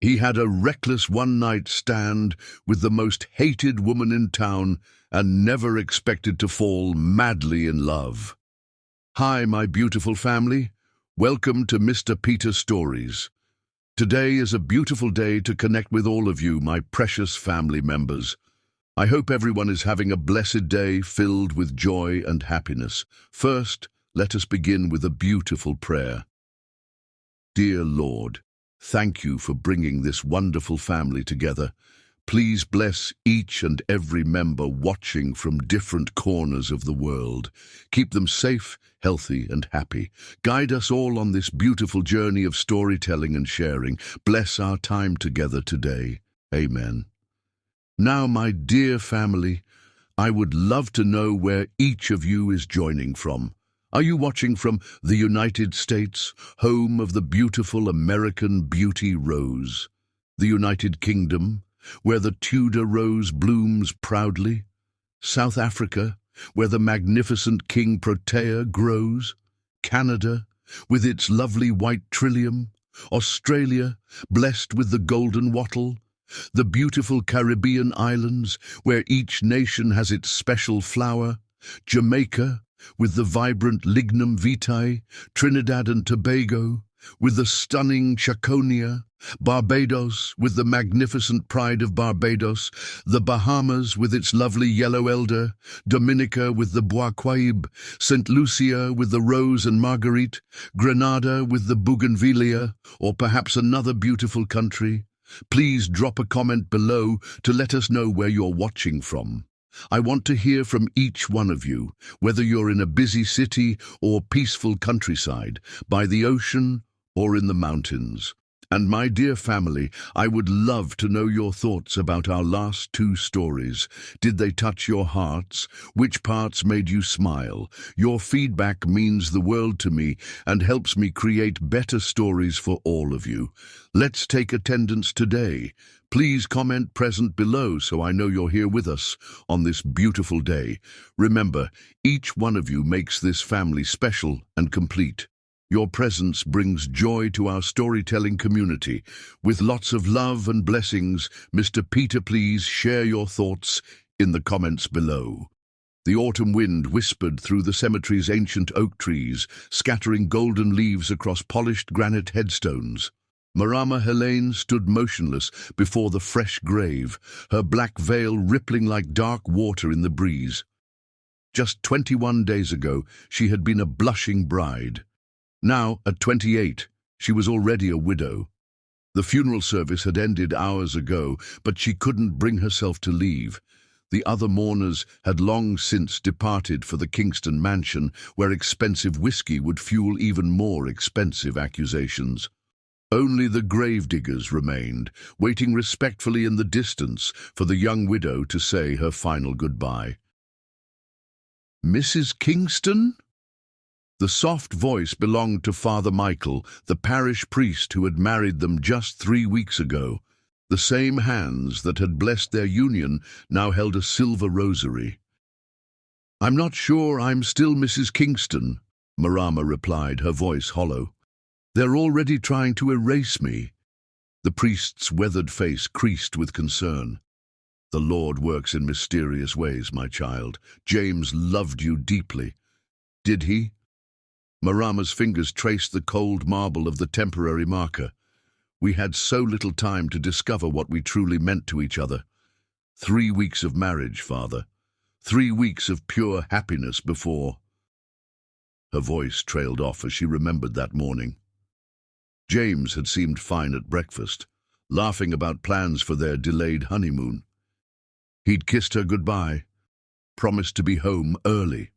He had a reckless one-night stand with the most hated woman in town and never expected to fall madly in love. Hi, my beautiful family. Welcome to Mr. Peter Stories. Today is a beautiful day to connect with all of you, my precious family members. I hope everyone is having a blessed day filled with joy and happiness. First, let us begin with a beautiful prayer. Dear Lord, thank you for bringing this wonderful family together. Please bless each and every member watching from different corners of the world. Keep them safe, healthy, and happy. Guide us all on this beautiful journey of storytelling and sharing. Bless our time together today. Amen. Now, my dear family, I would love to know where each of you is joining from. Are you watching from the United States, home of the beautiful American beauty rose? The United Kingdom, where the Tudor rose blooms proudly? South Africa, where the magnificent King Protea grows? Canada, with its lovely white trillium? Australia, blessed with the golden wattle? The beautiful Caribbean islands, where each nation has its special flower? Jamaica, with the vibrant lignum vitae? Trinidad and Tobago, with the stunning Chaconia? Barbados, with the magnificent pride of Barbados? The Bahamas, with its lovely yellow elder? Dominica, with the Bois Quaib? St. Lucia, with the rose and marguerite? Grenada, with the bougainvillea? Or perhaps another beautiful country? Please drop a comment below to let us know where you're watching from. I want to hear from each one of you, whether you're in a busy city or peaceful countryside, by the ocean or in the mountains. And my dear family, I would love to know your thoughts about our last two stories. Did they touch your hearts? Which parts made you smile? Your feedback means the world to me and helps me create better stories for all of you. Let's take attendance today. Please comment present below so I know you're here with us on this beautiful day. Remember, each one of you makes this family special and complete. Your presence brings joy to our storytelling community. With lots of love and blessings, Mr. Peter, please share your thoughts in the comments below. The autumn wind whispered through the cemetery's ancient oak trees, scattering golden leaves across polished granite headstones. Marama Helene stood motionless before the fresh grave, her black veil rippling like dark water in the breeze. Just 21 days ago, she had been a blushing bride. Now, at 28, she was already a widow. The funeral service had ended hours ago, but she couldn't bring herself to leave. The other mourners had long since departed for the Kingston mansion, where expensive whiskey would fuel even more expensive accusations. Only the gravediggers remained, waiting respectfully in the distance for the young widow to say her final goodbye. "Mrs. Kingston?" The soft voice belonged to Father Michael, the parish priest who had married them just 3 weeks ago. The same hands that had blessed their union now held a silver rosary. "I'm not sure I'm still Mrs. Kingston," Marama replied, her voice hollow. "They're already trying to erase me." The priest's weathered face creased with concern. "The Lord works in mysterious ways, my child. James loved you deeply." "Did he?" Marama's fingers traced the cold marble of the temporary marker. "We had so little time to discover what we truly meant to each other. 3 weeks of marriage, Father. 3 weeks of pure happiness before—" Her voice trailed off as she remembered that morning. James had seemed fine at breakfast, laughing about plans for their delayed honeymoon. He'd kissed her goodbye, promised to be home early.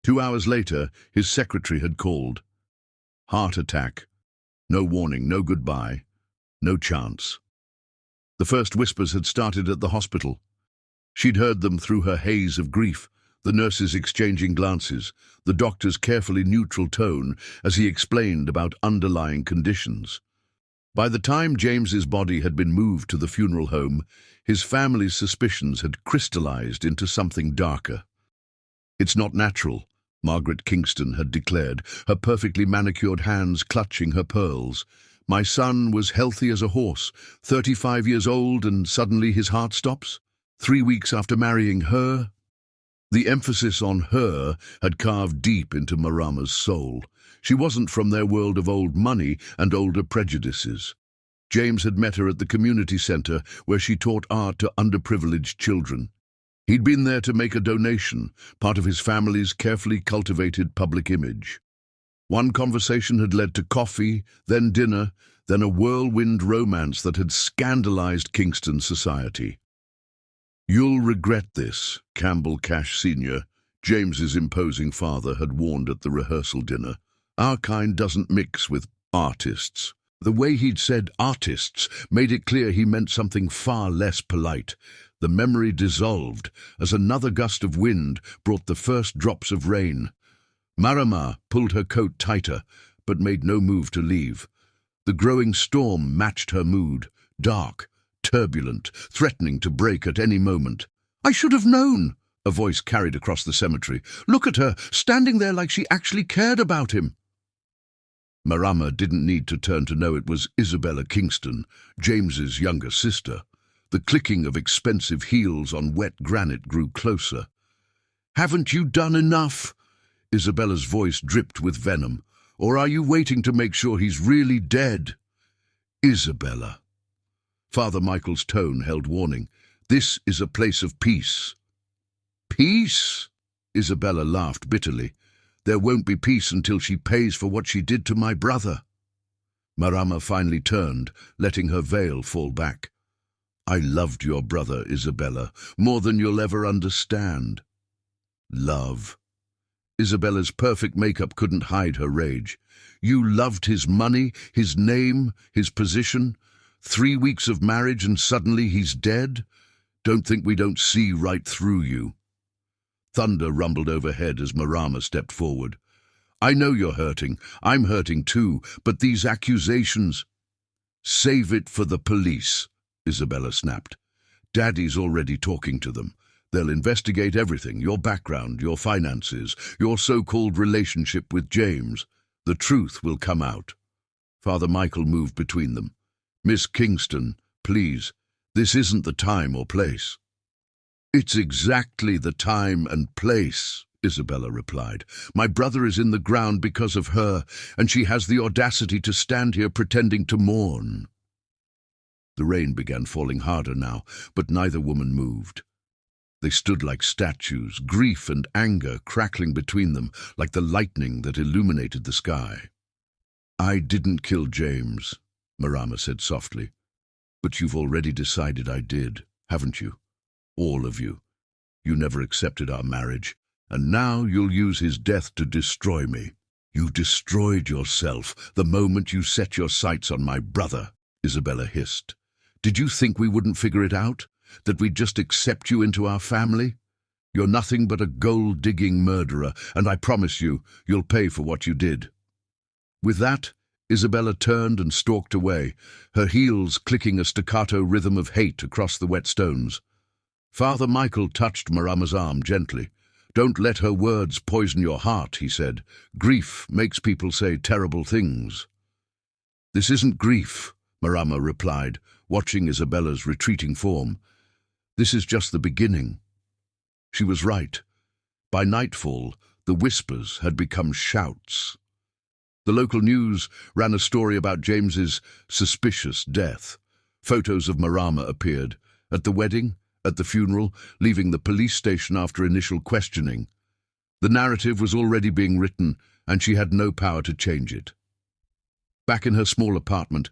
2 hours later, his secretary had called. Heart attack. No warning, no goodbye, no chance. The first whispers had started at the hospital. She'd heard them through her haze of grief, the nurses exchanging glances, the doctor's carefully neutral tone as he explained about underlying conditions. By the time James's body had been moved to the funeral home, his family's suspicions had crystallized into something darker. "It's not natural," Margaret Kingston had declared, her perfectly manicured hands clutching her pearls. My son was healthy as a horse, 35 years old, and suddenly his heart stops? 3 weeks after marrying her? The emphasis on her had carved deep into Marama's soul. She wasn't from their world of old money and older prejudices. James had met her at the community center where she taught art to underprivileged children. He'd been there to make a donation, part of his family's carefully cultivated public image. One conversation had led to coffee, then dinner, then a whirlwind romance that had scandalized Kingston society. "You'll regret this," Campbell Cash Sr., James's imposing father, had warned at the rehearsal dinner. "Our kind doesn't mix with artists." The way he'd said artists made it clear he meant something far less polite. The memory dissolved as another gust of wind brought the first drops of rain. Marama pulled her coat tighter, but made no move to leave. The growing storm matched her mood, dark, turbulent, threatening to break at any moment. "I should have known," a voice carried across the cemetery. "Look at her, standing there like she actually cared about him." Marama didn't need to turn to know it was Isabella Kingston, James's younger sister. The clicking of expensive heels on wet granite grew closer. "Haven't you done enough?" Isabella's voice dripped with venom. "Or are you waiting to make sure he's really dead?" "Isabella." Father Michael's tone held warning. "This is a place of peace." "Peace?" Isabella laughed bitterly. "There won't be peace until she pays for what she did to my brother." Marama finally turned, letting her veil fall back. "I loved your brother, Isabella, more than you'll ever understand." Love. Isabella's perfect makeup couldn't hide her rage. "You loved his money, his name, his position. 3 weeks of marriage and suddenly he's dead? Don't think we don't see right through you." Thunder rumbled overhead as Marama stepped forward. "I know you're hurting. I'm hurting too. But these accusations—" "Save it for the police," Isabella snapped. "Daddy's already talking to them. They'll investigate everything, your background, your finances, your so-called relationship with James. The truth will come out." Father Michael moved between them. "Miss Kingston, please, this isn't the time or place." "It's exactly the time and place," Isabella replied. "My brother is in the ground because of her, and she has the audacity to stand here pretending to mourn." The rain began falling harder now, but neither woman moved. They stood like statues, grief and anger crackling between them like the lightning that illuminated the sky. "I didn't kill James," Marama said softly. "But you've already decided I did, haven't you? All of you. You never accepted our marriage, and now you'll use his death to destroy me. You destroyed yourself the moment you set your sights on my brother," Isabella hissed. "Did you think we wouldn't figure it out? That we'd just accept you into our family? You're nothing but a gold-digging murderer, and I promise you, you'll pay for what you did." With that, Isabella turned and stalked away, her heels clicking a staccato rhythm of hate across the wet stones. Father Michael touched Marama's arm gently. "Don't let her words poison your heart," he said. "Grief makes people say terrible things." "This isn't grief," Marama replied, watching Isabella's retreating form. "This is just the beginning." She was right. By nightfall, the whispers had become shouts. The local news ran a story about James's suspicious death. Photos of Marama appeared, at the wedding, at the funeral, leaving the police station after initial questioning. The narrative was already being written, and she had no power to change it. Back in her small apartment,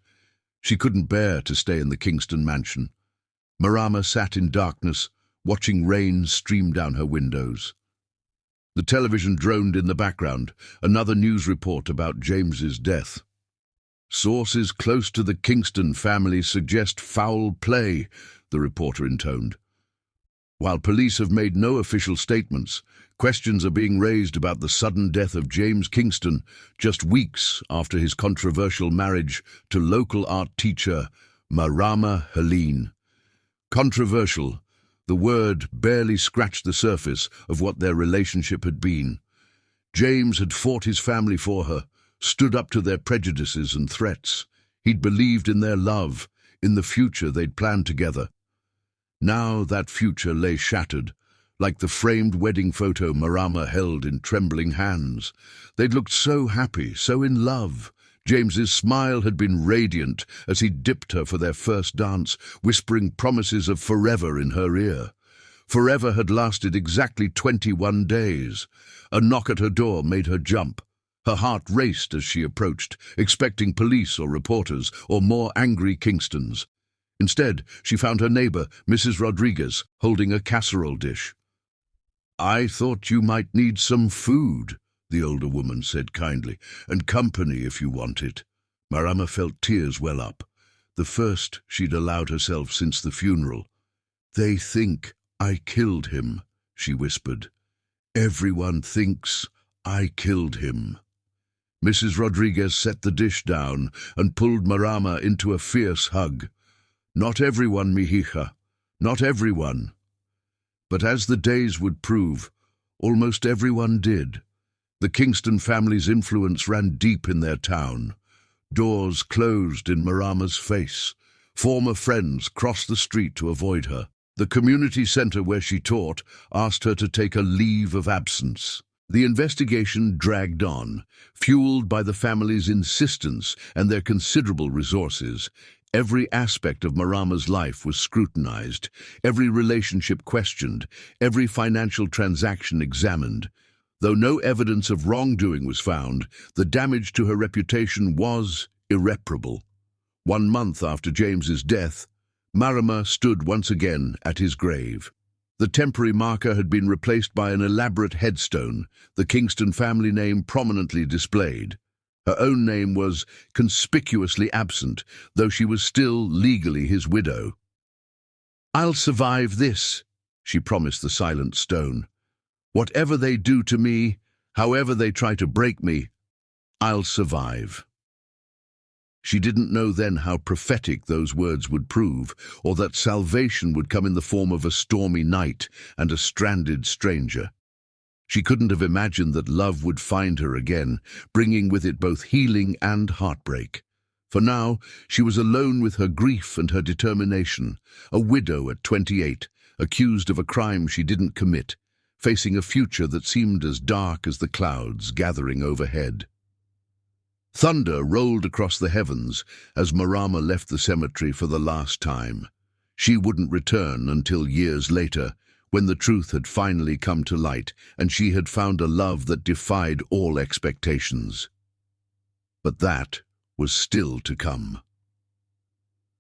she couldn't bear to stay in the Kingston mansion. Marama sat in darkness, watching rain stream down her windows. The television droned in the background, another news report about James's death. "Sources close to the Kingston family suggest foul play," the reporter intoned. While police have made no official statements, questions are being raised about the sudden death of James Kingston just weeks after his controversial marriage to local art teacher Marama Helene. Controversial. The word barely scratched the surface of what their relationship had been. James had fought his family for her, stood up to their prejudices and threats. He'd believed in their love, in the future they'd planned together. Now that future lay shattered, like the framed wedding photo Marama held in trembling hands. They'd looked so happy, so in love. James's smile had been radiant as he dipped her for their first dance, whispering promises of forever in her ear. Forever had lasted exactly 21 days. A knock at her door made her jump. Her heart raced as she approached, expecting police or reporters or more angry Kingstons. Instead, she found her neighbor, Mrs. Rodriguez, holding a casserole dish. "I thought you might need some food," the older woman said kindly, "and company if you want it." Marama felt tears well up, the first she'd allowed herself since the funeral. "They think I killed him," she whispered. "Everyone thinks I killed him." Mrs. Rodriguez set the dish down and pulled Marama into a fierce hug. "Not everyone, mi hija, not everyone." But as the days would prove, almost everyone did. The Kingston family's influence ran deep in their town. Doors closed in Marama's face. Former friends crossed the street to avoid her. The community center where she taught asked her to take a leave of absence. The investigation dragged on, fueled by the family's insistence and their considerable resources. Every aspect of Marama's life was scrutinized, every relationship questioned, every financial transaction examined. Though no evidence of wrongdoing was found, the damage to her reputation was irreparable. 1 month after James's death, Marama stood once again at his grave. The temporary marker had been replaced by an elaborate headstone, the Kingston family name prominently displayed. Her own name was conspicuously absent, though she was still legally his widow. "I'll survive this," she promised the silent stone. "Whatever they do to me, however they try to break me, I'll survive." She didn't know then how prophetic those words would prove, or that salvation would come in the form of a stormy night and a stranded stranger. She couldn't have imagined that love would find her again, bringing with it both healing and heartbreak. For now, she was alone with her grief and her determination, a widow at 28, accused of a crime she didn't commit, facing a future that seemed as dark as the clouds gathering overhead. Thunder rolled across the heavens as Marama left the cemetery for the last time. She wouldn't return until years later, when the truth had finally come to light and she had found a love that defied all expectations. But that was still to come.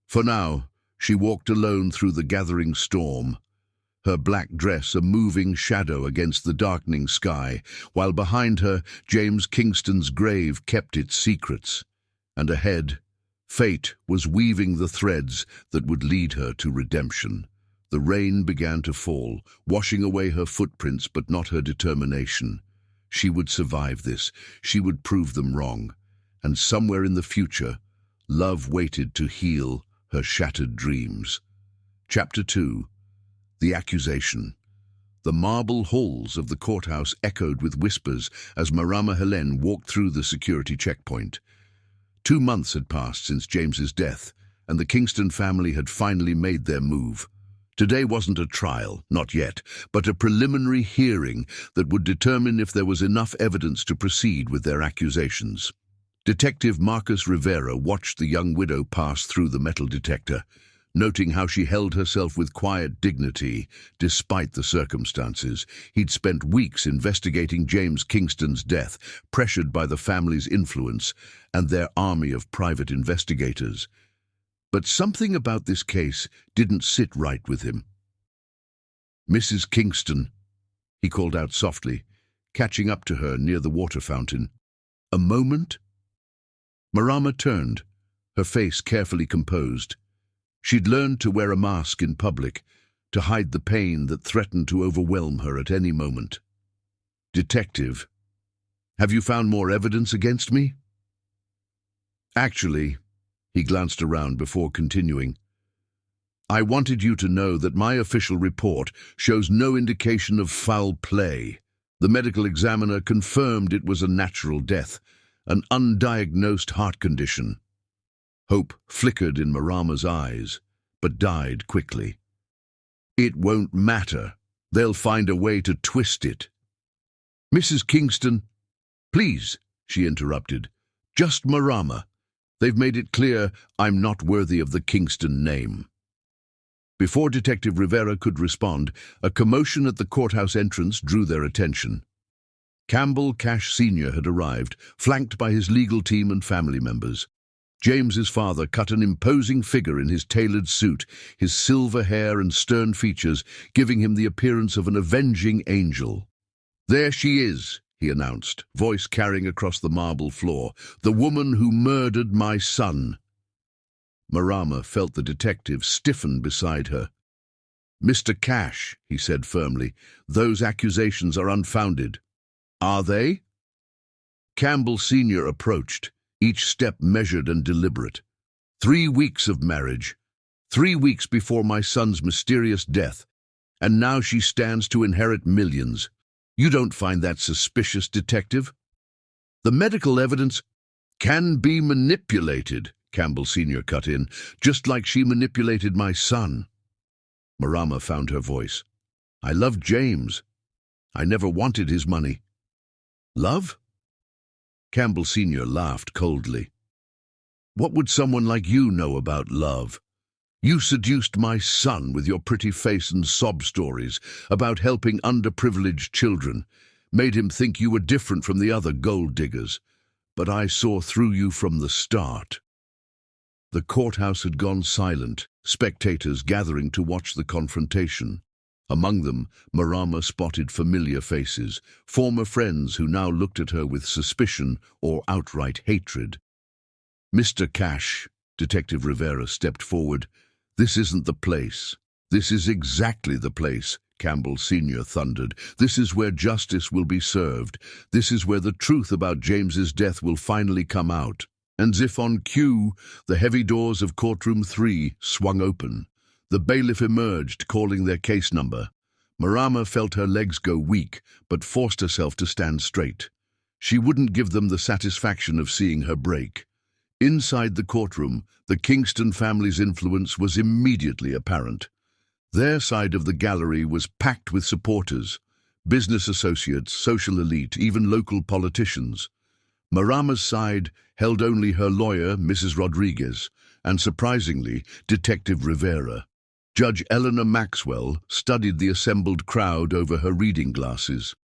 For now, she walked alone through the gathering storm, her black dress a moving shadow against the darkening sky, while behind her James Kingston's grave kept its secrets. And ahead, fate was weaving the threads that would lead her to redemption. The rain began to fall, washing away her footprints but not her determination. She would survive this, she would prove them wrong, and somewhere in the future, love waited to heal her shattered dreams. Chapter 2. The Accusation. The marble halls of the courthouse echoed with whispers as Marama Helene walked through the security checkpoint. 2 months had passed since James's death, and the Kingston family had finally made their move. Today wasn't a trial, not yet, but a preliminary hearing that would determine if there was enough evidence to proceed with their accusations. Detective Marcus Rivera watched the young widow pass through the metal detector, noting how she held herself with quiet dignity despite the circumstances. He'd spent weeks investigating James Kingston's death, pressured by the family's influence and their army of private investigators. But something about this case didn't sit right with him. "Mrs. Kingston," he called out softly, catching up to her near the water fountain. "A moment?" Marama turned, her face carefully composed. She'd learned to wear a mask in public, to hide the pain that threatened to overwhelm her at any moment. "Detective, have you found more evidence against me?" "Actually," he glanced around before continuing, "I wanted you to know that my official report shows no indication of foul play. The medical examiner confirmed it was a natural death, an undiagnosed heart condition." Hope flickered in Marama's eyes, but died quickly. "It won't matter. They'll find a way to twist it." "Mrs. Kingston, please," she interrupted. "Just Marama. They've made it clear I'm not worthy of the Kingston name." Before Detective Rivera could respond, a commotion at the courthouse entrance drew their attention. Campbell Cash Sr. had arrived, flanked by his legal team and family members. James's father cut an imposing figure in his tailored suit, his silver hair and stern features giving him the appearance of an avenging angel. "There she is," he announced, voice carrying across the marble floor, "the woman who murdered my son." Marama felt the detective stiffen beside her. "Mr. Cash," he said firmly, "those accusations are unfounded." "Are they?" Campbell Sr. approached, each step measured and deliberate. 3 weeks of marriage, 3 weeks before my son's mysterious death, and now she stands to inherit millions. You don't find that suspicious, Detective? "The medical evidence can be manipulated," Campbell Sr. cut in, "just like she manipulated my son." Marama found her voice. "I love James. I never wanted his money." "Love?" Campbell Sr. laughed coldly. "What would someone like you know about love? You seduced my son with your pretty face and sob stories about helping underprivileged children, made him think you were different from the other gold diggers. But I saw through you from the start." The courthouse had gone silent, spectators gathering to watch the confrontation. Among them, Marama spotted familiar faces, former friends who now looked at her with suspicion or outright hatred. "Mr. Cash," Detective Rivera stepped forward, "this isn't the place. This is exactly the place," Campbell Sr. thundered. "This is where justice will be served. This is where the truth about James's death will finally come out." And as if on cue, the heavy doors of courtroom 3 swung open. The bailiff emerged, calling their case number. Marama felt her legs go weak, but forced herself to stand straight. She wouldn't give them the satisfaction of seeing her break. Inside the courtroom, the Kingston family's influence was immediately apparent. Their side of the gallery was packed with supporters, business associates, social elite, even local politicians. Marama's side held only her lawyer, Mrs. Rodriguez, and surprisingly, Detective Rivera. Judge Eleanor Maxwell studied the assembled crowd over her reading glasses.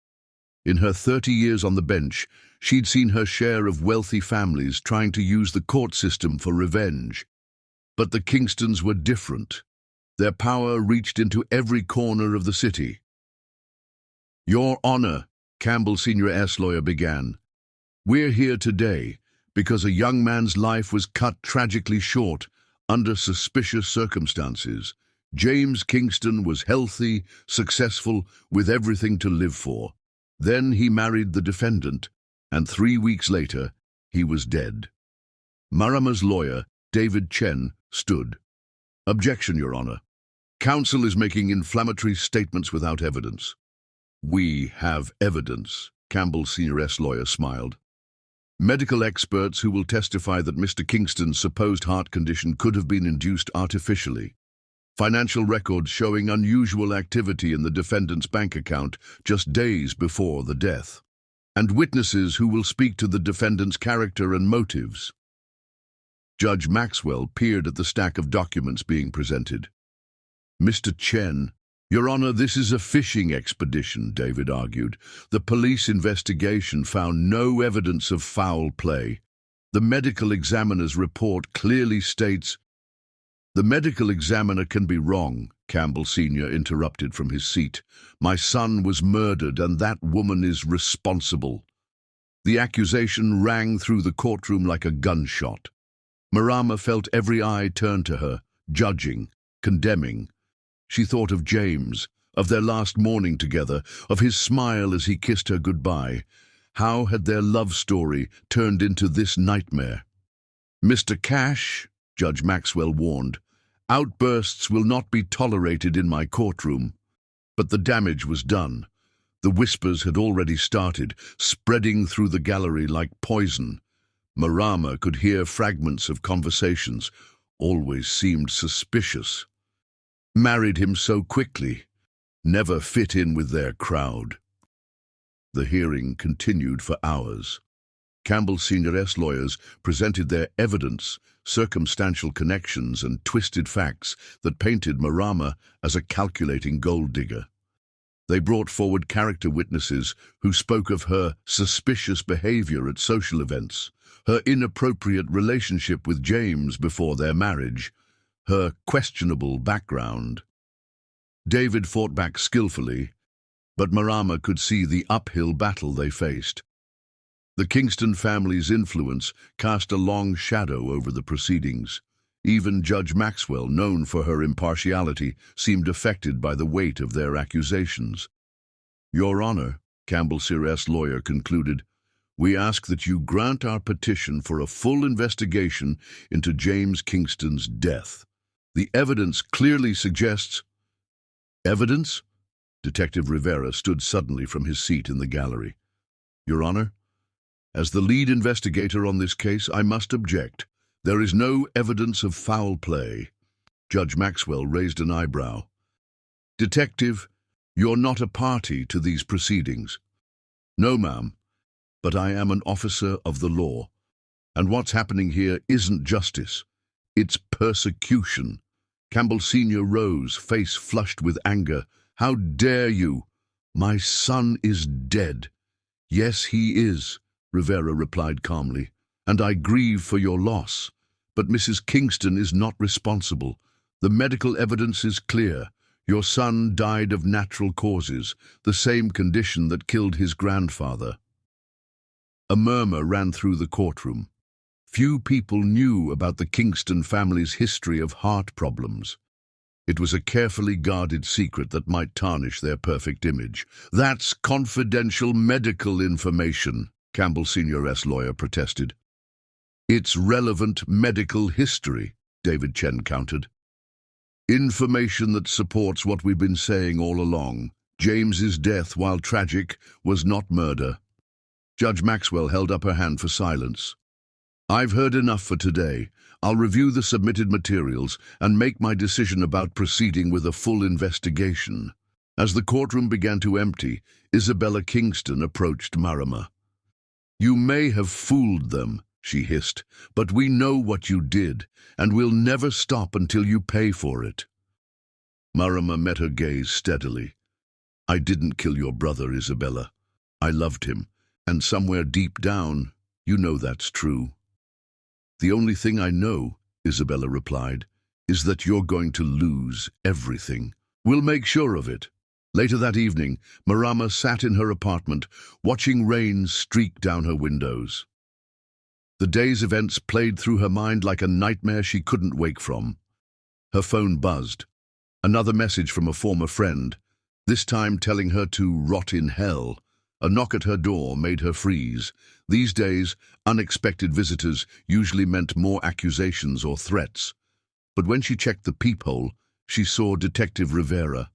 In her 30 years on the bench, she'd seen her share of wealthy families trying to use the court system for revenge. But the Kingstons were different. Their power reached into every corner of the city. "Your Honor," Campbell Sr. S. lawyer began, "we're here today because a young man's life was cut tragically short under suspicious circumstances. James Kingston was healthy, successful, with everything to live for. Then he married the defendant, and 3 weeks later, he was dead." Marama's lawyer, David Chen, stood. "Objection, Your Honor. Counsel is making inflammatory statements without evidence." "We have evidence," Campbell Sr. S. lawyer smiled. "Medical experts who will testify that Mr. Kingston's supposed heart condition could have been induced artificially. Financial records showing unusual activity in the defendant's bank account just days before the death. And witnesses who will speak to the defendant's character and motives." Judge Maxwell peered at the stack of documents being presented. "Mr. Chen, Your Honor, this is a fishing expedition," David argued. "The police investigation found no evidence of foul play. The medical examiner's report clearly states—" "The medical examiner can be wrong," Campbell Sr. interrupted from his seat. "My son was murdered, and that woman is responsible." The accusation rang through the courtroom like a gunshot. Marama felt every eye turn to her, judging, condemning. She thought of James, of their last morning together, of his smile as he kissed her goodbye. How had their love story turned into this nightmare? "Mr. Cash," Judge Maxwell warned, "outbursts will not be tolerated in my courtroom." But the damage was done. The whispers had already started, spreading through the gallery like poison. Marama could hear fragments of conversations, always seemed suspicious. Married him so quickly, never fit in with their crowd. The hearing continued for hours. Campbell Senior's lawyers presented their evidence, circumstantial connections and twisted facts that painted Marama as a calculating gold digger. They brought forward character witnesses who spoke of her suspicious behavior at social events, her inappropriate relationship with James before their marriage, her questionable background. David fought back skillfully, but Marama could see the uphill battle they faced. The Kingston family's influence cast a long shadow over the proceedings. Even Judge Maxwell, known for her impartiality, seemed affected by the weight of their accusations. "Your Honor," Campbell Senior's lawyer concluded, "we ask that you grant our petition for a full investigation into James Kingston's death. The evidence clearly suggests—" "Evidence?" Detective Rivera stood suddenly from his seat in the gallery. "Your Honor, as the lead investigator on this case, I must object. There is no evidence of foul play." Judge Maxwell raised an eyebrow. "Detective, you're not a party to these proceedings." "No, ma'am, but I am an officer of the law. And what's happening here isn't justice. It's persecution." Campbell Senior rose, face flushed with anger. "How dare you? My son is dead." "Yes, he is," Rivera replied calmly, "and I grieve for your loss. But Mrs. Kingston is not responsible. The medical evidence is clear. Your son died of natural causes, the same condition that killed his grandfather." A murmur ran through the courtroom. Few people knew about the Kingston family's history of heart problems. It was a carefully guarded secret that might tarnish their perfect image. "That's confidential medical information," Campbell Senior's lawyer protested. "It's relevant medical history," David Chen countered. "Information that supports what we've been saying all along. James's death, while tragic, was not murder." Judge Maxwell held up her hand for silence. "I've heard enough for today. I'll review the submitted materials and make my decision about proceeding with a full investigation." As the courtroom began to empty, Isabella Kingston approached Marama. "You may have fooled them," she hissed, "but we know what you did, and we'll never stop until you pay for it." Marama met her gaze steadily. "I didn't kill your brother, Isabella. I loved him, and somewhere deep down, you know that's true." "The only thing I know," Isabella replied, "is that you're going to lose everything. We'll make sure of it." Later that evening, Marama sat in her apartment, watching rain streak down her windows. The day's events played through her mind like a nightmare she couldn't wake from. Her phone buzzed. Another message from a former friend, this time telling her to rot in hell. A knock at her door made her freeze. These days, unexpected visitors usually meant more accusations or threats. But when she checked the peephole, she saw Detective Rivera.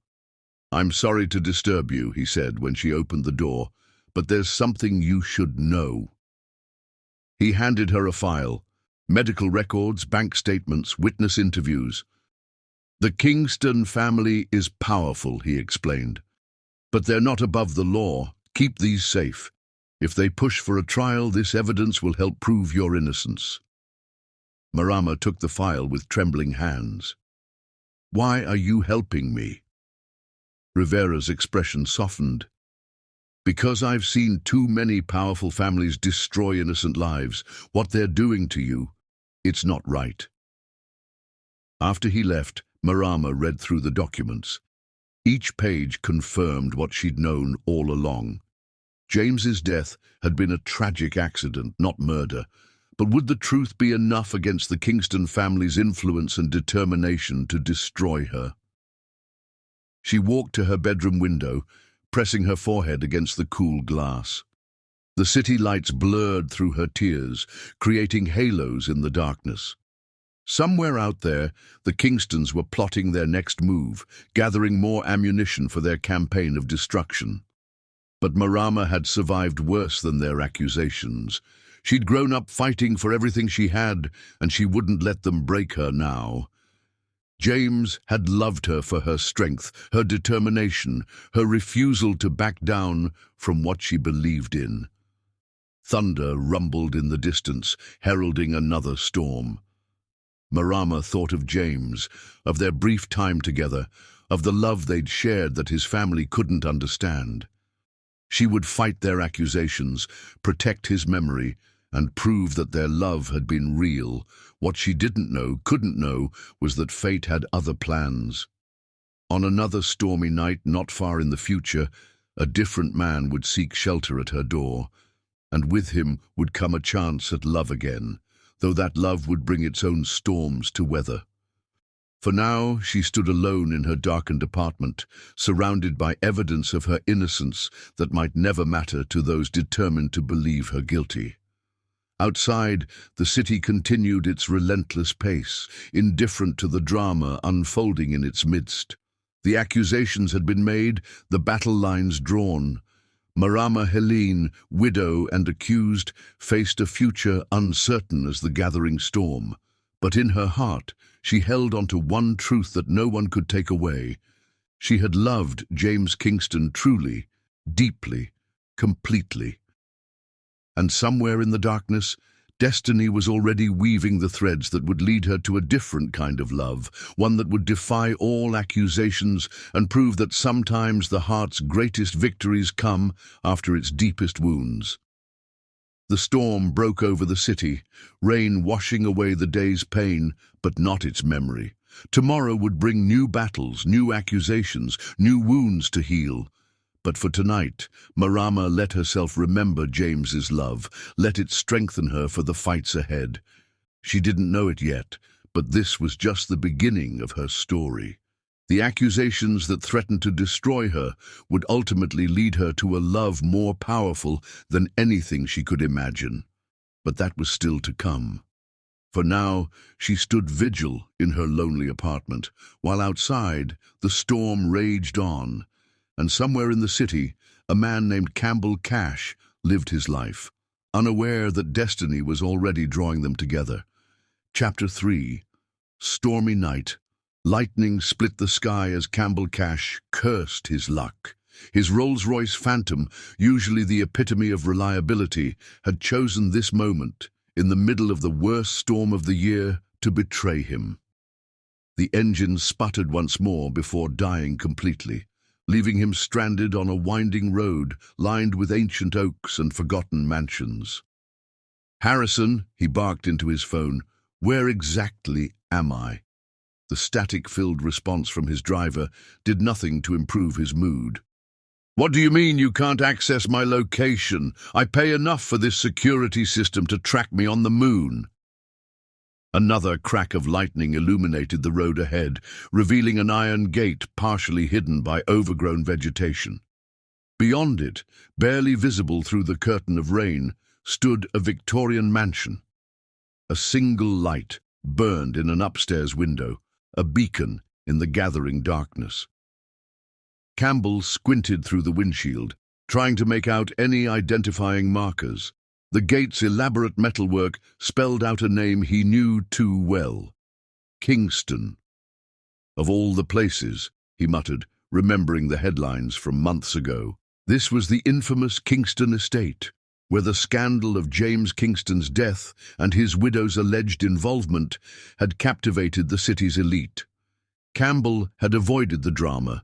"I'm sorry to disturb you," he said when she opened the door, "but there's something you should know." He handed her a file, medical records, bank statements, witness interviews. "The Kingston family is powerful," he explained, "but they're not above the law. Keep these safe. If they push for a trial, this evidence will help prove your innocence." Marama took the file with trembling hands. "Why are you helping me?" Rivera's expression softened. "Because I've seen too many powerful families destroy innocent lives. What they're doing to you, it's not right." After he left, Marama read through the documents. Each page confirmed what she'd known all along. James's death had been a tragic accident, not murder. But would the truth be enough against the Kingston family's influence and determination to destroy her? She walked to her bedroom window, pressing her forehead against the cool glass. The city lights blurred through her tears, creating halos in the darkness. Somewhere out there, the Kingstons were plotting their next move, gathering more ammunition for their campaign of destruction. But Marama had survived worse than their accusations. She'd grown up fighting for everything she had, and she wouldn't let them break her now. James had loved her for her strength, her determination, her refusal to back down from what she believed in. Thunder rumbled in the distance, heralding another storm. Marama thought of James, of their brief time together, of the love they'd shared that his family couldn't understand. She would fight their accusations, protect his memory, and prove that their love had been real. What she didn't know, couldn't know, was that fate had other plans. On another stormy night, not far in the future, a different man would seek shelter at her door, and with him would come a chance at love again, though that love would bring its own storms to weather. For now, she stood alone in her darkened apartment, surrounded by evidence of her innocence that might never matter to those determined to believe her guilty. Outside, the city continued its relentless pace, indifferent to the drama unfolding in its midst. The accusations had been made, the battle lines drawn. Marama Helene, widow and accused, faced a future uncertain as the gathering storm. But in her heart, she held on to one truth that no one could take away. She had loved James Kingston truly, deeply, completely. And somewhere in the darkness, destiny was already weaving the threads that would lead her to a different kind of love, one that would defy all accusations and prove that sometimes the heart's greatest victories come after its deepest wounds. The storm broke over the city, rain washing away the day's pain, but not its memory. Tomorrow would bring new battles, new accusations, new wounds to heal. But for tonight, Marama let herself remember James's love, let it strengthen her for the fights ahead. She didn't know it yet, but this was just the beginning of her story. The accusations that threatened to destroy her would ultimately lead her to a love more powerful than anything she could imagine. But that was still to come. For now, she stood vigil in her lonely apartment, while outside, the storm raged on. And somewhere in the city, a man named Campbell Cash lived his life, unaware that destiny was already drawing them together. Chapter 3. Stormy Night. Lightning split the sky as Campbell Cash cursed his luck. His Rolls-Royce Phantom, usually the epitome of reliability, had chosen this moment, in the middle of the worst storm of the year, to betray him. The engine sputtered once more before dying completely, leaving him stranded on a winding road lined with ancient oaks and forgotten mansions. "Harrison," he barked into his phone, "where exactly am I?" The static-filled response from his driver did nothing to improve his mood. "What do you mean you can't access my location? I pay enough for this security system to track me on the moon." Another crack of lightning illuminated the road ahead, revealing an iron gate partially hidden by overgrown vegetation. Beyond it, barely visible through the curtain of rain, stood a Victorian mansion. A single light burned in an upstairs window, a beacon in the gathering darkness. Campbell squinted through the windshield, trying to make out any identifying markers. The gate's elaborate metalwork spelled out a name he knew too well. Kingston. Of all the places, he muttered, remembering the headlines from months ago. This was the infamous Kingston estate, where the scandal of James Kingston's death and his widow's alleged involvement had captivated the city's elite. Campbell had avoided the drama,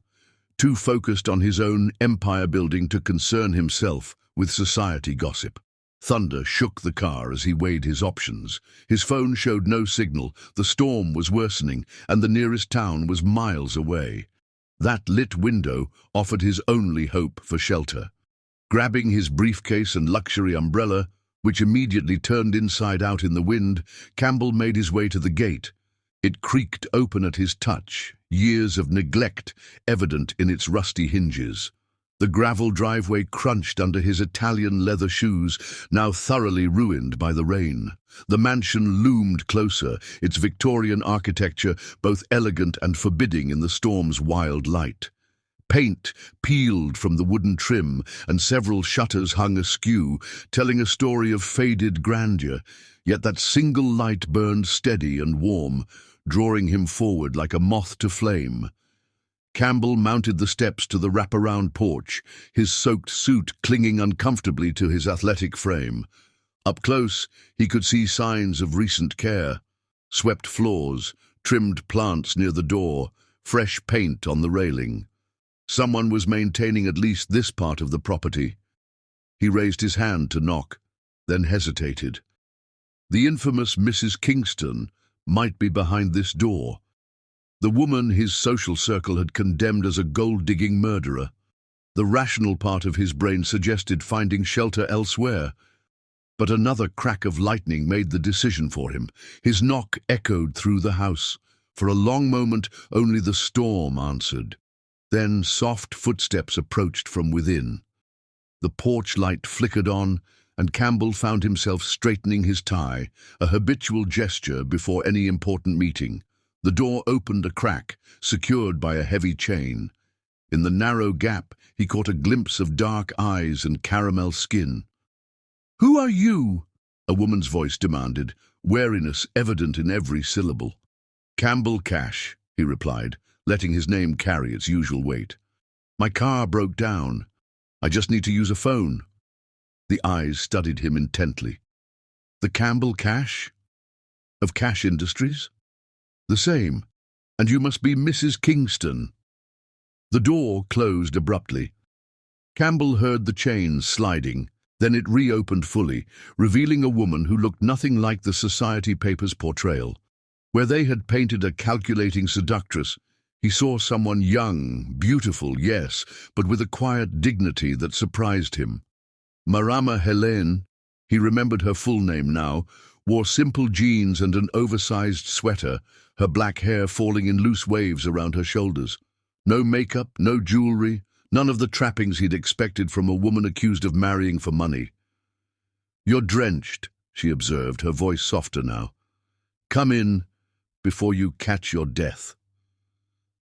too focused on his own empire-building to concern himself with society gossip. Thunder shook the car as he weighed his options. His phone showed no signal, the storm was worsening, and the nearest town was miles away. That lit window offered his only hope for shelter. Grabbing his briefcase and luxury umbrella, which immediately turned inside out in the wind, Campbell made his way to the gate. It creaked open at his touch, years of neglect evident in its rusty hinges. The gravel driveway crunched under his Italian leather shoes, now thoroughly ruined by the rain. The mansion loomed closer, its Victorian architecture both elegant and forbidding in the storm's wild light. Paint peeled from the wooden trim, and several shutters hung askew, telling a story of faded grandeur, yet that single light burned steady and warm, drawing him forward like a moth to flame. Campbell mounted the steps to the wraparound porch, his soaked suit clinging uncomfortably to his athletic frame. Up close, he could see signs of recent care: swept floors, trimmed plants near the door, fresh paint on the railing. Someone was maintaining at least this part of the property. He raised his hand to knock, then hesitated. The infamous Mrs. Kingston might be behind this door. The woman his social circle had condemned as a gold-digging murderer. The rational part of his brain suggested finding shelter elsewhere. But another crack of lightning made the decision for him. His knock echoed through the house. For a long moment, only the storm answered. Then soft footsteps approached from within. The porch light flickered on, and Campbell found himself straightening his tie, a habitual gesture before any important meeting. The door opened a crack, secured by a heavy chain. In the narrow gap, he caught a glimpse of dark eyes and caramel skin. "Who are you?" a woman's voice demanded, wariness evident in every syllable. "Campbell Cash," he replied, letting his name carry its usual weight. "My car broke down. I just need to use a phone." The eyes studied him intently. "The Campbell Cash? Of Cash Industries?" "The same. And you must be Mrs. Kingston." The door closed abruptly. Campbell heard the chain sliding. Then it reopened fully, revealing a woman who looked nothing like the society papers' portrayal. Where they had painted a calculating seductress, he saw someone young, beautiful, yes, but with a quiet dignity that surprised him. Marama Helene, he remembered her full name now, wore simple jeans and an oversized sweater, her black hair falling in loose waves around her shoulders. No makeup, no jewelry, none of the trappings he'd expected from a woman accused of marrying for money. "You're drenched," she observed, her voice softer now. "Come in before you catch your death."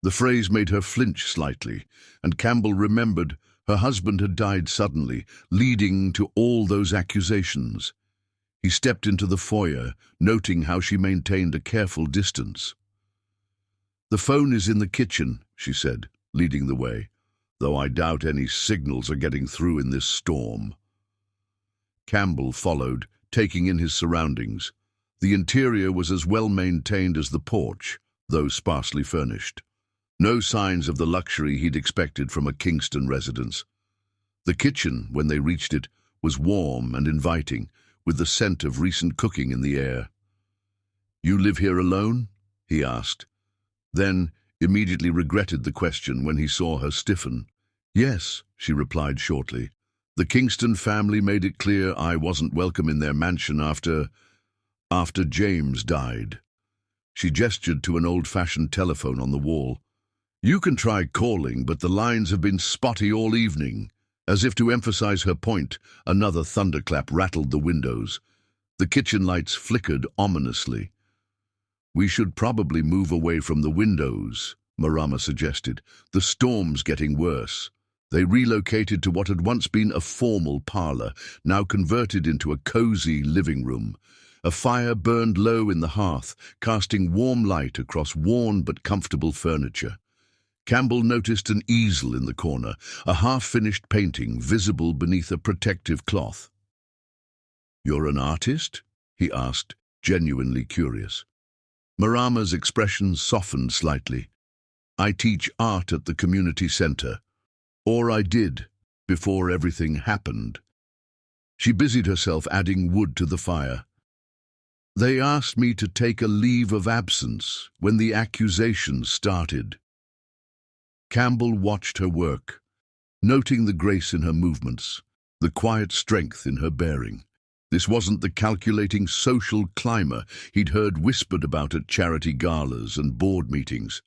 The phrase made her flinch slightly, and Campbell remembered her husband had died suddenly, leading to all those accusations. He stepped into the foyer, noting how she maintained a careful distance. "The phone is in the kitchen," she said, leading the way, "though I doubt any signals are getting through in this storm." Campbell followed, taking in his surroundings. The interior was as well maintained as the porch, though sparsely furnished. No signs of the luxury he'd expected from a Kingston residence. The kitchen, when they reached it, was warm and inviting, with the scent of recent cooking in the air. "You live here alone?" he asked. Then immediately regretted the question when he saw her stiffen. "Yes," she replied shortly. "The Kingston family made it clear I wasn't welcome in their mansion after James died." She gestured to an old-fashioned telephone on the wall. "You can try calling, but the lines have been spotty all evening." As if to emphasize her point, another thunderclap rattled the windows. The kitchen lights flickered ominously. "We should probably move away from the windows," Marama suggested. "The storm's getting worse." They relocated to what had once been a formal parlor, now converted into a cozy living room. A fire burned low in the hearth, casting warm light across worn but comfortable furniture. Campbell noticed an easel in the corner, a half-finished painting visible beneath a protective cloth. "You're an artist?" he asked, genuinely curious. Marama's expression softened slightly. "I teach art at the community center. Or I did, before everything happened." She busied herself adding wood to the fire. "They asked me to take a leave of absence when the accusations started." Campbell watched her work, noting the grace in her movements, the quiet strength in her bearing. This wasn't the calculating social climber he'd heard whispered about at charity galas and board meetings.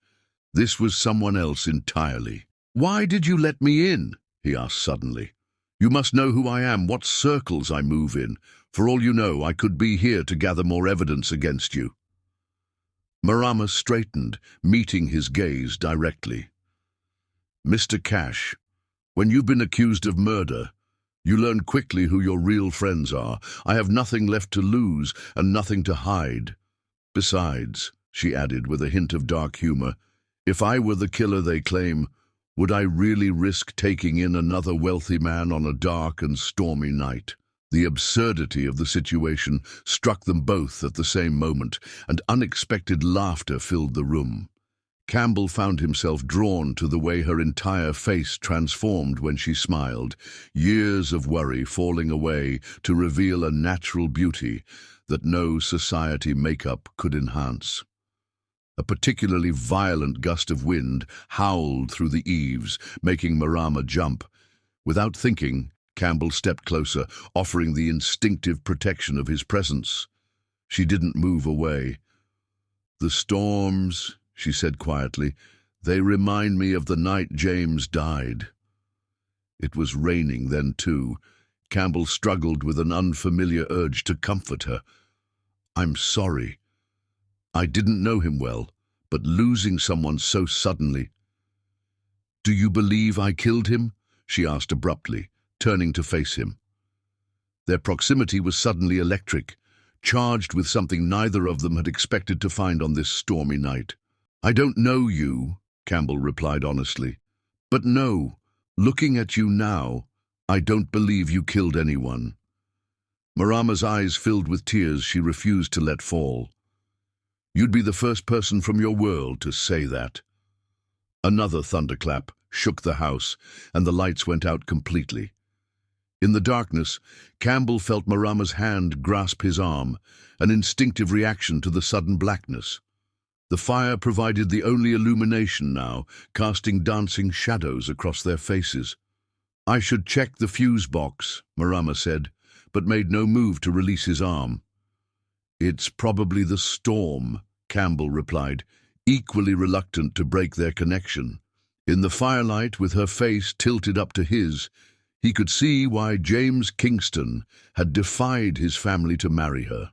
This was someone else entirely. "Why did you let me in?" he asked suddenly. "You must know who I am, what circles I move in. For all you know, I could be here to gather more evidence against you." Marama straightened, meeting his gaze directly. Mr. Cash, when you've been accused of murder, you learn quickly who your real friends are. I have nothing left to lose and nothing to hide. Besides, she added with a hint of dark humor, if I were the killer they claim, would I really risk taking in another wealthy man on a dark and stormy night? The absurdity of the situation struck them both at the same moment, and unexpected laughter filled the room. Campbell found himself drawn to the way her entire face transformed when she smiled, years of worry falling away to reveal a natural beauty that no society makeup could enhance. A particularly violent gust of wind howled through the eaves, making Marama jump. Without thinking, Campbell stepped closer, offering the instinctive protection of his presence. She didn't move away. "The storms," she said quietly, "they remind me of the night James died." It was raining then too. Campbell struggled with an unfamiliar urge to comfort her. "I'm sorry. I didn't know him well, but losing someone so suddenly—" "Do you believe I killed him?" she asked abruptly, turning to face him. Their proximity was suddenly electric, charged with something neither of them had expected to find on this stormy night. "I don't know you," Campbell replied honestly. "But no, looking at you now, I don't believe you killed anyone." Marama's eyes filled with tears she refused to let fall. "You'd be the first person from your world to say that." Another thunderclap shook the house, and the lights went out completely. In the darkness, Campbell felt Marama's hand grasp his arm, an instinctive reaction to the sudden blackness. The fire provided the only illumination now, casting dancing shadows across their faces. "I should check the fuse box," Marama said, but made no move to release his arm. "It's probably the storm," Campbell replied, equally reluctant to break their connection. In the firelight, with her face tilted up to his, he could see why James Kingston had defied his family to marry her.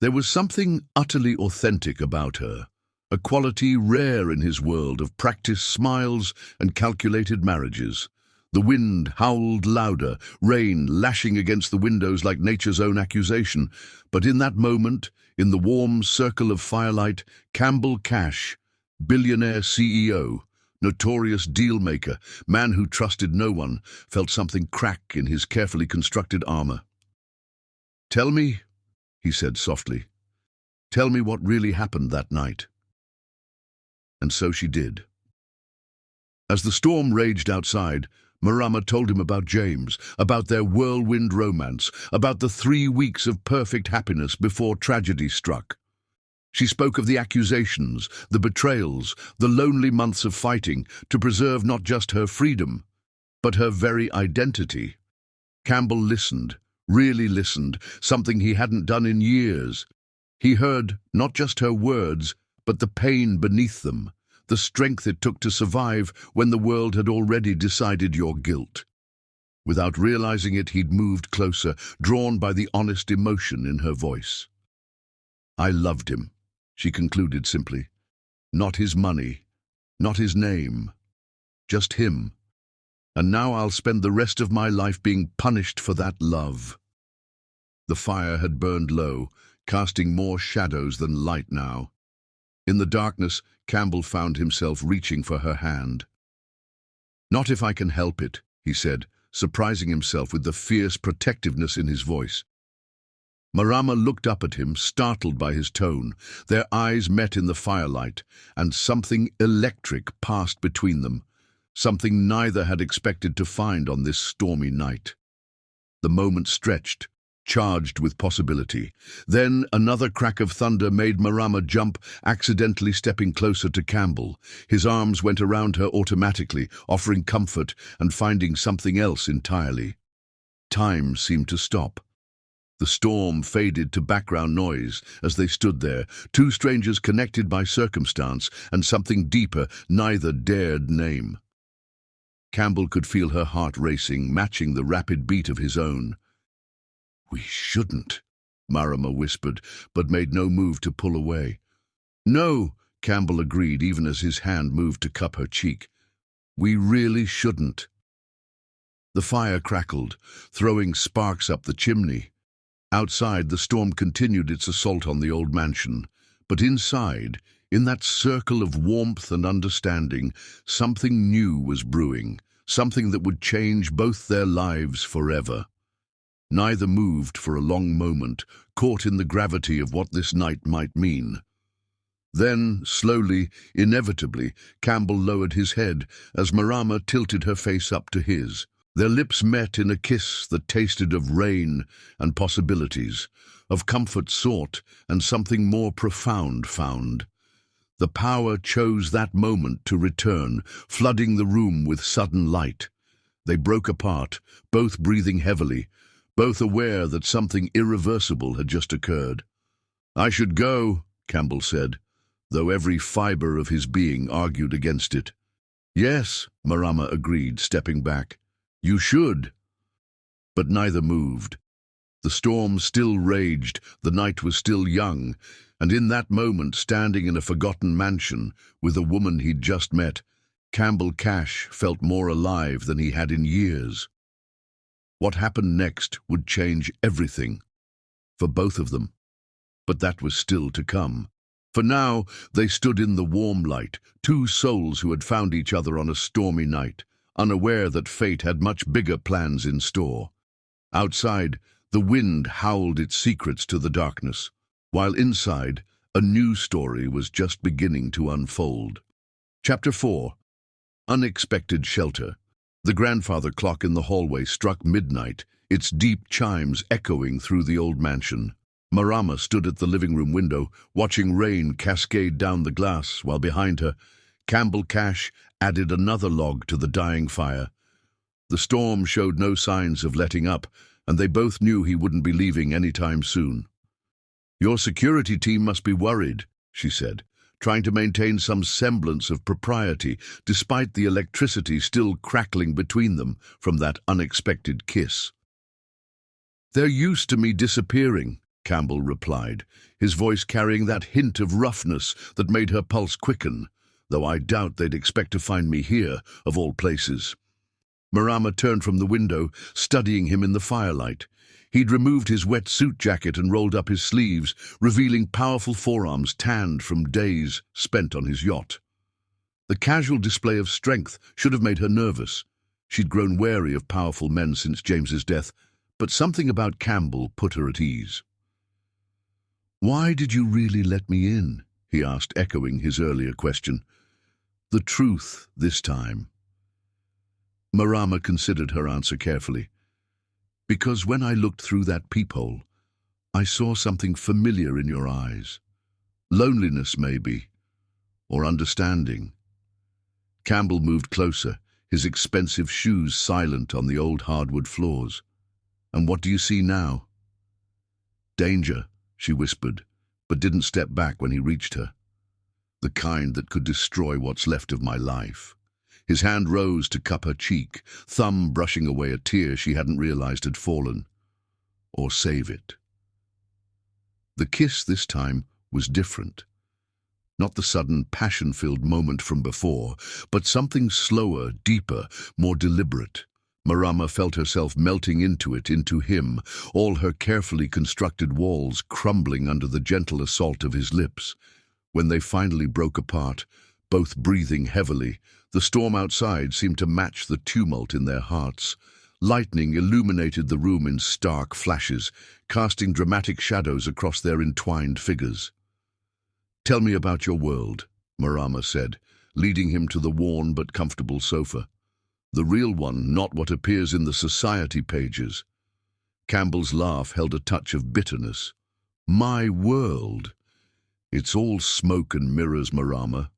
There was something utterly authentic about her, a quality rare in his world of practiced smiles and calculated marriages. The wind howled louder, rain lashing against the windows like nature's own accusation. But in that moment, in the warm circle of firelight, Campbell Cash, billionaire CEO, notorious deal-maker, man who trusted no one, felt something crack in his carefully constructed armor. "Tell me," he said softly, "tell me what really happened that night." And so she did. As the storm raged outside, Marama told him about James, about their whirlwind romance, about the 3 weeks of perfect happiness before tragedy struck. She spoke of the accusations, the betrayals, the lonely months of fighting to preserve not just her freedom, but her very identity. Campbell listened, really listened, something he hadn't done in years. He heard not just her words, but the pain beneath them, the strength it took to survive when the world had already decided your guilt. Without realizing it, he'd moved closer, drawn by the honest emotion in her voice. "I loved him," she concluded simply. "Not his money, not his name, just him. And now I'll spend the rest of my life being punished for that love." The fire had burned low, casting more shadows than light now. In the darkness, Campbell found himself reaching for her hand. "Not if I can help it," he said, surprising himself with the fierce protectiveness in his voice. Marama looked up at him, startled by his tone. Their eyes met in the firelight, and something electric passed between them, something neither had expected to find on this stormy night. The moment stretched, charged with possibility. Then another crack of thunder made Marama jump, accidentally stepping closer to Campbell. His arms went around her automatically, offering comfort and finding something else entirely. Time seemed to stop. The storm faded to background noise as they stood there, two strangers connected by circumstance and something deeper neither dared name. Campbell could feel her heart racing, matching the rapid beat of his own. "We shouldn't," Marama whispered, but made no move to pull away. "No," Campbell agreed, even as his hand moved to cup her cheek. We really shouldn't. The fire crackled, throwing sparks up the chimney. Outside, the storm continued its assault on the old mansion. But inside, in that circle of warmth and understanding, something new was brewing, something that would change both their lives forever. Neither moved for a long moment, caught in the gravity of what this night might mean. Then, slowly, inevitably, Campbell lowered his head as Marama tilted her face up to his. Their lips met in a kiss that tasted of rain and possibilities, of comfort sought and something more profound found. The power chose that moment to return, flooding the room with sudden light. They broke apart, both breathing heavily, both aware that something irreversible had just occurred. "I should go," Campbell said, though every fiber of his being argued against it. "Yes," Marama agreed, stepping back. "You should." But neither moved. The storm still raged, the night was still young, and in that moment, standing in a forgotten mansion with a woman he'd just met, Campbell Cash felt more alive than he had in years. What happened next would change everything, for both of them. But that was still to come. For now, they stood in the warm light, two souls who had found each other on a stormy night, unaware that fate had much bigger plans in store. Outside, the wind howled its secrets to the darkness, while inside, a new story was just beginning to unfold. Chapter 4. Unexpected Shelter. The grandfather clock in the hallway struck midnight, its deep chimes echoing through the old mansion. Marama stood at the living room window, watching rain cascade down the glass, while behind her, Campbell Cash added another log to the dying fire. The storm showed no signs of letting up, and they both knew he wouldn't be leaving any time soon. "Your security team must be worried," she said, trying to maintain some semblance of propriety, despite the electricity still crackling between them from that unexpected kiss. "They're used to me disappearing," Campbell replied, his voice carrying that hint of roughness that made her pulse quicken, though I doubt they'd expect to find me here, of all places. Marama turned from the window, studying him in the firelight. He'd removed his wet suit jacket and rolled up his sleeves, revealing powerful forearms tanned from days spent on his yacht. The casual display of strength should have made her nervous. She'd grown wary of powerful men since James's death, but something about Campbell put her at ease. "Why did you really let me in?" he asked, echoing his earlier question. "The truth this time." Marama considered her answer carefully. "Because when I looked through that peephole, I saw something familiar in your eyes. Loneliness, maybe, or understanding." Campbell moved closer, his expensive shoes silent on the old hardwood floors. "And what do you see now?" "Danger," she whispered, but didn't step back when he reached her. "The kind that could destroy what's left of my life." His hand rose to cup her cheek, thumb brushing away a tear she hadn't realized had fallen. "Or save it." The kiss this time was different. Not the sudden, passion-filled moment from before, but something slower, deeper, more deliberate. Marama felt herself melting into it, into him, all her carefully constructed walls crumbling under the gentle assault of his lips. When they finally broke apart, both breathing heavily, the storm outside seemed to match the tumult in their hearts. Lightning illuminated the room in stark flashes, casting dramatic shadows across their entwined figures. "Tell me about your world," Marama said, leading him to the worn but comfortable sofa. "The real one, not what appears in the society pages." Campbell's laugh held a touch of bitterness. "My world? It's all smoke and mirrors, Marama.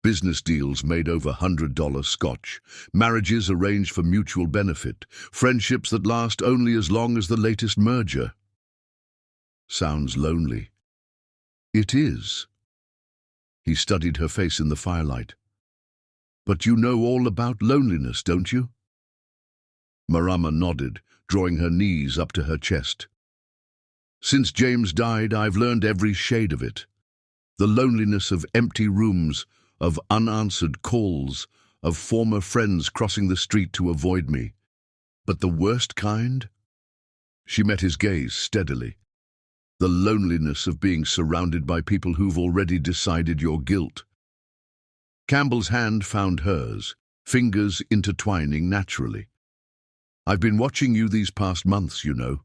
Business deals made over $100 scotch, marriages arranged for mutual benefit, friendships that last only as long as the latest merger." "Sounds lonely." "It is." He studied her face in the firelight. "But you know all about loneliness, don't you?" Marama nodded, drawing her knees up to her chest. "Since James died, I've learned every shade of it. The loneliness of empty rooms, of unanswered calls, of former friends crossing the street to avoid me. But the worst kind? She met his gaze steadily. The loneliness of being surrounded by people who've already decided your guilt. Campbell's hand found hers, fingers intertwining naturally. I've been watching you these past months, you know.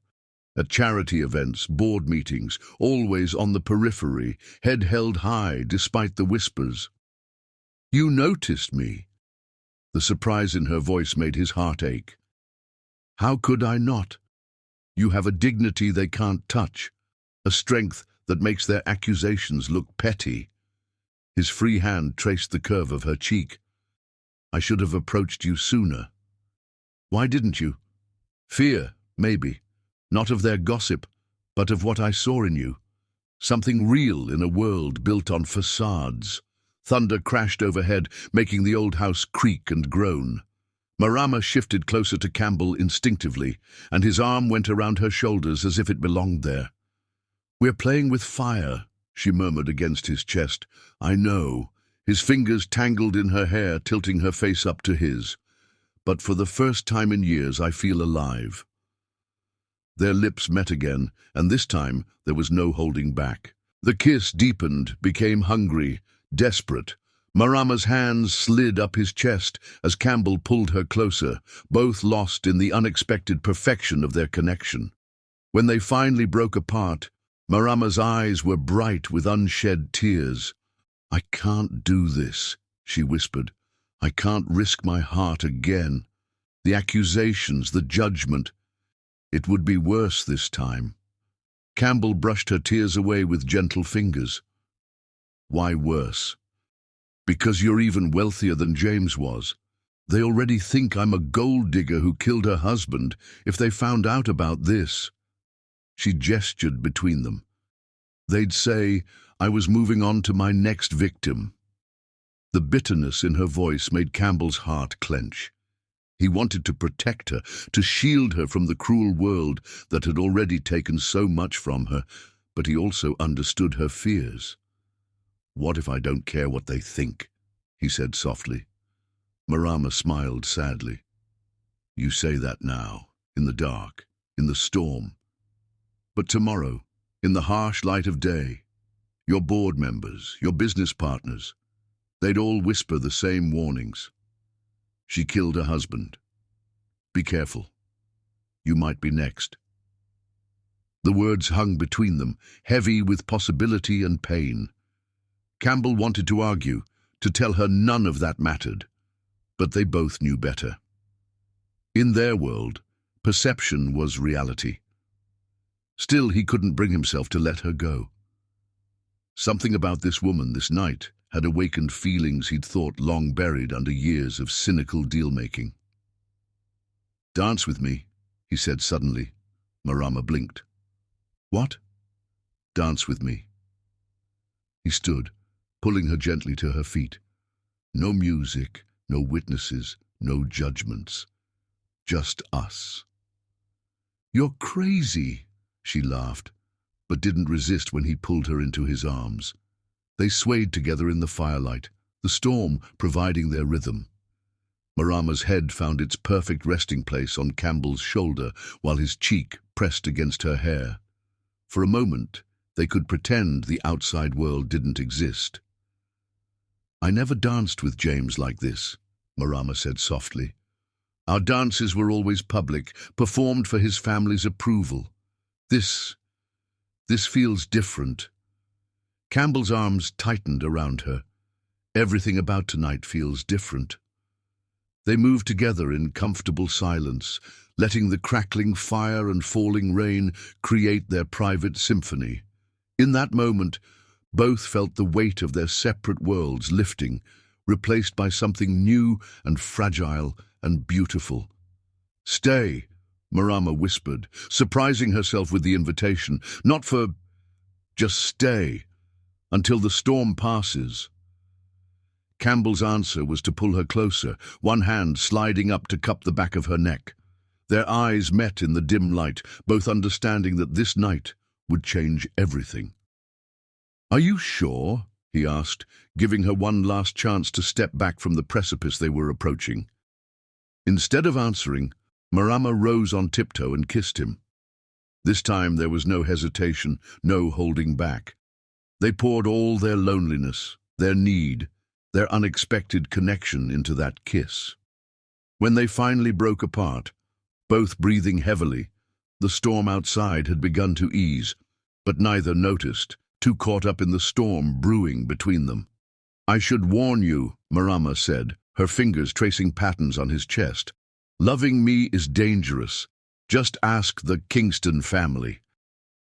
At charity events, board meetings, always on the periphery, head held high despite the whispers. You noticed me. The surprise in her voice made his heart ache. How could I not? You have a dignity they can't touch, a strength that makes their accusations look petty. His free hand traced the curve of her cheek. I should have approached you sooner. Why didn't you? Fear, maybe. Not of their gossip, but of what I saw in you. Something real in a world built on facades. Thunder crashed overhead, making the old house creak and groan. Marama shifted closer to Campbell instinctively, and his arm went around her shoulders as if it belonged there. We're playing with fire, she murmured against his chest. I know. His fingers tangled in her hair, tilting her face up to his. But for the first time in years, I feel alive. Their lips met again, and this time there was no holding back. The kiss deepened, became hungry, desperate. Marama's hands slid up his chest as Campbell pulled her closer, both lost in the unexpected perfection of their connection. When they finally broke apart, Marama's eyes were bright with unshed tears. I can't do this, she whispered. I can't risk my heart again. The accusations, the judgment. It would be worse this time. Campbell brushed her tears away with gentle fingers. Why worse? Because you're even wealthier than James was. They already think I'm a gold digger who killed her husband if they found out about this. She gestured between them. They'd say I was moving on to my next victim. The bitterness in her voice made Campbell's heart clench. He wanted to protect her, to shield her from the cruel world that had already taken so much from her, but he also understood her fears. What if I don't care what they think? He said softly. Marama smiled sadly. You say that now, in the dark, in the storm. But tomorrow, in the harsh light of day, your board members, your business partners, they'd all whisper the same warnings. She killed her husband. Be careful. You might be next. The words hung between them, heavy with possibility and pain. Campbell wanted to argue, to tell her none of that mattered, but they both knew better. In their world, perception was reality. Still, he couldn't bring himself to let her go. Something about this woman, this night, had awakened feelings he'd thought long buried under years of cynical deal-making. Dance with me, he said suddenly. Marama blinked. What? Dance with me. He stood, pulling her gently to her feet. No music, no witnesses, no judgments. Just us. You're crazy, she laughed, but didn't resist when he pulled her into his arms. They swayed together in the firelight, the storm providing their rhythm. Marama's head found its perfect resting place on Campbell's shoulder while his cheek pressed against her hair. For a moment, they could pretend the outside world didn't exist. I never danced with James like this, Marama said softly. Our dances were always public, performed for his family's approval. This feels different. Campbell's arms tightened around her. Everything about tonight feels different. They moved together in comfortable silence, letting the crackling fire and falling rain create their private symphony. In that moment, both felt the weight of their separate worlds lifting, replaced by something new and fragile and beautiful. Stay, Marama whispered, surprising herself with the invitation. Not for... just stay. Until the storm passes. Campbell's answer was to pull her closer, one hand sliding up to cup the back of her neck. Their eyes met in the dim light, both understanding that this night would change everything. Are you sure? he asked, giving her one last chance to step back from the precipice they were approaching. Instead of answering, Marama rose on tiptoe and kissed him. This time there was no hesitation, no holding back. They poured all their loneliness, their need, their unexpected connection into that kiss. When they finally broke apart, both breathing heavily, the storm outside had begun to ease, but neither noticed, too caught up in the storm brewing between them. "I should warn you," Marama said, her fingers tracing patterns on his chest. "Loving me is dangerous. Just ask the Kingston family."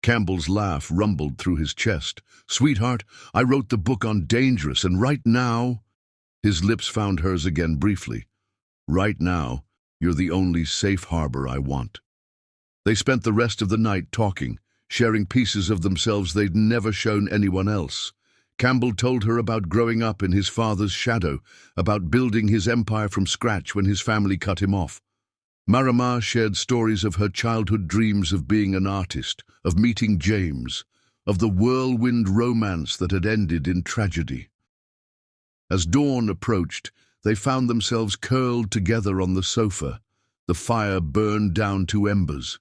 Campbell's laugh rumbled through his chest. "Sweetheart, I wrote the book on dangerous, and right now—" His lips found hers again briefly. "Right now, you're the only safe harbor I want." They spent the rest of the night talking, sharing pieces of themselves they'd never shown anyone else. Campbell told her about growing up in his father's shadow, about building his empire from scratch when his family cut him off. Marama shared stories of her childhood dreams of being an artist, of meeting James, of the whirlwind romance that had ended in tragedy. As dawn approached, they found themselves curled together on the sofa. The fire burned down to embers.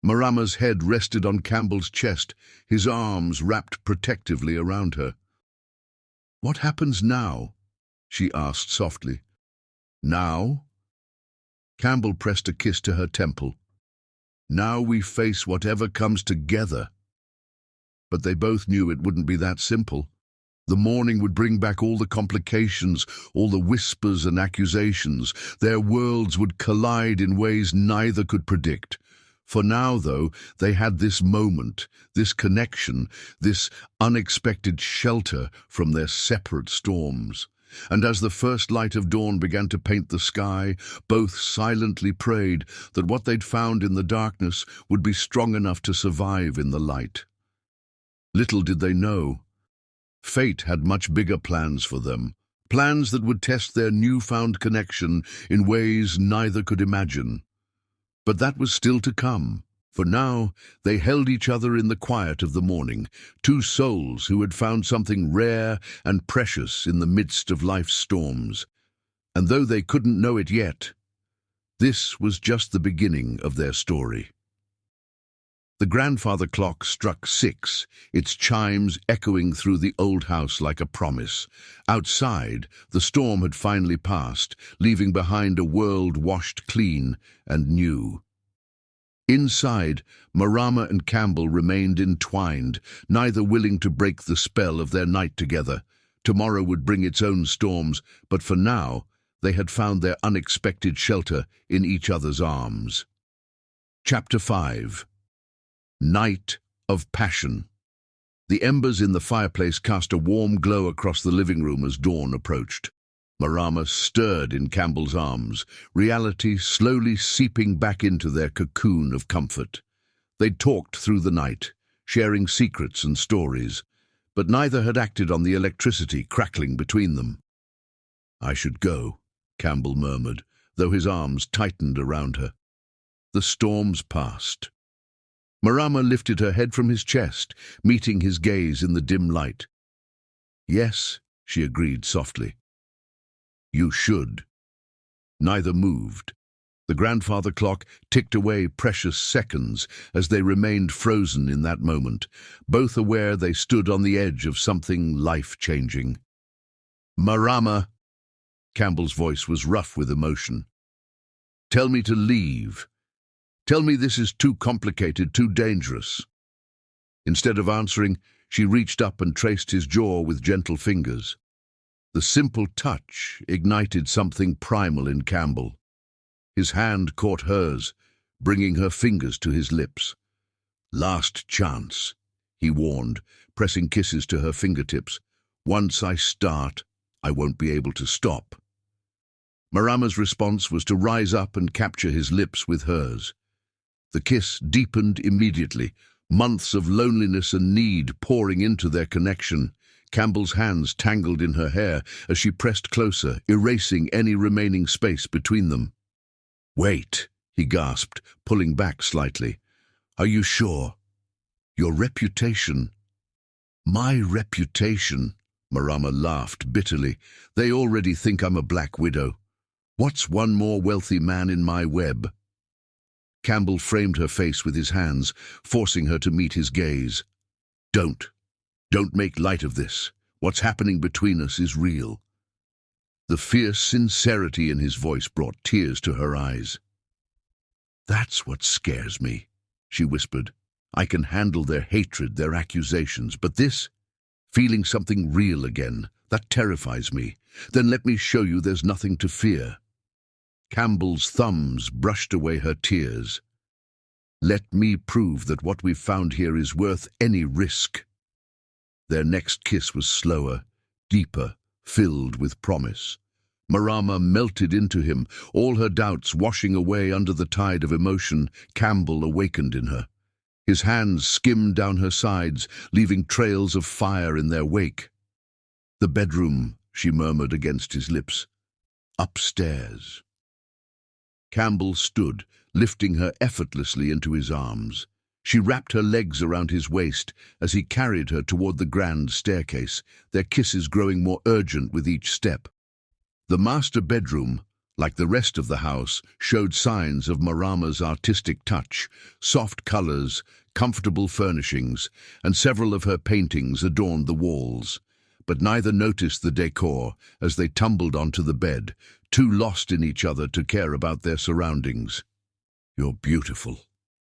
Marama's head rested on Campbell's chest, his arms wrapped protectively around her. "What happens now?" she asked softly. "Now?" Campbell pressed a kiss to her temple. "Now we face whatever comes together." But they both knew it wouldn't be that simple. The morning would bring back all the complications, all the whispers and accusations. Their worlds would collide in ways neither could predict. For now, though, they had this moment, this connection, this unexpected shelter from their separate storms. And as the first light of dawn began to paint the sky, both silently prayed that what they'd found in the darkness would be strong enough to survive in the light. Little did they know, fate had much bigger plans for them, plans that would test their newfound connection in ways neither could imagine. But that was still to come, for now they held each other in the quiet of the morning, two souls who had found something rare and precious in the midst of life's storms. And though they couldn't know it yet, this was just the beginning of their story. The grandfather clock struck 6, its chimes echoing through the old house like a promise. Outside, the storm had finally passed, leaving behind a world washed clean and new. Inside, Marama and Campbell remained entwined, neither willing to break the spell of their night together. Tomorrow would bring its own storms, but for now, they had found their unexpected shelter in each other's arms. Chapter 5. Night of Passion. The embers in the fireplace cast a warm glow across the living room as dawn approached. Marama stirred in Campbell's arms, reality slowly seeping back into their cocoon of comfort. They'd talked through the night, sharing secrets and stories, but neither had acted on the electricity crackling between them. "I should go," Campbell murmured, though his arms tightened around her. The storms passed. Marama lifted her head from his chest, meeting his gaze in the dim light. "Yes," she agreed softly. "You should." Neither moved. The grandfather clock ticked away precious seconds as they remained frozen in that moment, both aware they stood on the edge of something life-changing. "Marama," Campbell's voice was rough with emotion. "Tell me to leave. Tell me this is too complicated, too dangerous." Instead of answering, she reached up and traced his jaw with gentle fingers. The simple touch ignited something primal in Campbell. His hand caught hers, bringing her fingers to his lips. "Last chance," he warned, pressing kisses to her fingertips. "Once I start, I won't be able to stop." Marama's response was to rise up and capture his lips with hers. The kiss deepened immediately, months of loneliness and need pouring into their connection. Campbell's hands tangled in her hair as she pressed closer, erasing any remaining space between them. "Wait," he gasped, pulling back slightly. "Are you sure? Your reputation—" "My reputation," Marama laughed bitterly. They already think I'm a black widow. What's one more wealthy man in my web? Campbell framed her face with his hands, forcing her to meet his gaze. Don't make light of this. What's happening between us is real. The fierce sincerity in his voice brought tears to her eyes. That's what scares me, she whispered. I can handle their hatred, their accusations, but this, feeling something real again, that terrifies me. Then let me show you there's nothing to fear. Campbell's thumbs brushed away her tears. Let me prove that what we've found here is worth any risk. Their next kiss was slower, deeper, filled with promise. Marama melted into him, all her doubts washing away under the tide of emotion. Campbell awakened in her. His hands skimmed down her sides, leaving trails of fire in their wake. The bedroom, she murmured against his lips. Upstairs. Campbell stood, lifting her effortlessly into his arms. She wrapped her legs around his waist as he carried her toward the grand staircase, their kisses growing more urgent with each step. The master bedroom, like the rest of the house, showed signs of Marama's artistic touch, soft colors, comfortable furnishings, and several of her paintings adorned the walls. But neither noticed the decor as they tumbled onto the bed, too lost in each other to care about their surroundings. You're beautiful,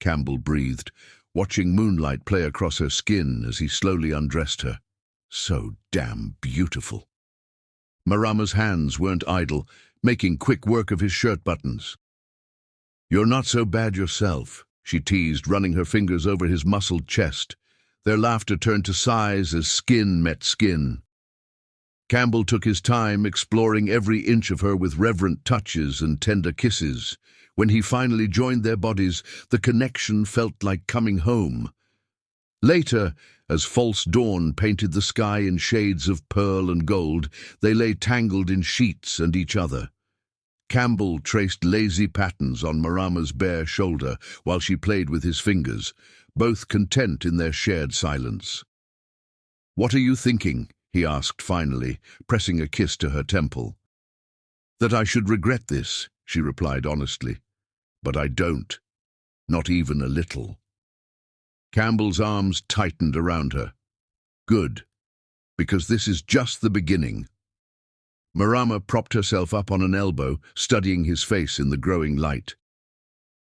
Campbell breathed, watching moonlight play across her skin as he slowly undressed her. So damn beautiful. Marama's hands weren't idle, making quick work of his shirt buttons. You're not so bad yourself, she teased, running her fingers over his muscled chest. Their laughter turned to sighs as skin met skin. Campbell took his time, exploring every inch of her with reverent touches and tender kisses. When he finally joined their bodies, the connection felt like coming home. Later, as false dawn painted the sky in shades of pearl and gold, they lay tangled in sheets and each other. Campbell traced lazy patterns on Marama's bare shoulder while she played with his fingers, both content in their shared silence. "What are you thinking?" he asked finally, pressing a kiss to her temple. "That I should regret this," she replied honestly. "But I don't. Not even a little." Campbell's arms tightened around her. "Good, because this is just the beginning." Marama propped herself up on an elbow, studying his face in the growing light.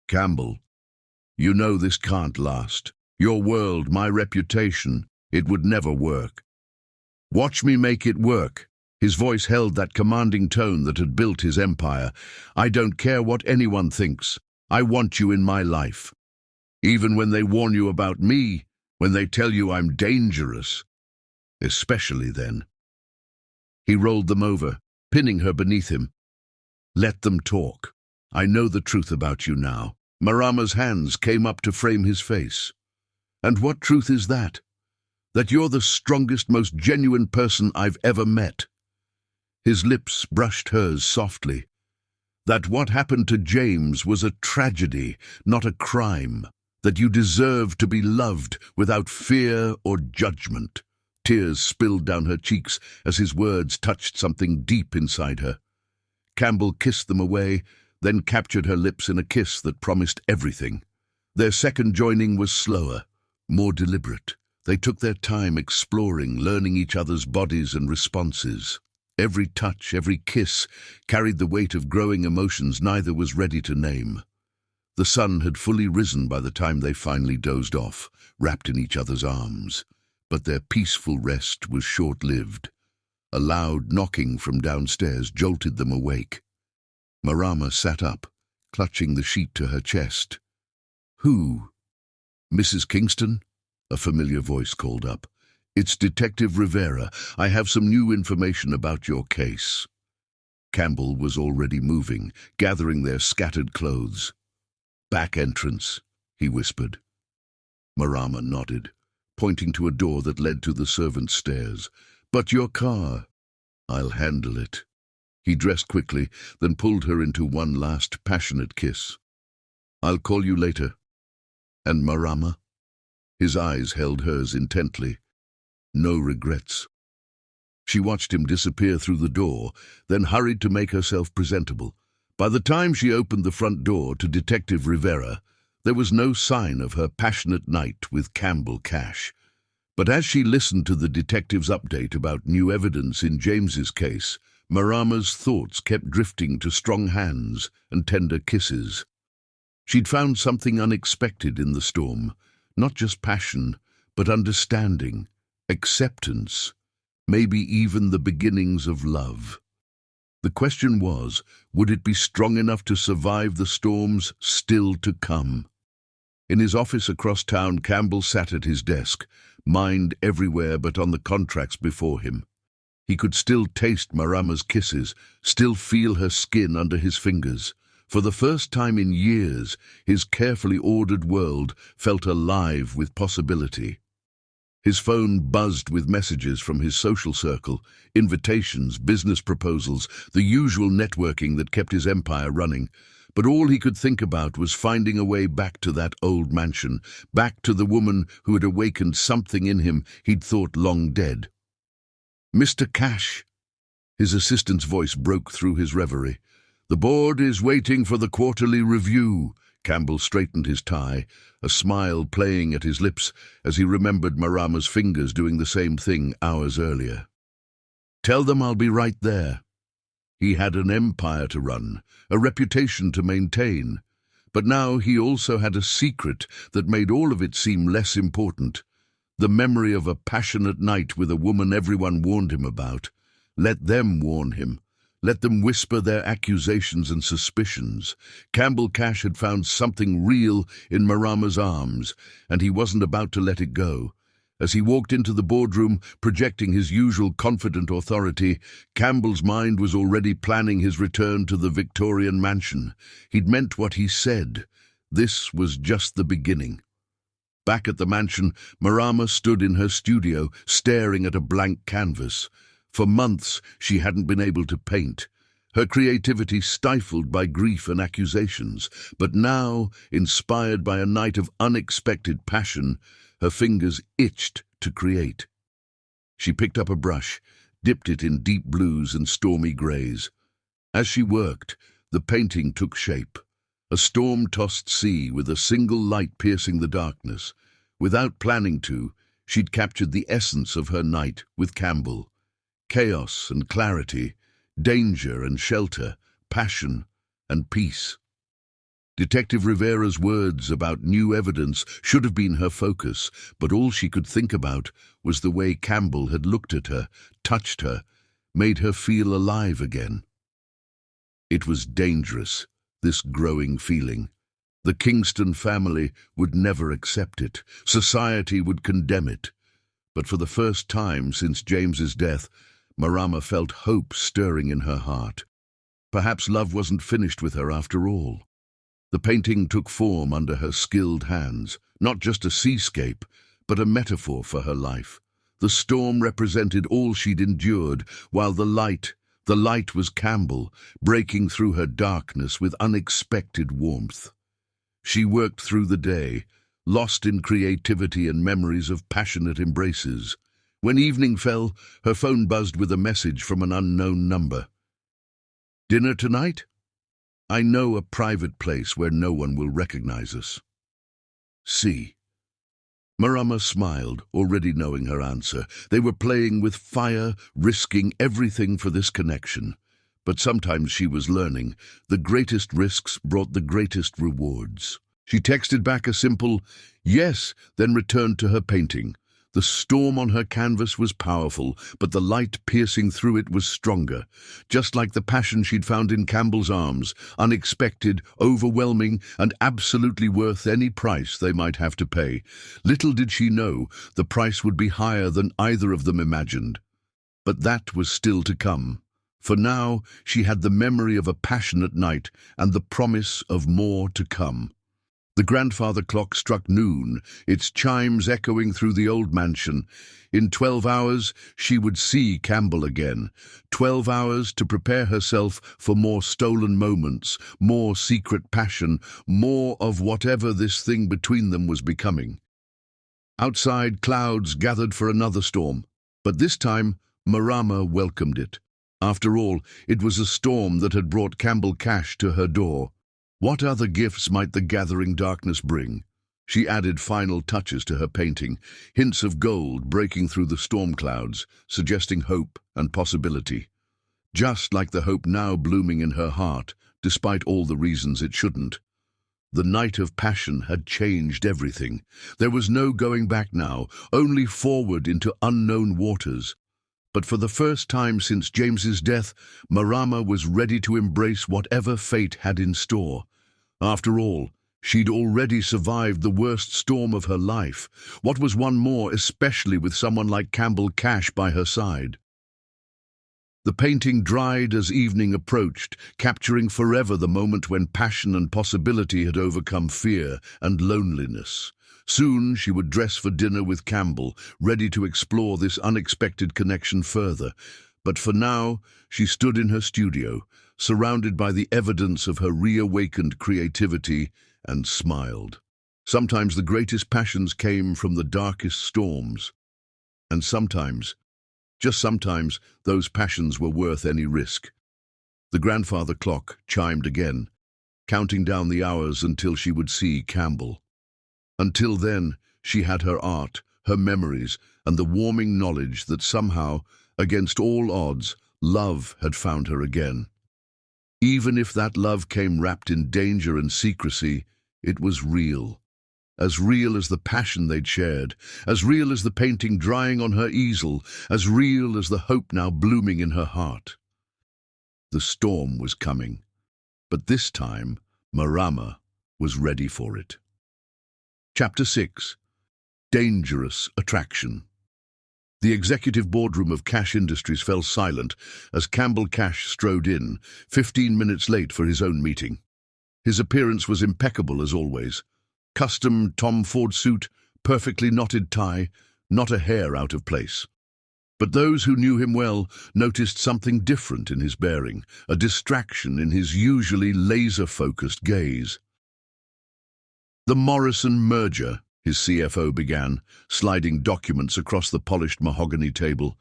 "Campbell, you know this can't last. Your world, my reputation, it would never work. Watch me make it work." His voice held that commanding tone that had built his empire. "I don't care what anyone thinks. I want you in my life. Even when they warn you about me, when they tell you I'm dangerous. Especially then." He rolled them over, pinning her beneath him. "Let them talk. I know the truth about you now." Marama's hands came up to frame his face. "And what truth is that? That you're the strongest, most genuine person I've ever met." His lips brushed hers softly. "That what happened to James was a tragedy, not a crime. That you deserve to be loved without fear or judgment." Tears spilled down her cheeks as his words touched something deep inside her. Campbell kissed them away, then captured her lips in a kiss that promised everything. Their second joining was slower, more deliberate. They took their time exploring, learning each other's bodies and responses. Every touch, every kiss, carried the weight of growing emotions neither was ready to name. The sun had fully risen by the time they finally dozed off, wrapped in each other's arms. But their peaceful rest was short-lived. A loud knocking from downstairs jolted them awake. Marama sat up, clutching the sheet to her chest. "Who?" "Mrs. Kingston?" a familiar voice called up. "It's Detective Rivera. I have some new information about your case." Campbell was already moving, gathering their scattered clothes. "Back entrance," he whispered. Marama nodded, pointing to a door that led to the servants' stairs. "But your car?" "I'll handle it." He dressed quickly, then pulled her into one last passionate kiss. "I'll call you later." "And Marama?" His eyes held hers intently. "No regrets." She watched him disappear through the door, then hurried to make herself presentable. By the time she opened the front door to Detective Rivera, there was no sign of her passionate night with Campbell Cash. But as she listened to the detective's update about new evidence in James's case, Marama's thoughts kept drifting to strong hands and tender kisses. She'd found something unexpected in the storm, not just passion, but understanding, acceptance, maybe even the beginnings of love. The question was, would it be strong enough to survive the storms still to come? In his office across town, Campbell sat at his desk, mind everywhere but on the contracts before him. He could still taste Marama's kisses, still feel her skin under his fingers. For the first time in years, his carefully ordered world felt alive with possibility. His phone buzzed with messages from his social circle, invitations, business proposals, the usual networking that kept his empire running. But all he could think about was finding a way back to that old mansion, back to the woman who had awakened something in him he'd thought long dead. "Mr. Cash," his assistant's voice broke through his reverie. "The board is waiting for the quarterly review." Campbell straightened his tie, a smile playing at his lips as he remembered Marama's fingers doing the same thing hours earlier. "Tell them I'll be right there." He had an empire to run, a reputation to maintain, but now he also had a secret that made all of it seem less important. The memory of a passionate night with a woman everyone warned him about. Let them warn him. Let them whisper their accusations and suspicions. Campbell Cash had found something real in Marama's arms, and he wasn't about to let it go. As he walked into the boardroom, projecting his usual confident authority, Campbell's mind was already planning his return to the Victorian mansion. He'd meant what he said. This was just the beginning. Back at the mansion, Marama stood in her studio, staring at a blank canvas. For months, she hadn't been able to paint, her creativity stifled by grief and accusations. But now, inspired by a night of unexpected passion, her fingers itched to create. She picked up a brush, dipped it in deep blues and stormy greys. As she worked, the painting took shape. A storm-tossed sea with a single light piercing the darkness. Without planning to, she'd captured the essence of her night with Campbell. Chaos and clarity, danger and shelter, passion and peace. Detective Rivera's words about new evidence should have been her focus, but all she could think about was the way Campbell had looked at her, touched her, made her feel alive again. It was dangerous, this growing feeling. The Kingston family would never accept it. Society would condemn it. But for the first time since James's death, Marama felt hope stirring in her heart. Perhaps love wasn't finished with her after all. The painting took form under her skilled hands, not just a seascape, but a metaphor for her life. The storm represented all she'd endured, while the light was Campbell, breaking through her darkness with unexpected warmth. She worked through the day, lost in creativity and memories of passionate embraces. When evening fell, her phone buzzed with a message from an unknown number. "Dinner tonight? I know a private place where no one will recognize us." "See." Marama smiled, already knowing her answer. They were playing with fire, risking everything for this connection. But sometimes she was learning. The greatest risks brought the greatest rewards. She texted back a simple, "Yes," then returned to her painting. The storm on her canvas was powerful, but the light piercing through it was stronger. Just like the passion she'd found in Campbell's arms, unexpected, overwhelming, and absolutely worth any price they might have to pay. Little did she know the price would be higher than either of them imagined. But that was still to come. For now, she had the memory of a passionate night and the promise of more to come. The grandfather clock struck noon, its chimes echoing through the old mansion. In 12 hours, she would see Campbell again. 12 hours to prepare herself for more stolen moments, more secret passion, more of whatever this thing between them was becoming. Outside, clouds gathered for another storm. But this time, Marama welcomed it. After all, it was a storm that had brought Campbell Cash to her door. What other gifts might the gathering darkness bring? She added final touches to her painting, hints of gold breaking through the storm clouds, suggesting hope and possibility. Just like the hope now blooming in her heart, despite all the reasons it shouldn't. The night of passion had changed everything. There was no going back now, only forward into unknown waters. But for the first time since James's death, Marama was ready to embrace whatever fate had in store. After all, she'd already survived the worst storm of her life. What was one more, especially with someone like Campbell Cash by her side? The painting dried as evening approached, capturing forever the moment when passion and possibility had overcome fear and loneliness. Soon she would dress for dinner with Campbell, ready to explore this unexpected connection further. But for now, she stood in her studio, surrounded by the evidence of her reawakened creativity, and smiled. Sometimes the greatest passions came from the darkest storms. And sometimes, just sometimes, those passions were worth any risk. The grandfather clock chimed again, counting down the hours until she would see Campbell. Until then, she had her art, her memories, and the warming knowledge that somehow, against all odds, love had found her again. Even if that love came wrapped in danger and secrecy, it was real. As real as the passion they'd shared, as real as the painting drying on her easel, as real as the hope now blooming in her heart. The storm was coming, but this time, Marama was ready for it. Chapter 6. Dangerous Attraction. The executive boardroom of Cash Industries fell silent as Campbell Cash strode in, 15 minutes late for his own meeting. His appearance was impeccable as always. Custom Tom Ford suit, perfectly knotted tie, not a hair out of place. But those who knew him well noticed something different in his bearing, a distraction in his usually laser-focused gaze. The Morrison merger, his CFO began, sliding documents across the polished mahogany table.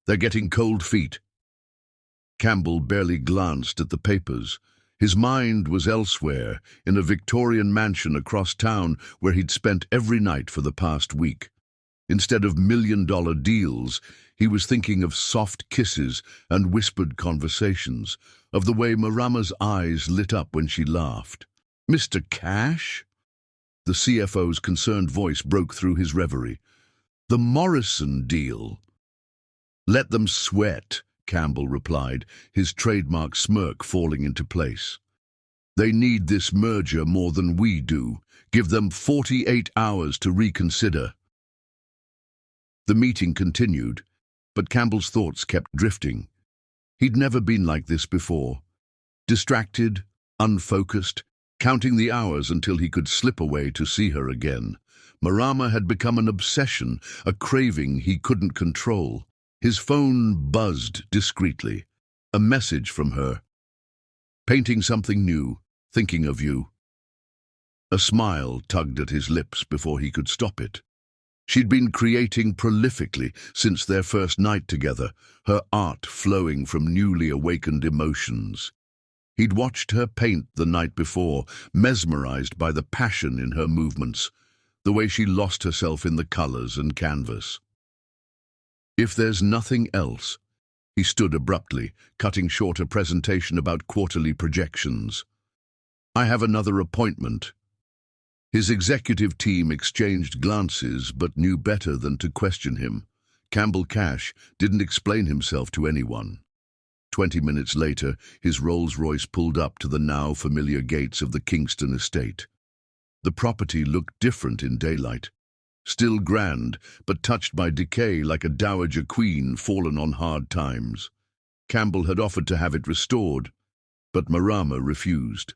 They're getting cold feet. Campbell barely glanced at the papers. His mind was elsewhere, in a Victorian mansion across town where he'd spent every night for the past week. Instead of million-dollar deals, he was thinking of soft kisses and whispered conversations, of the way Marama's eyes lit up when she laughed. "Mr. Cash?" The CFO's concerned voice broke through his reverie. "The Morrison deal." "Let them sweat," Campbell replied, his trademark smirk falling into place. "They need this merger more than we do. Give them 48 hours to reconsider." The meeting continued, but Campbell's thoughts kept drifting. He'd never been like this before. Distracted, unfocused, counting the hours until he could slip away to see her again. Marama had become an obsession, a craving he couldn't control. His phone buzzed discreetly. A message from her. "Painting something new, thinking of you." A smile tugged at his lips before he could stop it. She'd been creating prolifically since their first night together, her art flowing from newly awakened emotions. He'd watched her paint the night before, mesmerized by the passion in her movements, the way she lost herself in the colors and canvas. "If there's nothing else," he stood abruptly, cutting short a presentation about quarterly projections. "I have another appointment." His executive team exchanged glances but knew better than to question him. Campbell Cash didn't explain himself to anyone. 20 minutes later, his Rolls-Royce pulled up to the now familiar gates of the Kingston estate. The property looked different in daylight. Still grand, but touched by decay like a dowager queen fallen on hard times. Campbell had offered to have it restored, but Marama refused.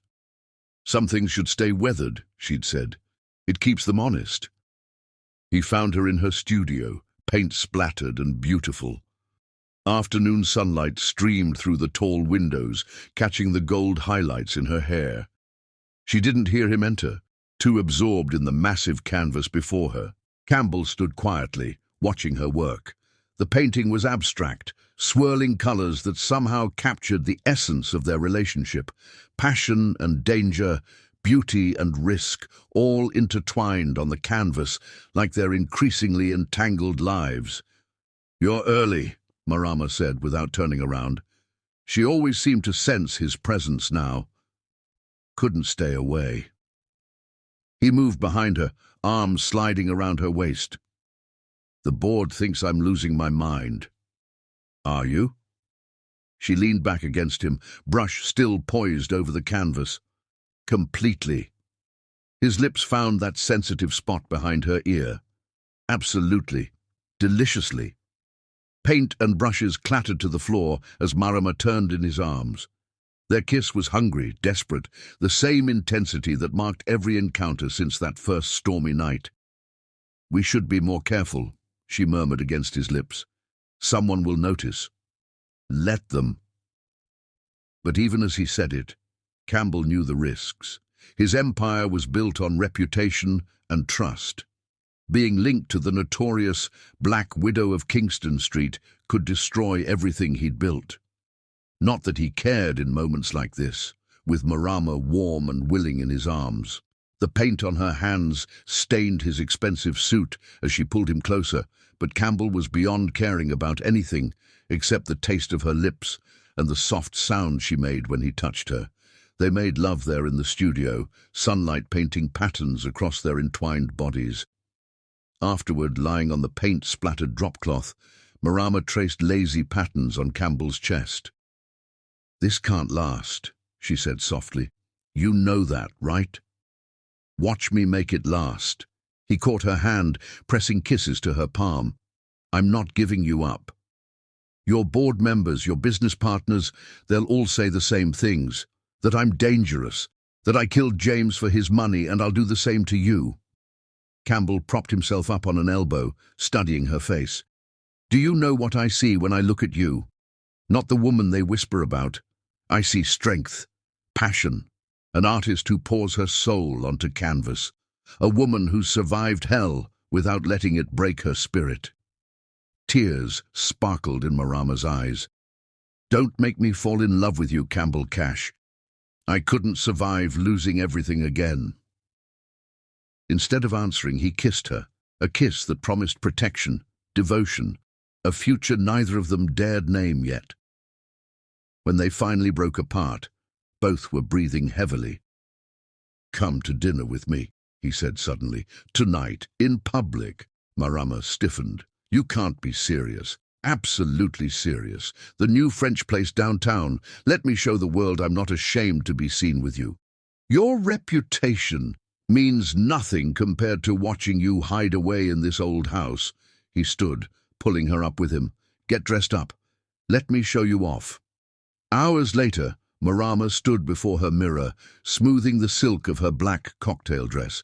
"Some things should stay weathered," she'd said. "It keeps them honest." He found her in her studio, paint splattered and beautiful. Afternoon sunlight streamed through the tall windows, catching the gold highlights in her hair. She didn't hear him enter, too absorbed in the massive canvas before her. Campbell stood quietly, watching her work. The painting was abstract, swirling colors that somehow captured the essence of their relationship. Passion and danger, beauty and risk, all intertwined on the canvas like their increasingly entangled lives. "You're early," Marama said without turning around. She always seemed to sense his presence now. Couldn't stay away. He moved behind her, arms sliding around her waist. "The board thinks I'm losing my mind." "Are you?" She leaned back against him, brush still poised over the canvas. "Completely." His lips found that sensitive spot behind her ear. "Absolutely. Deliciously." Paint and brushes clattered to the floor as Marama turned in his arms. Their kiss was hungry, desperate, the same intensity that marked every encounter since that first stormy night. "We should be more careful," she murmured against his lips. "Someone will notice." "Let them." But even as he said it, Campbell knew the risks. His empire was built on reputation and trust. Being linked to the notorious Black Widow of Kingston Street could destroy everything he'd built. Not that he cared in moments like this, with Marama warm and willing in his arms. The paint on her hands stained his expensive suit as she pulled him closer, but Campbell was beyond caring about anything except the taste of her lips and the soft sound she made when he touched her. They made love there in the studio, sunlight painting patterns across their entwined bodies. Afterward, lying on the paint-splattered dropcloth, Marama traced lazy patterns on Campbell's chest. "This can't last," she said softly. "You know that, right? Watch me make it last." He caught her hand, pressing kisses to her palm. "I'm not giving you up. Your board members, your business partners, they'll all say the same things. That I'm dangerous, that I killed James for his money, and I'll do the same to you." Campbell propped himself up on an elbow, studying her face. "Do you know what I see when I look at you? Not the woman they whisper about. I see strength, passion, an artist who pours her soul onto canvas, a woman who's survived hell without letting it break her spirit." Tears sparkled in Marama's eyes. "Don't make me fall in love with you, Campbell Cash. I couldn't survive losing everything again." Instead of answering, he kissed her, a kiss that promised protection, devotion, a future neither of them dared name yet. When they finally broke apart, both were breathing heavily. "Come to dinner with me," he said suddenly. "Tonight, in public." Marama stiffened. "You can't be serious." "Absolutely serious. The new French place downtown. Let me show the world I'm not ashamed to be seen with you. Your reputation means nothing compared to watching you hide away in this old house." He stood, pulling her up with him. "Get dressed up. Let me show you off." Hours later, Marama stood before her mirror, smoothing the silk of her black cocktail dress.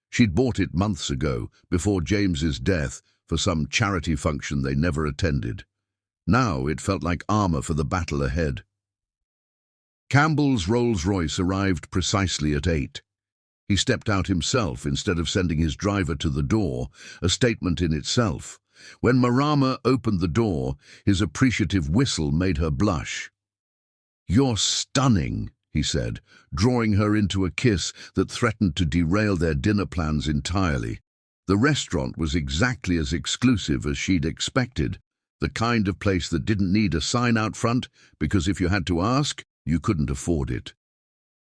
She'd bought it months ago, before James's death, for some charity function they never attended. Now it felt like armor for the battle ahead. Campbell's Rolls-Royce arrived precisely at 8. He stepped out himself instead of sending his driver to the door, a statement in itself. When Marama opened the door, his appreciative whistle made her blush. "You're stunning," he said, drawing her into a kiss that threatened to derail their dinner plans entirely. The restaurant was exactly as exclusive as she'd expected, the kind of place that didn't need a sign out front, because if you had to ask, you couldn't afford it.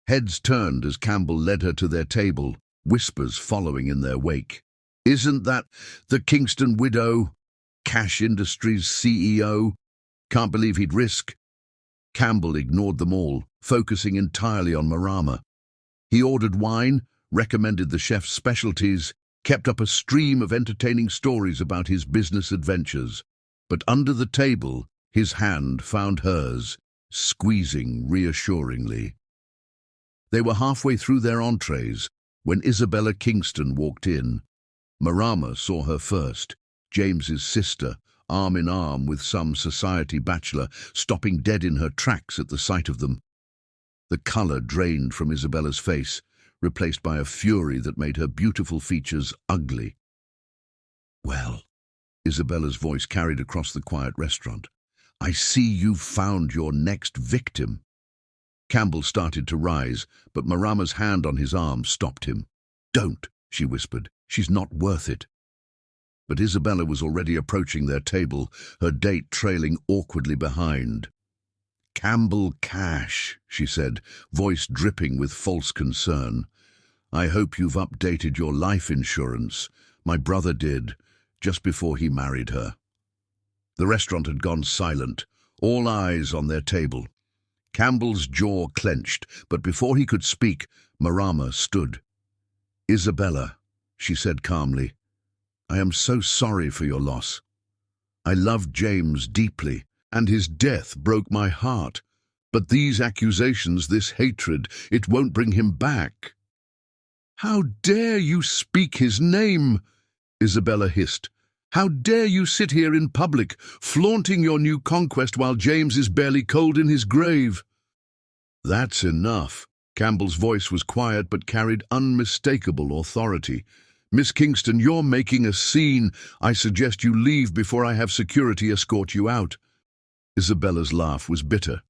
Heads turned as Campbell led her to their table, whispers following in their wake. "Isn't that the Kingston Widow? Cash Industries CEO? Can't believe he'd risk." Campbell ignored them all, focusing entirely on Marama. He ordered wine, recommended the chef's specialties, kept up a stream of entertaining stories about his business adventures. But under the table, his hand found hers, squeezing reassuringly. They were halfway through their entrees when Isabella Kingston walked in. Marama saw her first, James's sister, arm in arm with some society bachelor, stopping dead in her tracks at the sight of them. The color drained from Isabella's face, replaced by a fury that made her beautiful features ugly. "Well," Isabella's voice carried across the quiet restaurant. "I see you've found your next victim." Campbell started to rise, but Marama's hand on his arm stopped him. "Don't," she whispered. "She's not worth it." But Isabella was already approaching their table, her date trailing awkwardly behind. "Campbell Cash," she said, voice dripping with false concern. "I hope you've updated your life insurance. My brother did, just before he married her." The restaurant had gone silent, all eyes on their table. Campbell's jaw clenched, but before he could speak, Marama stood. "Isabella," she said calmly, "I am so sorry for your loss. I loved James deeply, and his death broke my heart. But these accusations, this hatred, it won't bring him back." "How dare you speak his name?" Isabella hissed. "How dare you sit here in public, flaunting your new conquest while James is barely cold in his grave?" "That's enough." Campbell's voice was quiet but carried unmistakable authority. "Miss Kingston, you're making a scene. I suggest you leave before I have security escort you out." Isabella's laugh was bitter.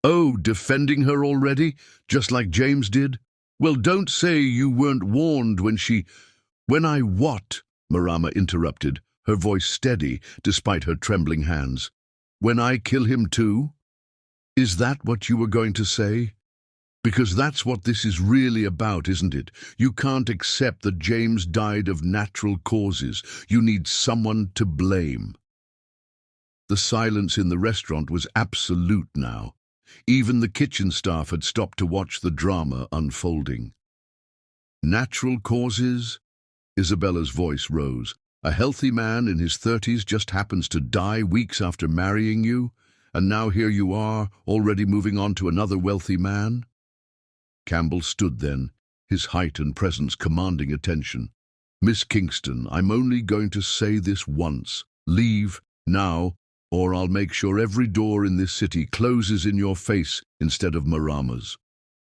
"Oh, defending her already, just like James did? Well, don't say you weren't warned when she—" "When I what?" Marama interrupted, her voice steady despite her trembling hands. "When I kill him too? Is that what you were going to say? Because that's what this is really about, isn't it? You can't accept that James died of natural causes. You need someone to blame." The silence in the restaurant was absolute now. Even the kitchen staff had stopped to watch the drama unfolding. "Natural causes?" Isabella's voice rose. "A healthy man in his 30s just happens to die weeks after marrying you, and now here you are, already moving on to another wealthy man?" Campbell stood then, his height and presence commanding attention. "Miss Kingston, I'm only going to say this once. Leave, now, or I'll make sure every door in this city closes in your face instead of Marama's."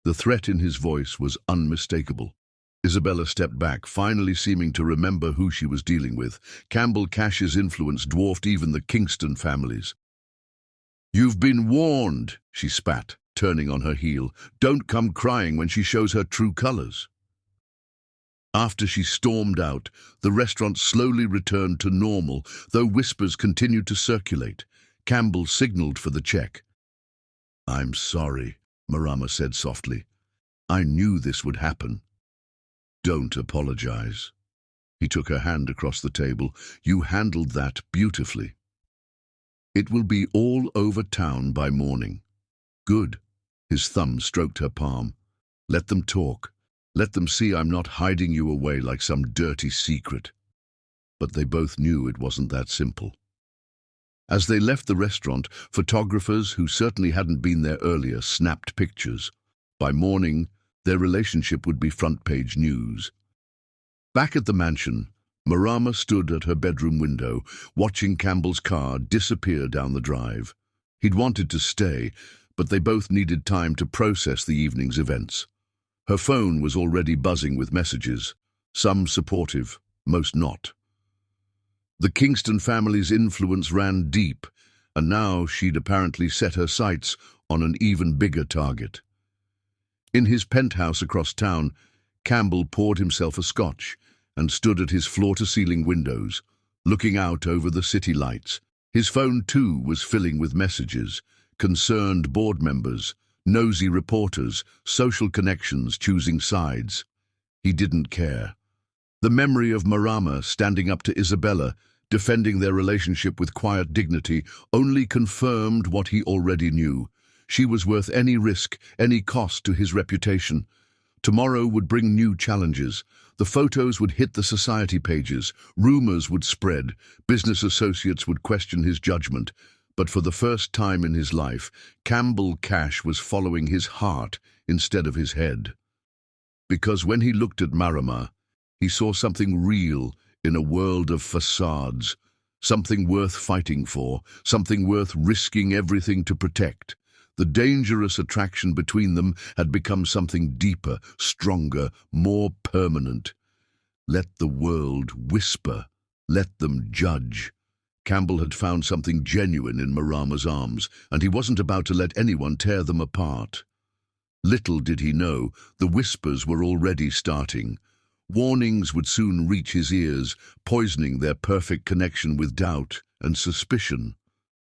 The threat in his voice was unmistakable. Isabella stepped back, finally seeming to remember who she was dealing with. Campbell Cash's influence dwarfed even the Kingston families. "You've been warned," she spat, turning on her heel. "Don't come crying when she shows her true colors." After she stormed out, the restaurant slowly returned to normal, though whispers continued to circulate. Campbell signaled for the check. "I'm sorry," Marama said softly. "I knew this would happen." "Don't apologize." He took her hand across the table. "You handled that beautifully. It will be all over town by morning." "Good." His thumb stroked her palm. "Let them talk. Let them see I'm not hiding you away like some dirty secret." But they both knew it wasn't that simple. As they left the restaurant, photographers who certainly hadn't been there earlier snapped pictures. By morning, their relationship would be front-page news. Back at the mansion, Marama stood at her bedroom window, watching Campbell's car disappear down the drive. He'd wanted to stay, but they both needed time to process the evening's events. Her phone was already buzzing with messages, some supportive, most not. The Kingston family's influence ran deep, and now she'd apparently set her sights on an even bigger target. In his penthouse across town, Campbell poured himself a scotch and stood at his floor-to-ceiling windows, looking out over the city lights. His phone, too, was filling with messages, concerned board members, nosy reporters, social connections choosing sides. He didn't care. The memory of Marama standing up to Isabella, defending their relationship with quiet dignity, only confirmed what he already knew. She was worth any risk, any cost to his reputation. Tomorrow would bring new challenges. The photos would hit the society pages, rumors would spread, business associates would question his judgment. But for the first time in his life, Campbell Cash was following his heart instead of his head. Because when he looked at Marama, he saw something real in a world of facades, something worth fighting for, something worth risking everything to protect. The dangerous attraction between them had become something deeper, stronger, more permanent. Let the world whisper, let them judge. Campbell had found something genuine in Marama's arms, and he wasn't about to let anyone tear them apart. Little did he know, the whispers were already starting. Warnings would soon reach his ears, poisoning their perfect connection with doubt and suspicion.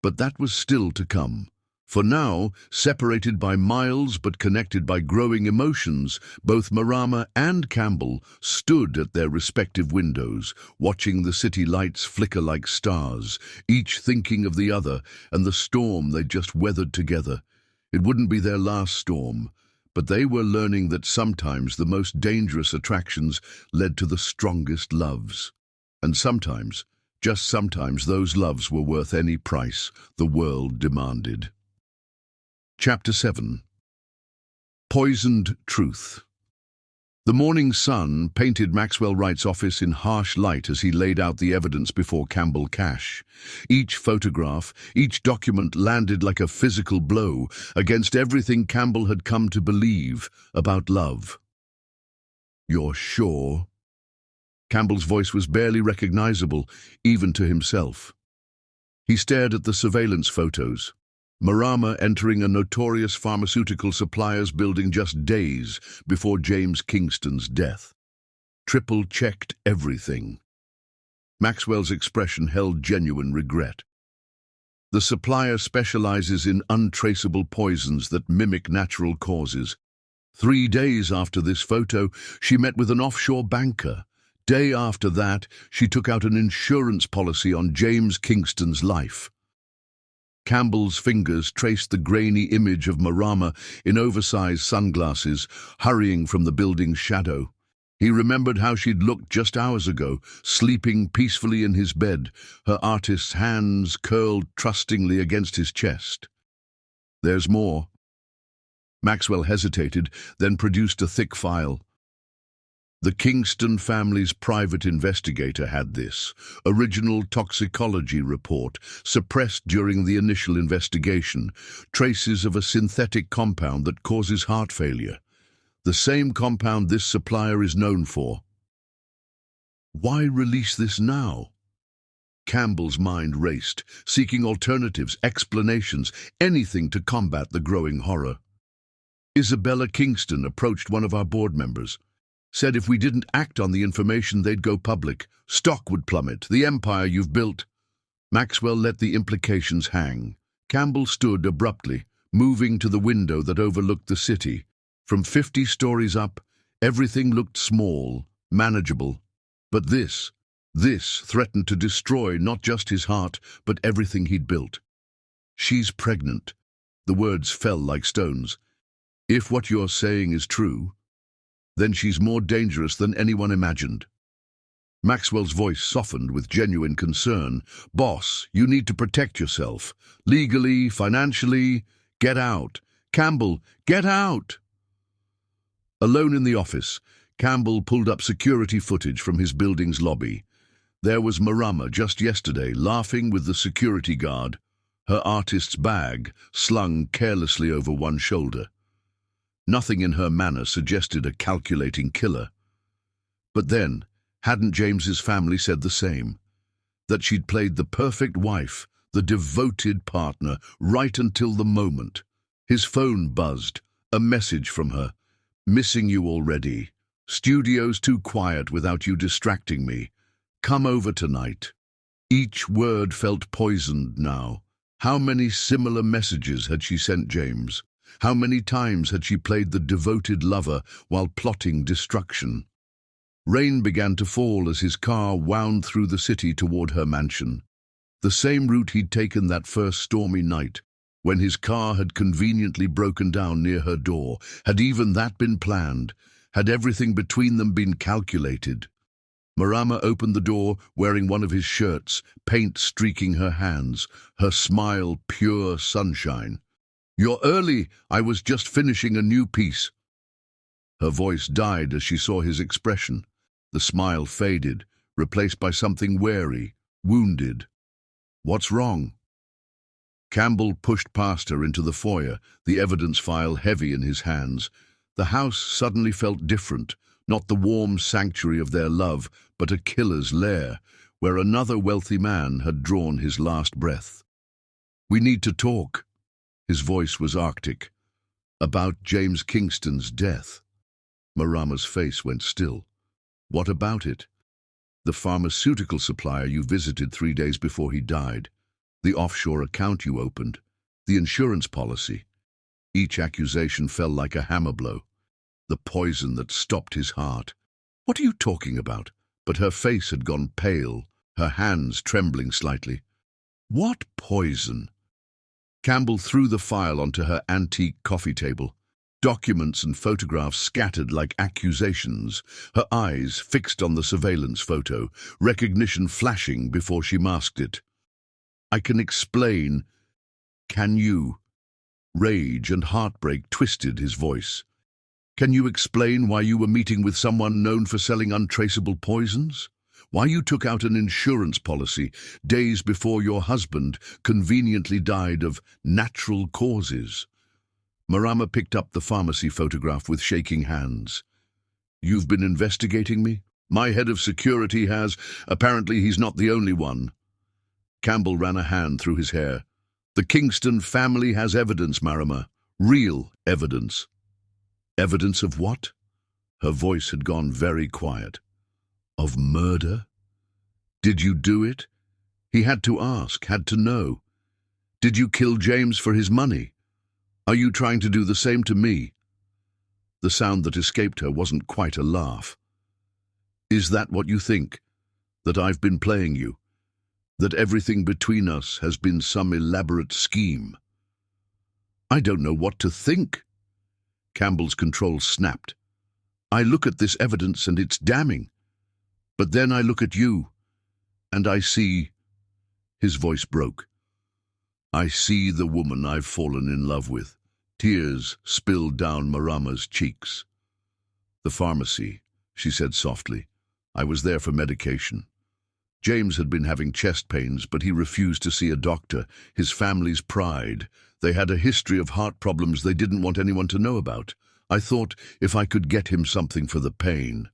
But that was still to come. For now, separated by miles but connected by growing emotions, both Marama and Campbell stood at their respective windows, watching the city lights flicker like stars, each thinking of the other and the storm they'd just weathered together. It wouldn't be their last storm, but they were learning that sometimes the most dangerous attractions led to the strongest loves. And sometimes, just sometimes, those loves were worth any price the world demanded. Chapter 7. Poisoned Truth. The morning sun painted Maxwell Wright's office in harsh light as he laid out the evidence before Campbell Cash. Each photograph, each document landed like a physical blow against everything Campbell had come to believe about love. "You're sure?" Campbell's voice was barely recognizable, even to himself. He stared at the surveillance photos. Marama entering a notorious pharmaceutical supplier's building just days before James Kingston's death. Triple-checked everything. Maxwell's expression held genuine regret. The supplier specializes in untraceable poisons that mimic natural causes. 3 days after this photo, she met with an offshore banker. Day after that, she took out an insurance policy on James Kingston's life. Campbell's fingers traced the grainy image of Marama in oversized sunglasses, hurrying from the building's shadow. He remembered how she'd looked just hours ago, sleeping peacefully in his bed, her artist's hands curled trustingly against his chest. "There's more." Maxwell hesitated, then produced a thick file. The Kingston family's private investigator had this original toxicology report, suppressed during the initial investigation, traces of a synthetic compound that causes heart failure. The same compound this supplier is known for. Why release this now? Campbell's mind raced, seeking alternatives, explanations, anything to combat the growing horror. Isabella Kingston approached one of our board members. Said if we didn't act on the information, they'd go public. Stock would plummet, the empire you've built. Maxwell let the implications hang. Campbell stood abruptly, moving to the window that overlooked the city. From 50 stories up, everything looked small, manageable. But this threatened to destroy not just his heart, but everything he'd built. "She's pregnant." The words fell like stones. "If what you're saying is true, then she's more dangerous than anyone imagined." Maxwell's voice softened with genuine concern. "Boss, you need to protect yourself. Legally, financially. Get out. Campbell, get out!" Alone in the office, Campbell pulled up security footage from his building's lobby. There was Marama just yesterday, laughing with the security guard, her artist's bag slung carelessly over one shoulder. Nothing in her manner suggested a calculating killer. But then, hadn't James's family said the same? That she'd played the perfect wife, the devoted partner, right until the moment. His phone buzzed, a message from her. "Missing you already. Studio's too quiet without you distracting me. Come over tonight." Each word felt poisoned now. How many similar messages had she sent James? How many times had she played the devoted lover while plotting destruction? Rain began to fall as his car wound through the city toward her mansion. The same route he'd taken that first stormy night, when his car had conveniently broken down near her door. Had even that been planned? Had everything between them been calculated? Marama opened the door, wearing one of his shirts, paint streaking her hands, her smile pure sunshine. "You're early. I was just finishing a new piece." Her voice died as she saw his expression. The smile faded, replaced by something wary, wounded. "What's wrong?" Campbell pushed past her into the foyer, the evidence file heavy in his hands. The house suddenly felt different, not the warm sanctuary of their love, but a killer's lair, where another wealthy man had drawn his last breath. "We need to talk." His voice was arctic. "About James Kingston's death." Marama's face went still. "What about it?" "The pharmaceutical supplier you visited 3 days before he died. The offshore account you opened. The insurance policy." Each accusation fell like a hammer blow. The poison that stopped his heart. "What are you talking about?" But her face had gone pale, her hands trembling slightly. "What poison?" Campbell threw the file onto her antique coffee table. Documents and photographs scattered like accusations, her eyes fixed on the surveillance photo, recognition flashing before she masked it. "I can explain." "Can you?" Rage and heartbreak twisted his voice. "Can you explain why you were meeting with someone known for selling untraceable poisons? Why you took out an insurance policy days before your husband conveniently died of natural causes?" Marama picked up the pharmacy photograph with shaking hands. "You've been investigating me? My head of security has. Apparently he's not the only one." Campbell ran a hand through his hair. "The Kingston family has evidence, Marama. Real evidence." "Evidence of what?" Her voice had gone very quiet. "Of murder?" "Did you do it?" He had to ask, had to know. "Did you kill James for his money? Are you trying to do the same to me?" The sound that escaped her wasn't quite a laugh. "Is that what you think? That I've been playing you? That everything between us has been some elaborate scheme?" "I don't know what to think." Campbell's control snapped. "I look at this evidence and it's damning. But then I look at you, and I see..." His voice broke. "I see the woman I've fallen in love with." Tears spilled down Marama's cheeks. "The pharmacy," she said softly. "I was there for medication. James had been having chest pains, but he refused to see a doctor. His family's pride. They had a history of heart problems they didn't want anyone to know about. I thought if I could get him something for the pain."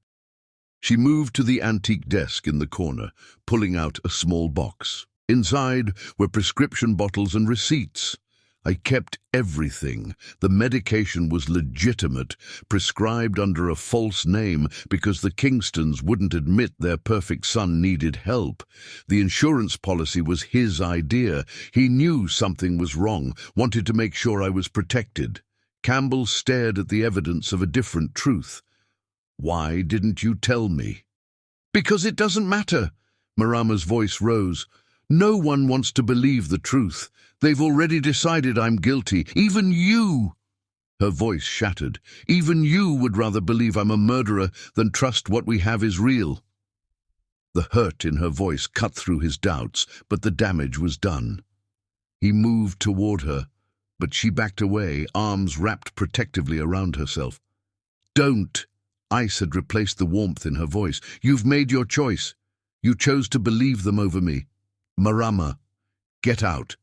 She moved to the antique desk in the corner, pulling out a small box. Inside were prescription bottles and receipts. "I kept everything. The medication was legitimate, prescribed under a false name because the Kingstons wouldn't admit their perfect son needed help. The insurance policy was his idea. He knew something was wrong, wanted to make sure I was protected." Campbell stared at the evidence of a different truth. "Why didn't you tell me?" "Because it doesn't matter." Marama's voice rose. "No one wants to believe the truth. They've already decided I'm guilty. Even you." Her voice shattered. "Even you would rather believe I'm a murderer than trust what we have is real." The hurt in her voice cut through his doubts, but the damage was done. He moved toward her, but she backed away, arms wrapped protectively around herself. "Don't." Ice had replaced the warmth in her voice. "You've made your choice. You chose to believe them over me. Marama, get out."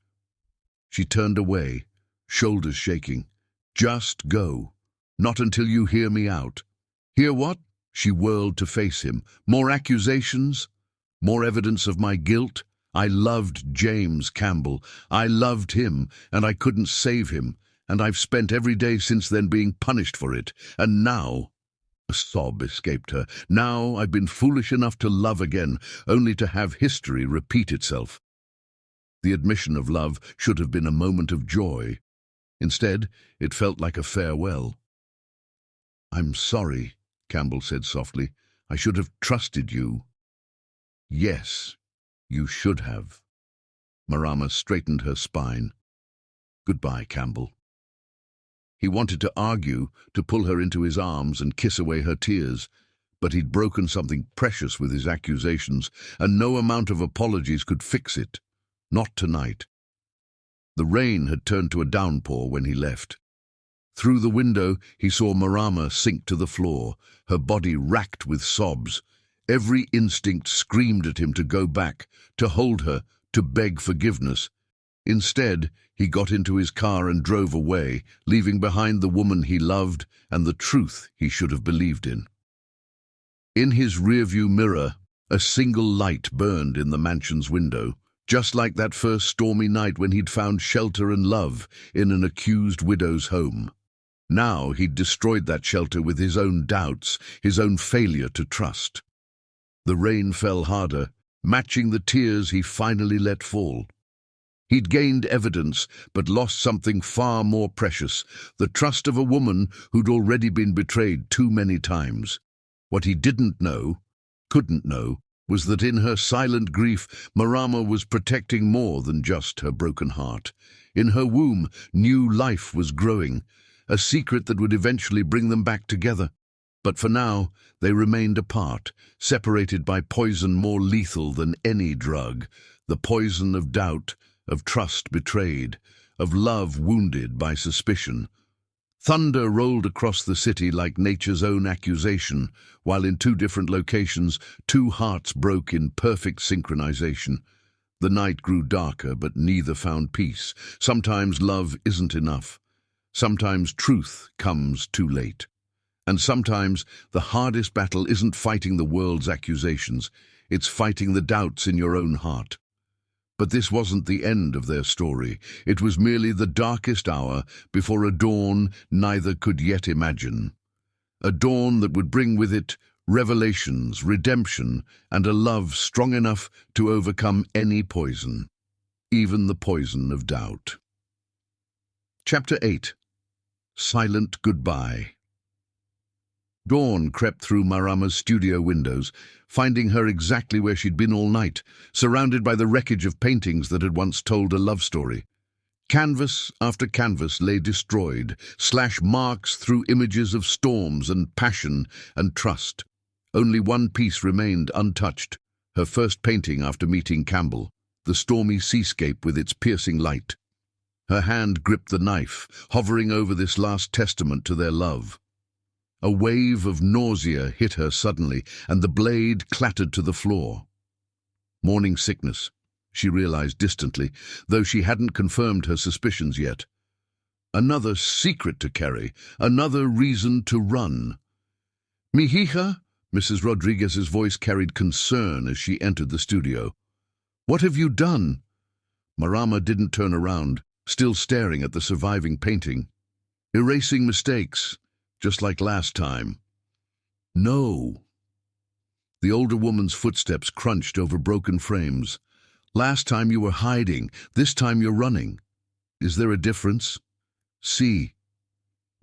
She turned away, shoulders shaking. "Just go. Not until you hear me out." "Hear what?" She whirled to face him. "More accusations? More evidence of my guilt? I loved James Campbell. I loved him, and I couldn't save him. And I've spent every day since then being punished for it. And now..." A sob escaped her. "Now I've been foolish enough to love again, only to have history repeat itself." The admission of love should have been a moment of joy. Instead, it felt like a farewell. "I'm sorry," Campbell said softly. "I should have trusted you." "Yes, you should have." Marama straightened her spine. "Goodbye, Campbell." He wanted to argue, to pull her into his arms and kiss away her tears, but he'd broken something precious with his accusations, and no amount of apologies could fix it. Not tonight. The rain had turned to a downpour when he left. Through the window, he saw Marama sink to the floor, her body racked with sobs. Every instinct screamed at him to go back, to hold her, to beg forgiveness. Instead, he got into his car and drove away, leaving behind the woman he loved and the truth he should have believed in. In his rearview mirror, A single light burned in the mansion's window, just like that first stormy night when he'd found shelter and love in an accused widow's home. Now he'd destroyed that shelter with his own doubts, his own failure to trust. The rain fell harder, matching the tears he finally let fall. He'd gained evidence, but lost something far more precious, the trust of a woman who'd already been betrayed too many times. What he didn't know, couldn't know, was that in her silent grief, Marama was protecting more than just her broken heart. In her womb, new life was growing, a secret that would eventually bring them back together. But for now, they remained apart, separated by poison more lethal than any drug, the poison of doubt, of trust betrayed, of love wounded by suspicion. Thunder rolled across the city like nature's own accusation, while in two different locations, two hearts broke in perfect synchronization. The night grew darker, but neither found peace. Sometimes love isn't enough. Sometimes truth comes too late. And sometimes the hardest battle isn't fighting the world's accusations, it's fighting the doubts in your own heart. But this wasn't the end of their story. It was merely the darkest hour before a dawn neither could yet imagine. A dawn that would bring with it revelations, redemption, and a love strong enough to overcome any poison, even the poison of doubt. Chapter 8. Silent Goodbye. Dawn crept through Marama's studio windows, finding her exactly where she'd been all night, surrounded by the wreckage of paintings that had once told a love story. Canvas after canvas lay destroyed, slash marks through images of storms and passion and trust. Only one piece remained untouched, her first painting after meeting Campbell, the stormy seascape with its piercing light. Her hand gripped the knife, hovering over this last testament to their love. A wave of nausea hit her suddenly, and the blade clattered to the floor. Morning sickness, she realized distantly, though she hadn't confirmed her suspicions yet. Another secret to carry, another reason to run. "Mi hija?" Mrs. Rodriguez's voice carried concern as she entered the studio. "What have you done?" Marama didn't turn around, still staring at the surviving painting. "Erasing mistakes. Just like last time." "No." The older woman's footsteps crunched over broken frames. "Last time you were hiding, this time you're running. Is there a difference?" "See."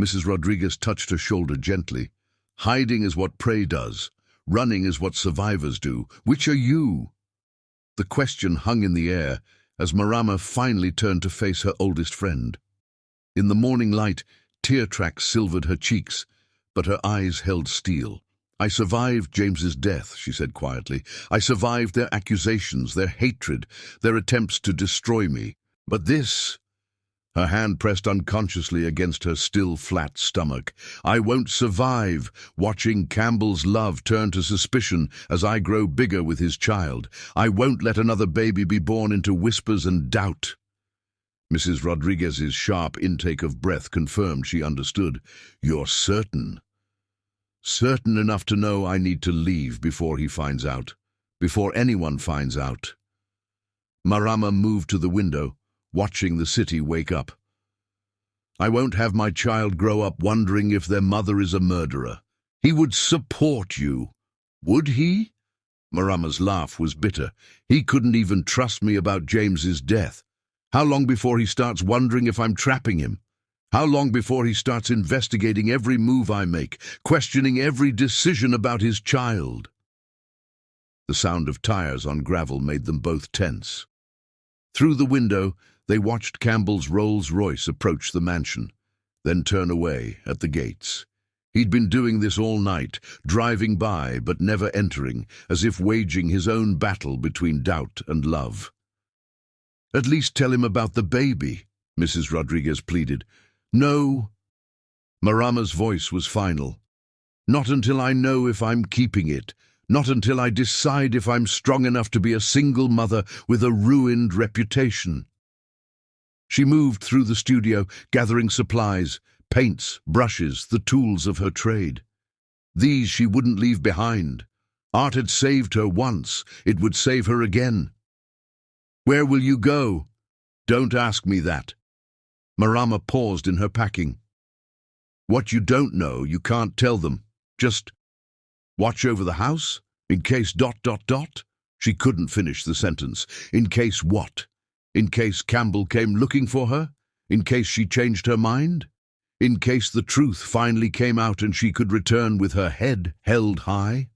Mrs. Rodriguez touched her shoulder gently. "Hiding is what prey does. Running is what survivors do. Which are you?" The question hung in the air as Marama finally turned to face her oldest friend. In the morning light, tear tracks silvered her cheeks, but her eyes held steel. "I survived James's death," she said quietly. "I survived their accusations, their hatred, their attempts to destroy me. But this—" her hand pressed unconsciously against her still flat stomach. "I won't survive watching Campbell's love turn to suspicion as I grow bigger with his child. I won't let another baby be born into whispers and doubt." Mrs. Rodriguez's sharp intake of breath confirmed she understood. "You're certain?" "Certain enough to know I need to leave before he finds out. Before anyone finds out." Marama moved to the window, watching the city wake up. "I won't have my child grow up wondering if their mother is a murderer. He would support you." "Would he?" Marama's laugh was bitter. "He couldn't even trust me about James's death. How long before he starts wondering if I'm trapping him? How long before he starts investigating every move I make, questioning every decision about his child?" The sound of tires on gravel made them both tense. Through the window, they watched Campbell's Rolls-Royce approach the mansion, then turn away at the gates. He'd been doing this all night, driving by but never entering, as if waging his own battle between doubt and love. "At least tell him about the baby," Mrs. Rodriguez pleaded. "No." Marama's voice was final. "Not until I know if I'm keeping it. Not until I decide if I'm strong enough to be a single mother with a ruined reputation." She moved through the studio, gathering supplies, paints, brushes, the tools of her trade. These she wouldn't leave behind. Art had saved her once. It would save her again. "Where will you go?" "Don't ask me that." Marama paused in her packing. "What you don't know, you can't tell them. Just watch over the house, in case ... She couldn't finish the sentence. In case what? In case Campbell came looking for her? In case she changed her mind? In case the truth finally came out and she could return with her head held high?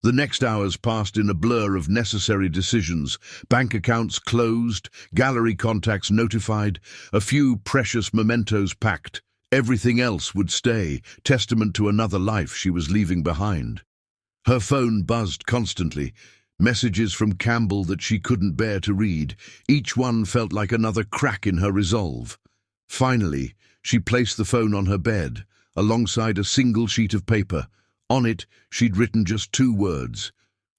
The next hours passed in a blur of necessary decisions. Bank accounts closed, gallery contacts notified, a few precious mementos packed. Everything else would stay, testament to another life she was leaving behind. Her phone buzzed constantly, messages from Campbell that she couldn't bear to read. Each one felt like another crack in her resolve. Finally, she placed the phone on her bed, alongside a single sheet of paper. On it, she'd written just 2 words.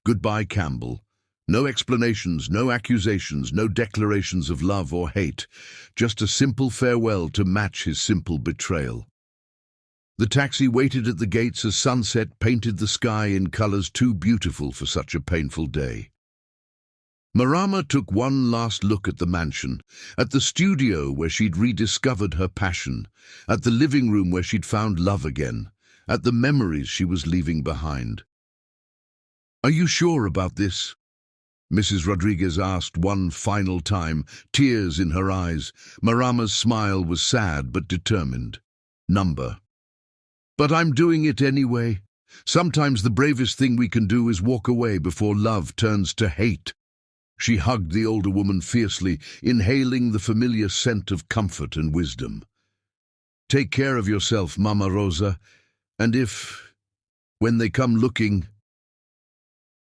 "Goodbye, Campbell." No explanations, no accusations, no declarations of love or hate. Just a simple farewell to match his simple betrayal. The taxi waited at the gates as sunset painted the sky in colors too beautiful for such a painful day. Marama took one last look at the mansion, at the studio where she'd rediscovered her passion, at the living room where she'd found love again, at the memories she was leaving behind. "Are you sure about this?" Mrs. Rodriguez asked one final time, tears in her eyes. Marama's smile was sad but determined. "Number. But I'm doing it anyway. Sometimes the bravest thing we can do is walk away before love turns to hate." She hugged the older woman fiercely, inhaling the familiar scent of comfort and wisdom. "Take care of yourself, Mama Rosa, and when they come looking—"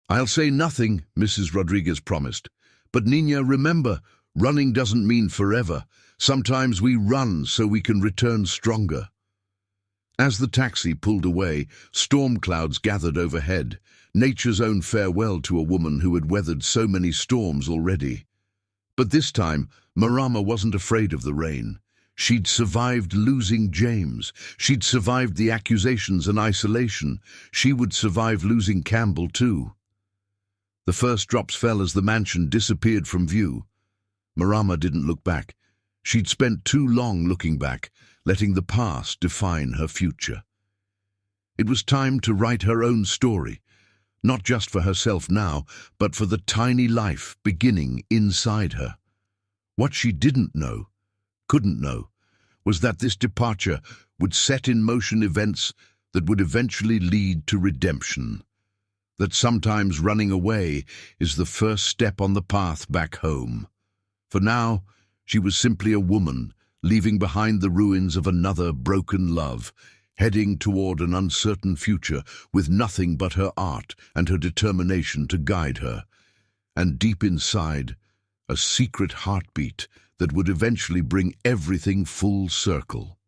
"I'll say nothing," Mrs. Rodriguez promised. "But Nina, remember, running doesn't mean forever. Sometimes we run so we can return stronger." As the taxi pulled away, storm clouds gathered overhead, nature's own farewell to a woman who had weathered so many storms already. But this time, Marama wasn't afraid of the rain. She'd survived losing James. She'd survived the accusations and isolation. She would survive losing Campbell too. The first drops fell as the mansion disappeared from view. Marama didn't look back. She'd spent too long looking back, letting the past define her future. It was time to write her own story, not just for herself now, but for the tiny life beginning inside her. What she didn't know, couldn't know, was that this departure would set in motion events that would eventually lead to redemption. That sometimes running away is the first step on the path back home. For now, she was simply a woman, leaving behind the ruins of another broken love, heading toward an uncertain future with nothing but her art and her determination to guide her. And deep inside, a secret heartbeat that would eventually bring everything full circle.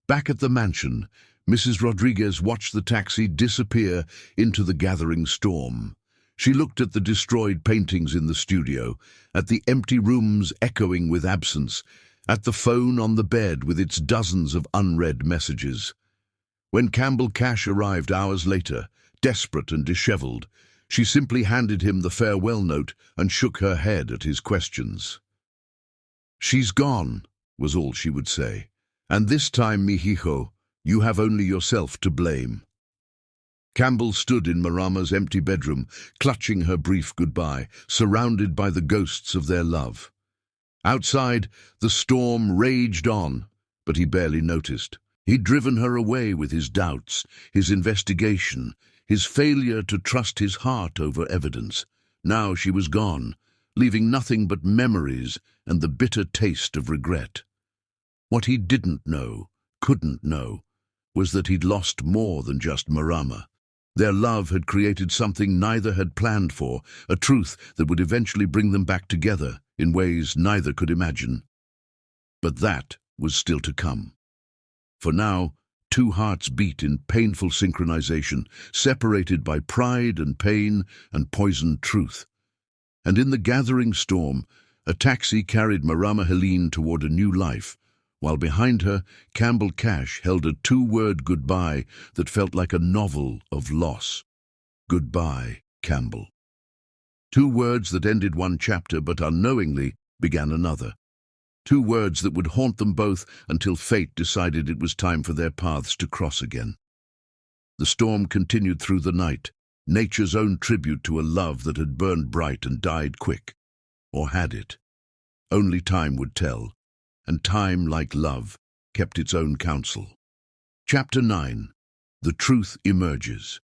Back at the mansion, Mrs. Rodriguez watched the taxi disappear into the gathering storm. She looked at the destroyed paintings in the studio, at the empty rooms echoing with absence, at the phone on the bed with its dozens of unread messages. When Campbell Cash arrived hours later, desperate and disheveled, she simply handed him the farewell note and shook her head at his questions. "She's gone," was all she would say. "And this time, mijijo, you have only yourself to blame." Campbell stood in Marama's empty bedroom, clutching her brief goodbye, surrounded by the ghosts of their love. Outside, the storm raged on, but he barely noticed. He'd driven her away with his doubts, his investigation, his failure to trust his heart over evidence. Now she was gone, leaving nothing but memories and the bitter taste of regret. What he didn't know, couldn't know, was that he'd lost more than just Marama. Their love had created something neither had planned for, a truth that would eventually bring them back together in ways neither could imagine. But that was still to come. For now, 2 hearts beat in painful synchronization, separated by pride and pain and poisoned truth. And in the gathering storm, a taxi carried Marama Helene toward a new life, while behind her, Campbell Cash held a 2-word goodbye that felt like a novel of loss. Goodbye, Campbell. Two words that ended one chapter but unknowingly began another. Two words that would haunt them both until fate decided it was time for their paths to cross again. The storm continued through the night, nature's own tribute to a love that had burned bright and died quick. Or had it? Only time would tell, and time, like love, kept its own counsel. Chapter 9. The Truth Emerges.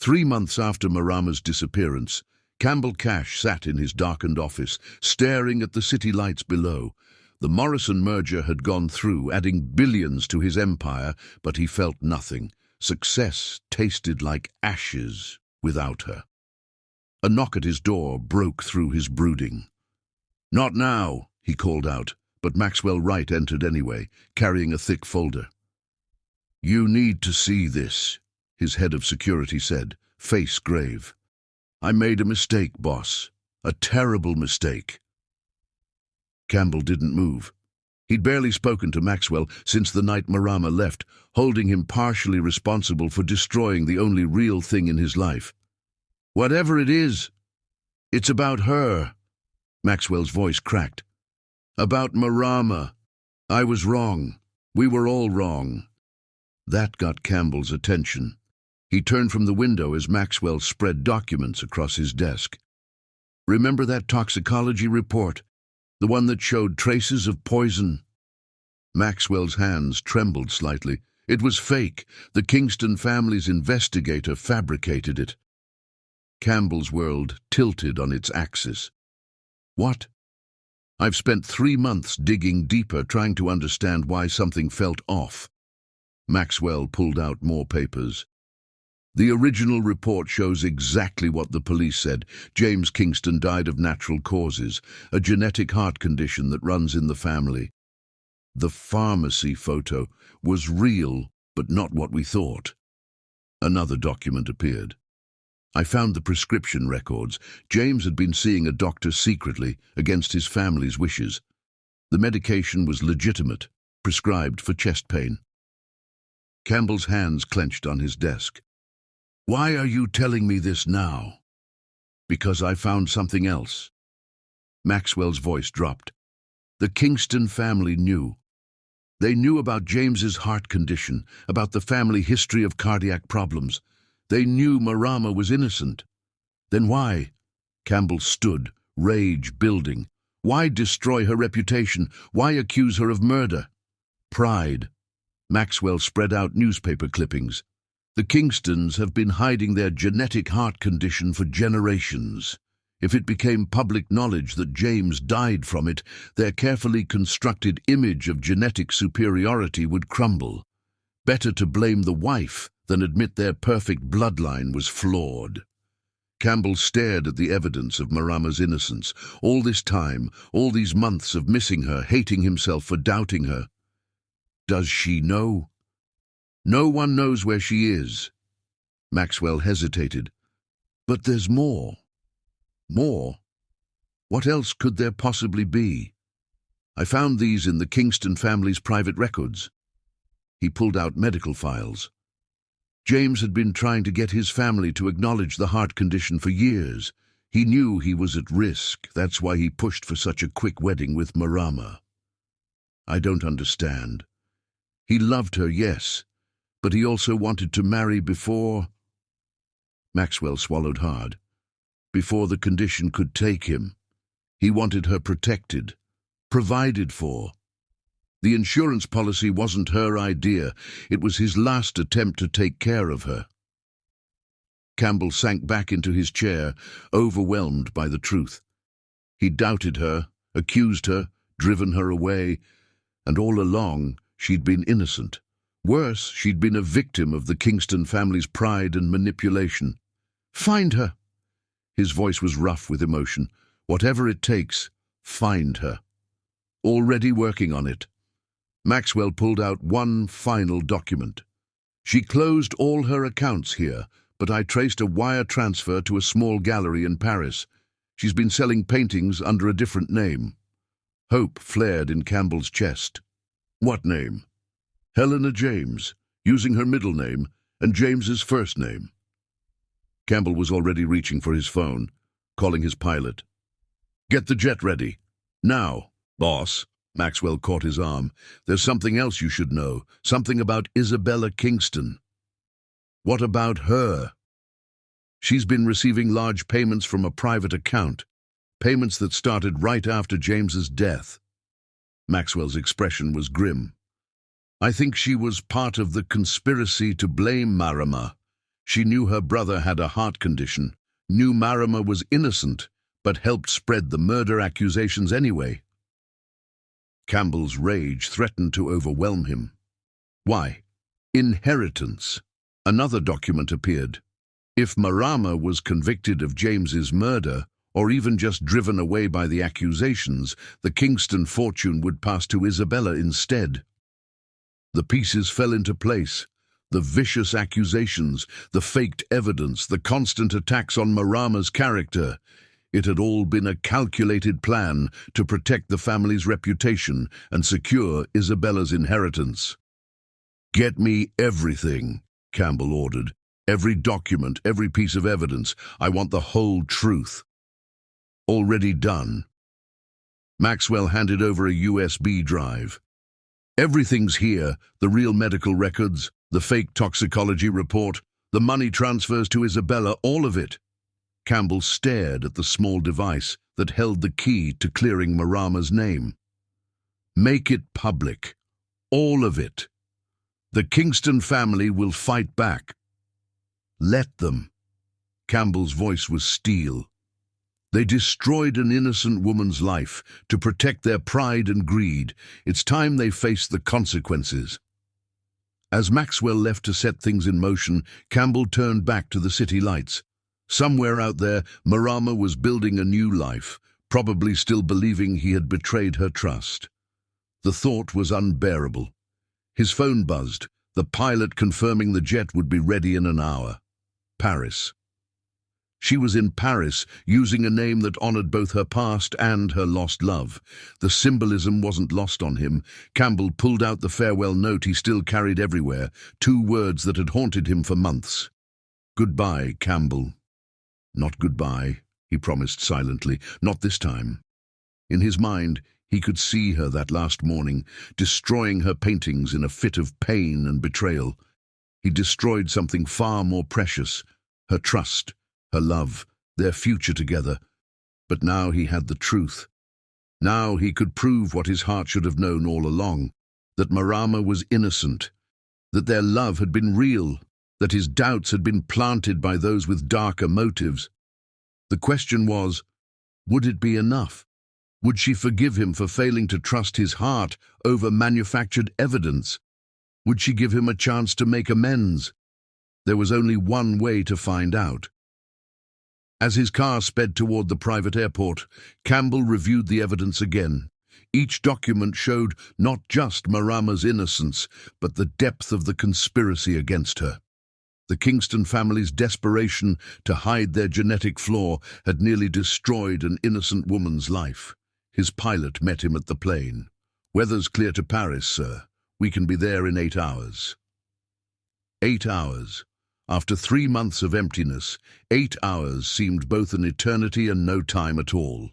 3 months after Marama's disappearance, Campbell Cash sat in his darkened office, staring at the city lights below. The Morrison merger had gone through, adding billions to his empire, but he felt nothing. Success tasted like ashes without her. A knock at his door broke through his brooding. "Not now," he called out, but Maxwell Wright entered anyway, carrying a thick folder. "You need to see this," his head of security said, face grave. "I made a mistake, boss. A terrible mistake." Campbell didn't move. He'd barely spoken to Maxwell since the night Marama left, holding him partially responsible for destroying the only real thing in his life. "Whatever it is, it's about her." Maxwell's voice cracked. "About Marama. I was wrong. We were all wrong." That got Campbell's attention. He turned from the window as Maxwell spread documents across his desk. "Remember that toxicology report? The one that showed traces of poison?" Maxwell's hands trembled slightly. It was fake. The Kingston family's investigator fabricated it. Campbell's world tilted on its axis. "What?" "I've spent 3 months digging deeper, trying to understand why something felt off." Maxwell pulled out more papers. "The original report shows exactly what the police said. James Kingston died of natural causes, a genetic heart condition that runs in the family. The pharmacy photo was real, but not what we thought." Another document appeared. "I found the prescription records. James had been seeing a doctor secretly, against his family's wishes. The medication was legitimate, prescribed for chest pain." Campbell's hands clenched on his desk. "Why are you telling me this now?" "Because I found something else." Maxwell's voice dropped. "The Kingston family knew. They knew about James's heart condition, about the family history of cardiac problems. They knew Marama was innocent. Then why?" Campbell stood, rage building. "Why destroy her reputation? Why accuse her of murder?" "Pride." Maxwell spread out newspaper clippings. "The Kingstons have been hiding their genetic heart condition for generations. If it became public knowledge that James died from it, their carefully constructed image of genetic superiority would crumble. Better to blame the wife than admit their perfect bloodline was flawed." Campbell stared at the evidence of Marama's innocence. All this time, all these months of missing her, hating himself for doubting her. "Does she know?" "No one knows where she is." Maxwell hesitated. "But there's more." "More? What else could there possibly be?" "I found these in the Kingston family's private records." He pulled out medical files. James had been trying to get his family to acknowledge the heart condition for years. He knew he was at risk. That's why he pushed for such a quick wedding with Marama. "I don't understand." "He loved her, yes, but he also wanted to marry before—" Maxwell swallowed hard. "Before the condition could take him. He wanted her protected, provided for. The insurance policy wasn't her idea. It was his last attempt to take care of her." Campbell sank back into his chair, overwhelmed by the truth. He doubted her, accused her, driven her away, and all along she'd been innocent. Worse, she'd been a victim of the Kingston family's pride and manipulation. "Find her!" His voice was rough with emotion. "Whatever it takes, find her." "Already working on it." Maxwell pulled out one final document. "She closed all her accounts here, but I traced a wire transfer to a small gallery in Paris. She's been selling paintings under a different name." Hope flared in Campbell's chest. "What name?" "Helena James, using her middle name and James's first name." Campbell was already reaching for his phone, calling his pilot. "Get the jet ready. Now, boss." Maxwell caught his arm. "There's something else you should know. Something about Isabella Kingston." "What about her?" "She's been receiving large payments from a private account. Payments that started right after James's death." Maxwell's expression was grim. "I think she was part of the conspiracy to blame Marama. She knew her brother had a heart condition, knew Marama was innocent, but helped spread the murder accusations anyway." Campbell's rage threatened to overwhelm him. "Why? Inheritance." Another document appeared. If Marama was convicted of James's murder, or even just driven away by the accusations, the Kingston fortune would pass to Isabella instead. The pieces fell into place. The vicious accusations, the faked evidence, the constant attacks on Marama's character. It had all been a calculated plan to protect the family's reputation and secure Isabella's inheritance. "Get me everything," Campbell ordered. "Every document, every piece of evidence. I want the whole truth." "Already done." Maxwell handed over a USB drive. "Everything's here, the real medical records, the fake toxicology report, the money transfers to Isabella, all of it." Campbell stared at the small device that held the key to clearing Marama's name. "Make it public. All of it. The Kingston family will fight back. Let them." Campbell's voice was steel. "They destroyed an innocent woman's life to protect their pride and greed. It's time they faced the consequences." As Maxwell left to set things in motion, Campbell turned back to the city lights. Somewhere out there, Marama was building a new life, probably still believing he had betrayed her trust. The thought was unbearable. His phone buzzed, the pilot confirming the jet would be ready in an hour. Paris. She was in Paris, using a name that honored both her past and her lost love. The symbolism wasn't lost on him. Campbell pulled out the farewell note he still carried everywhere, 2 words that had haunted him for months. "Goodbye, Campbell." "Not goodbye," he promised silently. "Not this time." In his mind, he could see her that last morning, destroying her paintings in a fit of pain and betrayal. He destroyed something far more precious, her trust, her love, their future together. But now he had the truth. Now he could prove what his heart should have known all along, that Marama was innocent, that their love had been real, that his doubts had been planted by those with darker motives. The question was, would it be enough? Would she forgive him for failing to trust his heart over manufactured evidence? Would she give him a chance to make amends? There was only one way to find out. As his car sped toward the private airport, Campbell reviewed the evidence again. Each document showed not just Marama's innocence, but the depth of the conspiracy against her. The Kingston family's desperation to hide their genetic flaw had nearly destroyed an innocent woman's life. His pilot met him at the plane. "Weather's clear to Paris, sir. We can be there in 8 hours." 8 hours. After 3 months of emptiness, 8 hours seemed both an eternity and no time at all.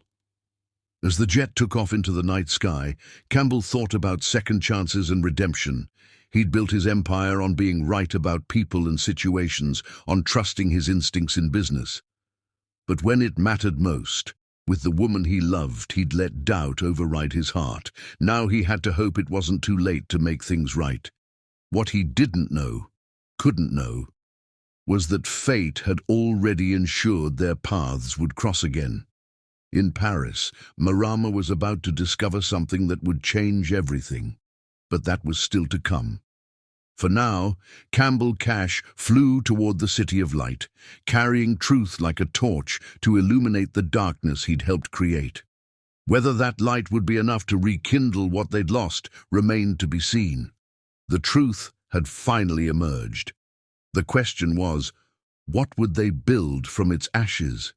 As the jet took off into the night sky, Campbell thought about second chances and redemption. He'd built his empire on being right about people and situations, on trusting his instincts in business. But when it mattered most, with the woman he loved, he'd let doubt override his heart. Now he had to hope it wasn't too late to make things right. What he didn't know, couldn't know, was that fate had already ensured their paths would cross again. In Paris, Marama was about to discover something that would change everything. But that was still to come. For now, Campbell Cash flew toward the City of Light, carrying truth like a torch to illuminate the darkness he'd helped create. Whether that light would be enough to rekindle what they'd lost remained to be seen. The truth had finally emerged. The question was, what would they build from its ashes?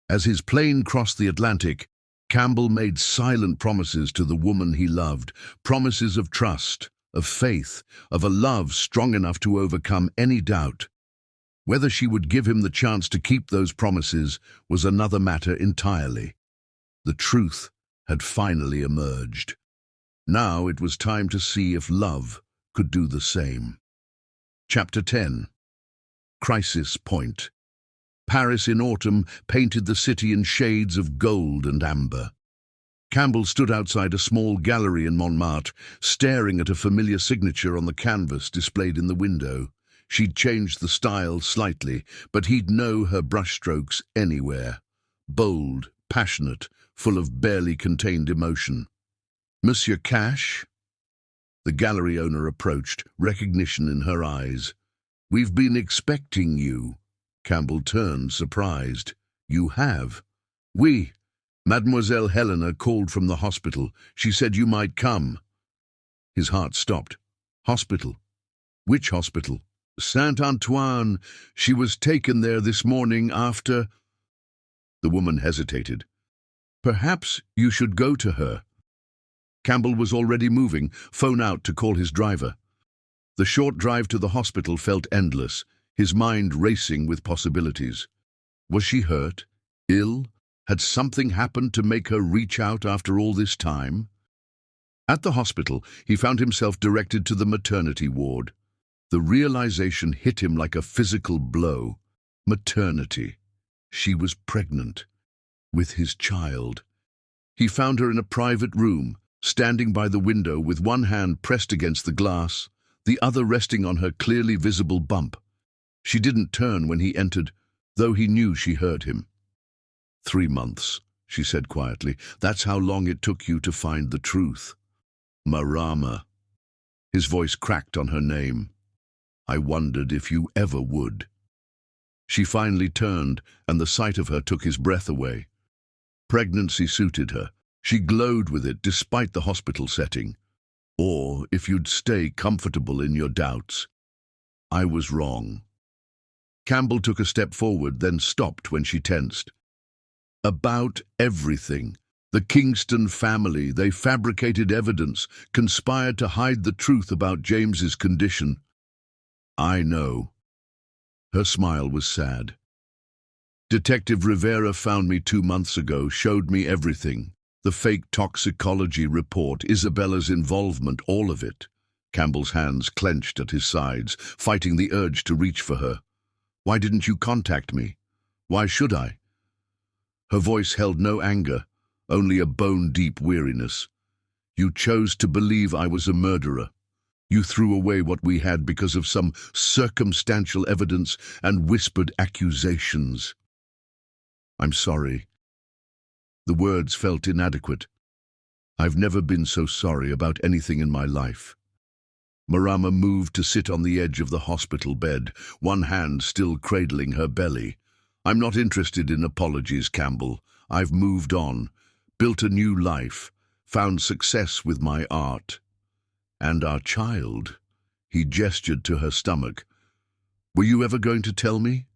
As his plane crossed the Atlantic, Campbell made silent promises to the woman he loved, promises of trust, of faith, of a love strong enough to overcome any doubt. Whether she would give him the chance to keep those promises was another matter entirely. The truth had finally emerged. Now it was time to see if love could do the same. Chapter 10. Crisis Point. Paris in autumn painted the city in shades of gold and amber. Campbell stood outside a small gallery in Montmartre, staring at a familiar signature on the canvas displayed in the window. She'd changed the style slightly, but he'd know her brushstrokes anywhere. Bold, passionate, full of barely contained emotion. "Monsieur Cash?" The gallery owner approached, recognition in her eyes. "We've been expecting you." Campbell turned, surprised. "You have?" "Oui. Mademoiselle Helena called from the hospital. She said you might come." His heart stopped. "Hospital? Which hospital?" "Saint-Antoine. She was taken there this morning after—" The woman hesitated. "Perhaps you should go to her." Campbell was already moving, phone out to call his driver. The short drive to the hospital felt endless, his mind racing with possibilities. Was she hurt? Ill? Had something happened to make her reach out after all this time? At the hospital, he found himself directed to the maternity ward. The realization hit him like a physical blow. Maternity. She was pregnant. With his child. He found her in a private room, standing by the window with one hand pressed against the glass, the other resting on her clearly visible bump. She didn't turn when he entered, though he knew she heard him. 3 months, she said quietly. That's how long it took you to find the truth. Marama. His voice cracked on her name. I wondered if you ever would. She finally turned, and the sight of her took his breath away. Pregnancy suited her. She glowed with it despite the hospital setting. Or if you'd stay comfortable in your doubts. I was wrong. Campbell took a step forward, then stopped when she tensed. About everything. The Kingston family, they fabricated evidence, conspired to hide the truth about James's condition. I know. Her smile was sad. Detective Rivera found me 2 months ago, showed me everything. The fake toxicology report, Isabella's involvement, all of it. Campbell's hands clenched at his sides, fighting the urge to reach for her. Why didn't you contact me? Why should I? Her voice held no anger, only a bone-deep weariness. You chose to believe I was a murderer. You threw away what we had because of some circumstantial evidence and whispered accusations. I'm sorry. The words felt inadequate. I've never been so sorry about anything in my life. Marama moved to sit on the edge of the hospital bed, one hand still cradling her belly. I'm not interested in apologies, Campbell. I've moved on, built a new life, found success with my art. And our child. He gestured to her stomach. Were you ever going to tell me?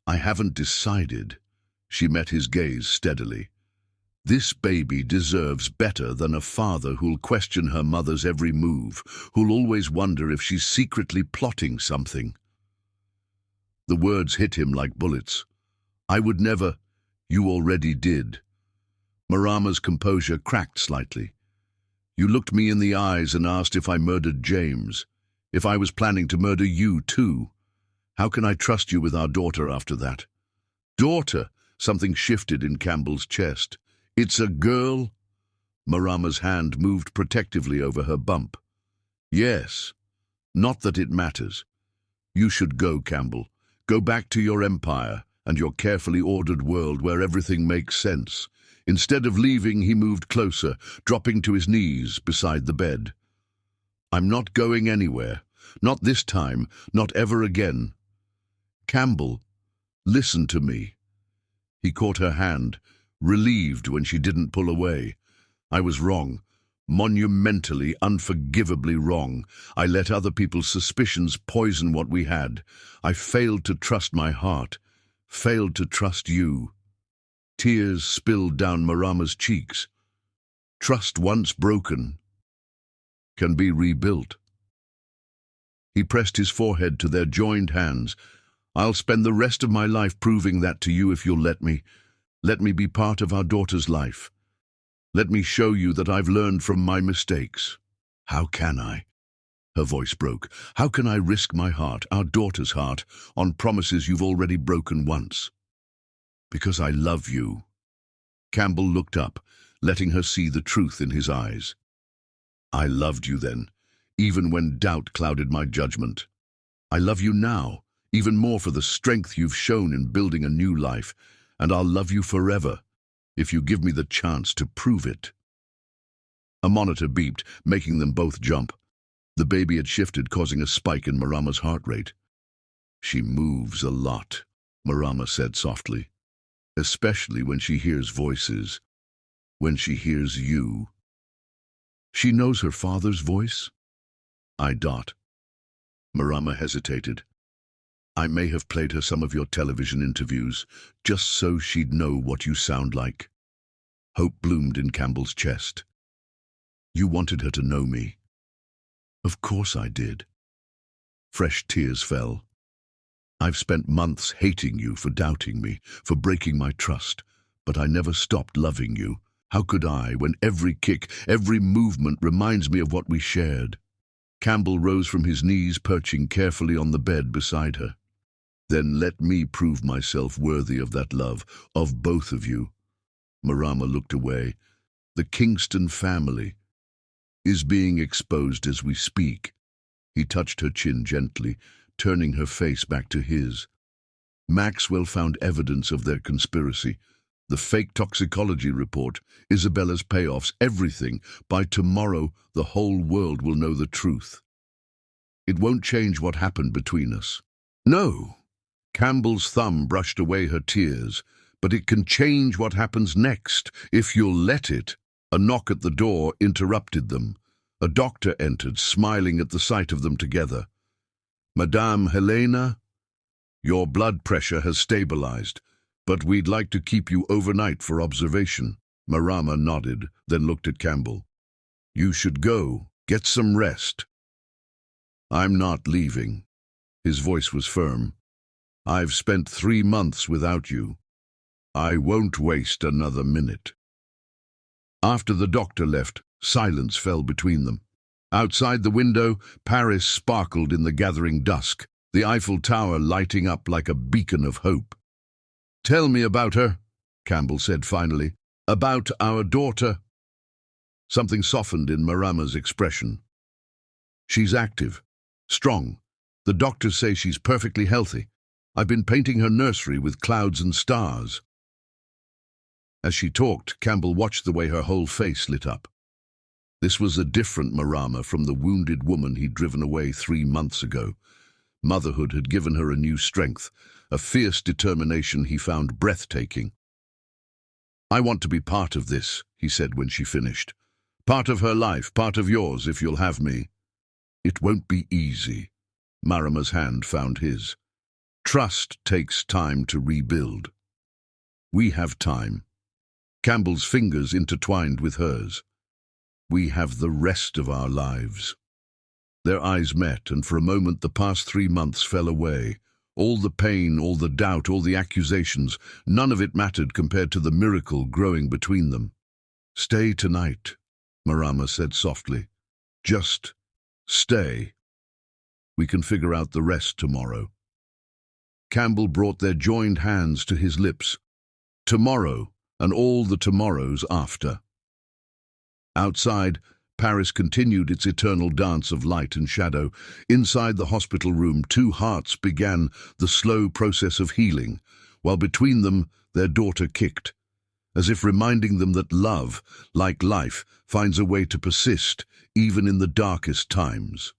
I haven't decided. She met his gaze steadily. This baby deserves better than a father who'll question her mother's every move, who'll always wonder if she's secretly plotting something. The words hit him like bullets. I would never. You already did. Marama's composure cracked slightly. You looked me in the eyes and asked if I murdered James, if I was planning to murder you too. How can I trust you with our daughter after that? Daughter! Something shifted in Campbell's chest. It's a girl? Marama's hand moved protectively over her bump. Yes. Not that it matters. You should go, Campbell. Go back to your empire and your carefully ordered world where everything makes sense. Instead of leaving, he moved closer, dropping to his knees beside the bed. I'm not going anywhere. Not this time. Not ever again. Campbell, listen to me. He caught her hand, relieved when she didn't pull away. I was wrong. Monumentally, unforgivably wrong. I let other people's suspicions poison what we had. I failed to trust my heart. Failed to trust you. Tears spilled down Marama's cheeks. Trust once broken can be rebuilt. He pressed his forehead to their joined hands. I'll spend the rest of my life proving that to you if you'll let me. Let me be part of our daughter's life. Let me show you that I've learned from my mistakes." "How can I?" Her voice broke. "How can I risk my heart, our daughter's heart, on promises you've already broken once?" "Because I love you." Campbell looked up, letting her see the truth in his eyes. "I loved you then, even when doubt clouded my judgment. I love you now, even more for the strength you've shown in building a new life, and I'll love you forever, if you give me the chance to prove it." A monitor beeped, making them both jump. The baby had shifted, causing a spike in Marama's heart rate. "She moves a lot," Marama said softly. "Especially when she hears voices. When she hears you." "She knows her father's voice?" I dot. Marama hesitated. "I may have played her some of your television interviews, just so she'd know what you sound like." Hope bloomed in Campbell's chest. "You wanted her to know me." "Of course I did." Fresh tears fell. "I've spent months hating you for doubting me, for breaking my trust, but I never stopped loving you. How could I, when every kick, every movement reminds me of what we shared?" Campbell rose from his knees, perching carefully on the bed beside her. "Then let me prove myself worthy of that love, of both of you." Marama looked away. "The Kingston family is being exposed as we speak." He touched her chin gently, turning her face back to his. "Maxwell found evidence of their conspiracy. The fake toxicology report, Isabella's payoffs, everything. By tomorrow, the whole world will know the truth. It won't change what happened between us." "No." Campbell's thumb brushed away her tears. "But it can change what happens next, if you'll let it." A knock at the door interrupted them. A doctor entered, smiling at the sight of them together. "Madame Helena, your blood pressure has stabilized, but we'd like to keep you overnight for observation." Marama nodded, then looked at Campbell. "You should go. Get some rest." "I'm not leaving." His voice was firm. "I've spent 3 months without you. I won't waste another minute." After the doctor left, silence fell between them. Outside the window, Paris sparkled in the gathering dusk, the Eiffel Tower lighting up like a beacon of hope. "Tell me about her," Campbell said finally. "About our daughter." Something softened in Marama's expression. "She's active, strong. The doctors say she's perfectly healthy. I've been painting her nursery with clouds and stars." As she talked, Campbell watched the way her whole face lit up. This was a different Marama from the wounded woman he'd driven away 3 months ago. Motherhood had given her a new strength, a fierce determination he found breathtaking. "I want to be part of this," he said when she finished. "Part of her life, part of yours, if you'll have me." "It won't be easy." Marama's hand found his. "Trust takes time to rebuild." "We have time." Campbell's fingers intertwined with hers. "We have the rest of our lives." Their eyes met, and for a moment the past 3 months fell away. All the pain, all the doubt, all the accusations, none of it mattered compared to the miracle growing between them. "Stay tonight," Marama said softly. "Just stay. We can figure out the rest tomorrow." Campbell brought their joined hands to his lips. Tomorrow, and all the tomorrows after. Outside, Paris continued its eternal dance of light and shadow. Inside the hospital room, 2 hearts began the slow process of healing, while between them their daughter kicked, as if reminding them that love, like life, finds a way to persist even in the darkest times.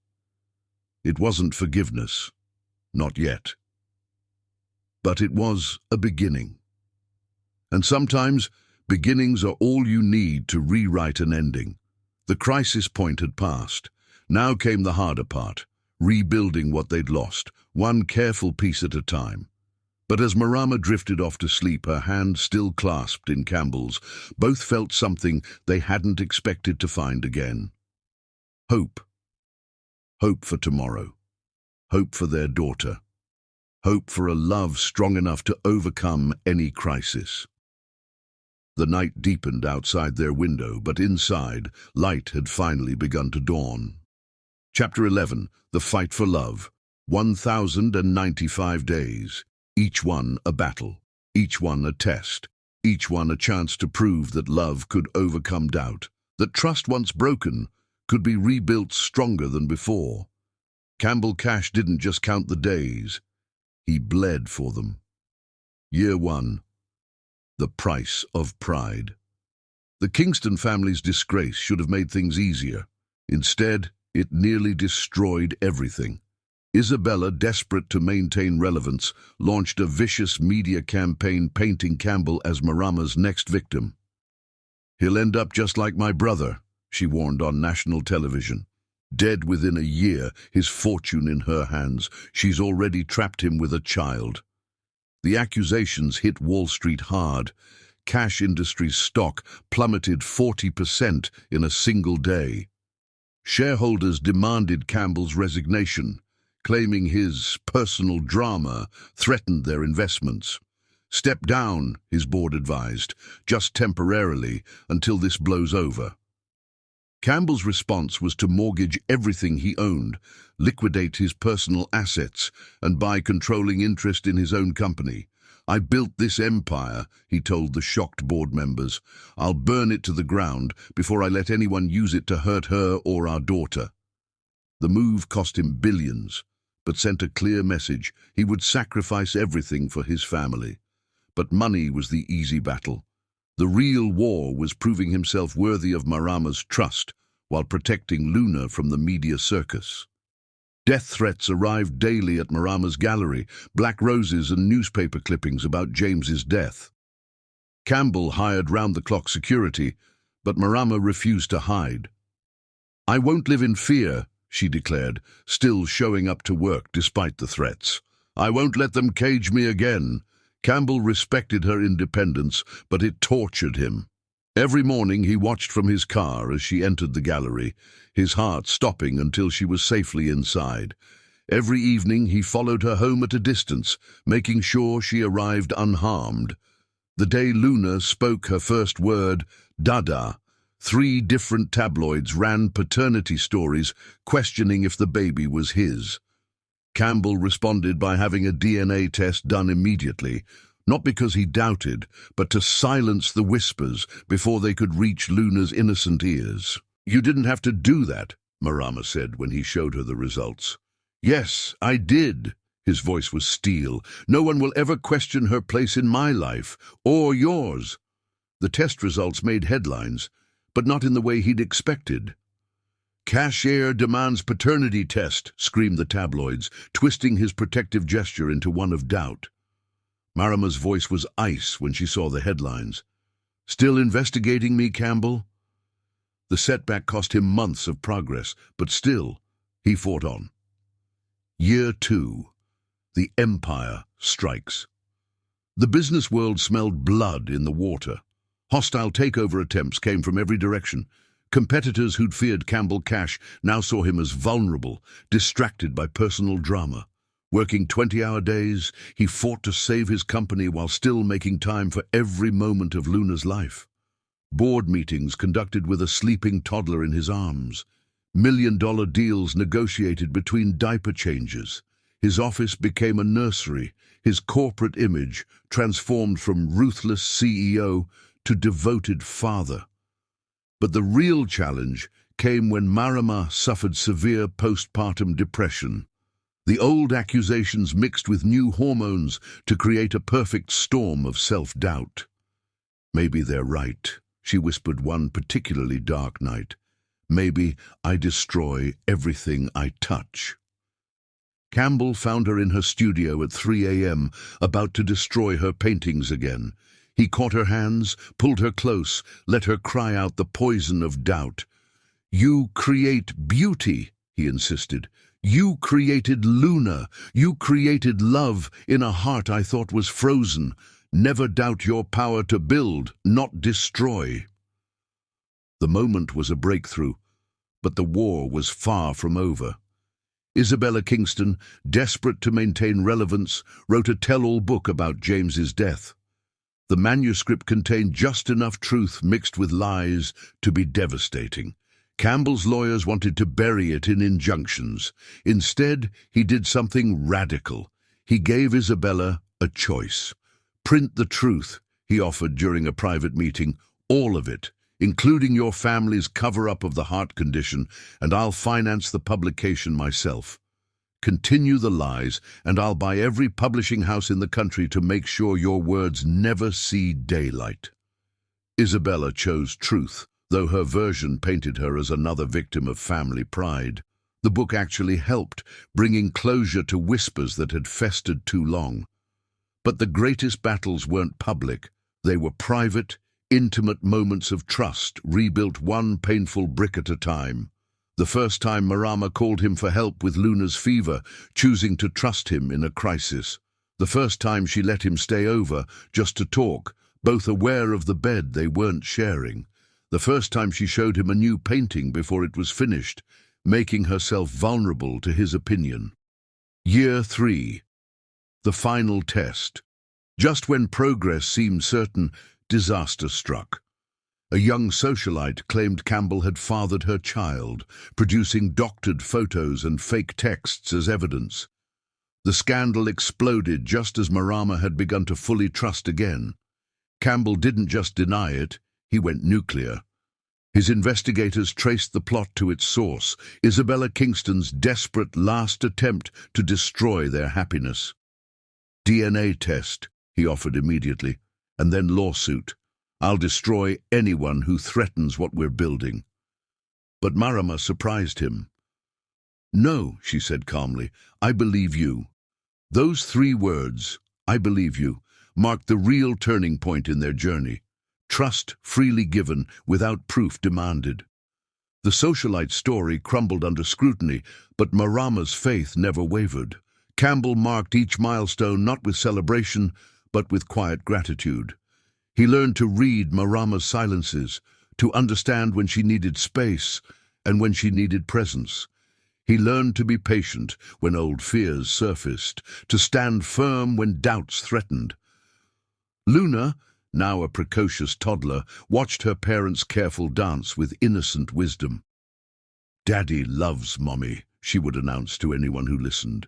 It wasn't forgiveness, not yet. But it was a beginning. And sometimes beginnings are all you need to rewrite an ending. The crisis point had passed. Now came the harder part, rebuilding what they'd lost, one careful piece at a time. But as Marama drifted off to sleep, her hand still clasped in Campbell's, both felt something they hadn't expected to find again. Hope. Hope for tomorrow. Hope for their daughter. hope for a love strong enough to overcome any crisis. The night deepened outside their window, but inside, light had finally begun to dawn. Chapter 11. The Fight for Love. 1,095 days. Each one a battle. Each one a test. Each one a chance to prove that love could overcome doubt. That trust once broken could be rebuilt stronger than before. Campbell Cash didn't just count the days. He bled for them. Year 1. The price of pride. The Kingston family's disgrace should have made things easier. Instead, it nearly destroyed everything. Isabella, desperate to maintain relevance, launched a vicious media campaign painting Campbell as Marama's next victim. "He'll end up just like my brother," she warned on national television. "Dead within a year, his fortune in her hands. She's already trapped him with a child." The accusations hit Wall Street hard. Cash Industries stock plummeted 40% in a single day. Shareholders demanded Campbell's resignation, claiming his personal drama threatened their investments. "Step down," his board advised, "just temporarily, until this blows over." Campbell's response was to mortgage everything he owned, liquidate his personal assets, and buy controlling interest in his own company. "I built this empire," he told the shocked board members. "I'll burn it to the ground before I let anyone use it to hurt her or our daughter." The move cost him billions, but sent a clear message. He would sacrifice everything for his family. But money was the easy battle. The real war was proving himself worthy of Marama's trust while protecting Luna from the media circus. Death threats arrived daily at Marama's gallery, black roses and newspaper clippings about James's death. Campbell hired round-the-clock security, but Marama refused to hide. "I won't live in fear," she declared, still showing up to work despite the threats. "I won't let them cage me again." Campbell respected her independence, but it tortured him. Every morning he watched from his car as she entered the gallery, his heart stopping until she was safely inside. Every evening he followed her home at a distance, making sure she arrived unharmed. The day Luna spoke her first word, "Dada," 3 different tabloids ran paternity stories, questioning if the baby was his. Campbell responded by having a DNA test done immediately, not because he doubted, but to silence the whispers before they could reach Luna's innocent ears. "You didn't have to do that," Marama said when he showed her the results. "Yes, I did." His voice was steel. "No one will ever question her place in my life, or yours." The test results made headlines, but not in the way he'd expected. "Cashier demands paternity test," screamed the tabloids, twisting his protective gesture into one of doubt. Marama's voice was ice when she saw the headlines. "Still investigating me, Campbell?" The setback cost him months of progress, but still, he fought on. Year 2. The Empire Strikes. The business world smelled blood in the water. Hostile takeover attempts came from every direction. Competitors who'd feared Campbell Cash now saw him as vulnerable, distracted by personal drama. Working 20-hour days, he fought to save his company while still making time for every moment of Luna's life. Board meetings conducted with a sleeping toddler in his arms. $1 million deals negotiated between diaper changes. His office became a nursery, his corporate image transformed from ruthless CEO to devoted father. But the real challenge came when Marama suffered severe postpartum depression. The old accusations mixed with new hormones to create a perfect storm of self-doubt. "Maybe they're right," she whispered one particularly dark night. "Maybe I destroy everything I touch." Campbell found her in her studio at 3 a.m., about to destroy her paintings again. He caught her hands, pulled her close, let her cry out the poison of doubt. "You create beauty," he insisted. "You created Luna. You created love in a heart I thought was frozen. Never doubt your power to build, not destroy." The moment was a breakthrough, but the war was far from over. Isabella Kingston, desperate to maintain relevance, wrote a tell-all book about James's death. The manuscript contained just enough truth mixed with lies to be devastating. Campbell's lawyers wanted to bury it in injunctions. Instead, he did something radical. He gave Isabella a choice. Print the truth, he offered during a private meeting, all of it, including your family's cover-up of the heart condition, and I'll finance the publication myself. Continue the lies, and I'll buy every publishing house in the country to make sure your words never see daylight. Isabella chose truth, though her version painted her as another victim of family pride. The book actually helped, bringing closure to whispers that had festered too long. But the greatest battles weren't public. They were private, intimate moments of trust, rebuilt one painful brick at a time. The first time Marama called him for help with Luna's fever, choosing to trust him in a crisis. The first time she let him stay over, just to talk, both aware of the bed they weren't sharing. The first time she showed him a new painting before it was finished, making herself vulnerable to his opinion. Year 3. The final test. Just when progress seemed certain, disaster struck. A young socialite claimed Campbell had fathered her child, producing doctored photos and fake texts as evidence. The scandal exploded just as Marama had begun to fully trust again. Campbell didn't just deny it, he went nuclear. His investigators traced the plot to its source, Isabella Kingston's desperate last attempt to destroy their happiness. DNA test, he offered immediately, and then lawsuit. I'll destroy anyone who threatens what we're building. But Marama surprised him. No, she said calmly, I believe you. Those 3 words, I believe you, marked the real turning point in their journey. Trust freely given, without proof demanded. The socialite's story crumbled under scrutiny, but Marama's faith never wavered. Campbell marked each milestone not with celebration, but with quiet gratitude. He learned to read Marama's silences, to understand when she needed space and when she needed presence. He learned to be patient when old fears surfaced, to stand firm when doubts threatened. Luna, now a precocious toddler, watched her parents' careful dance with innocent wisdom. "Daddy loves Mommy," she would announce to anyone who listened.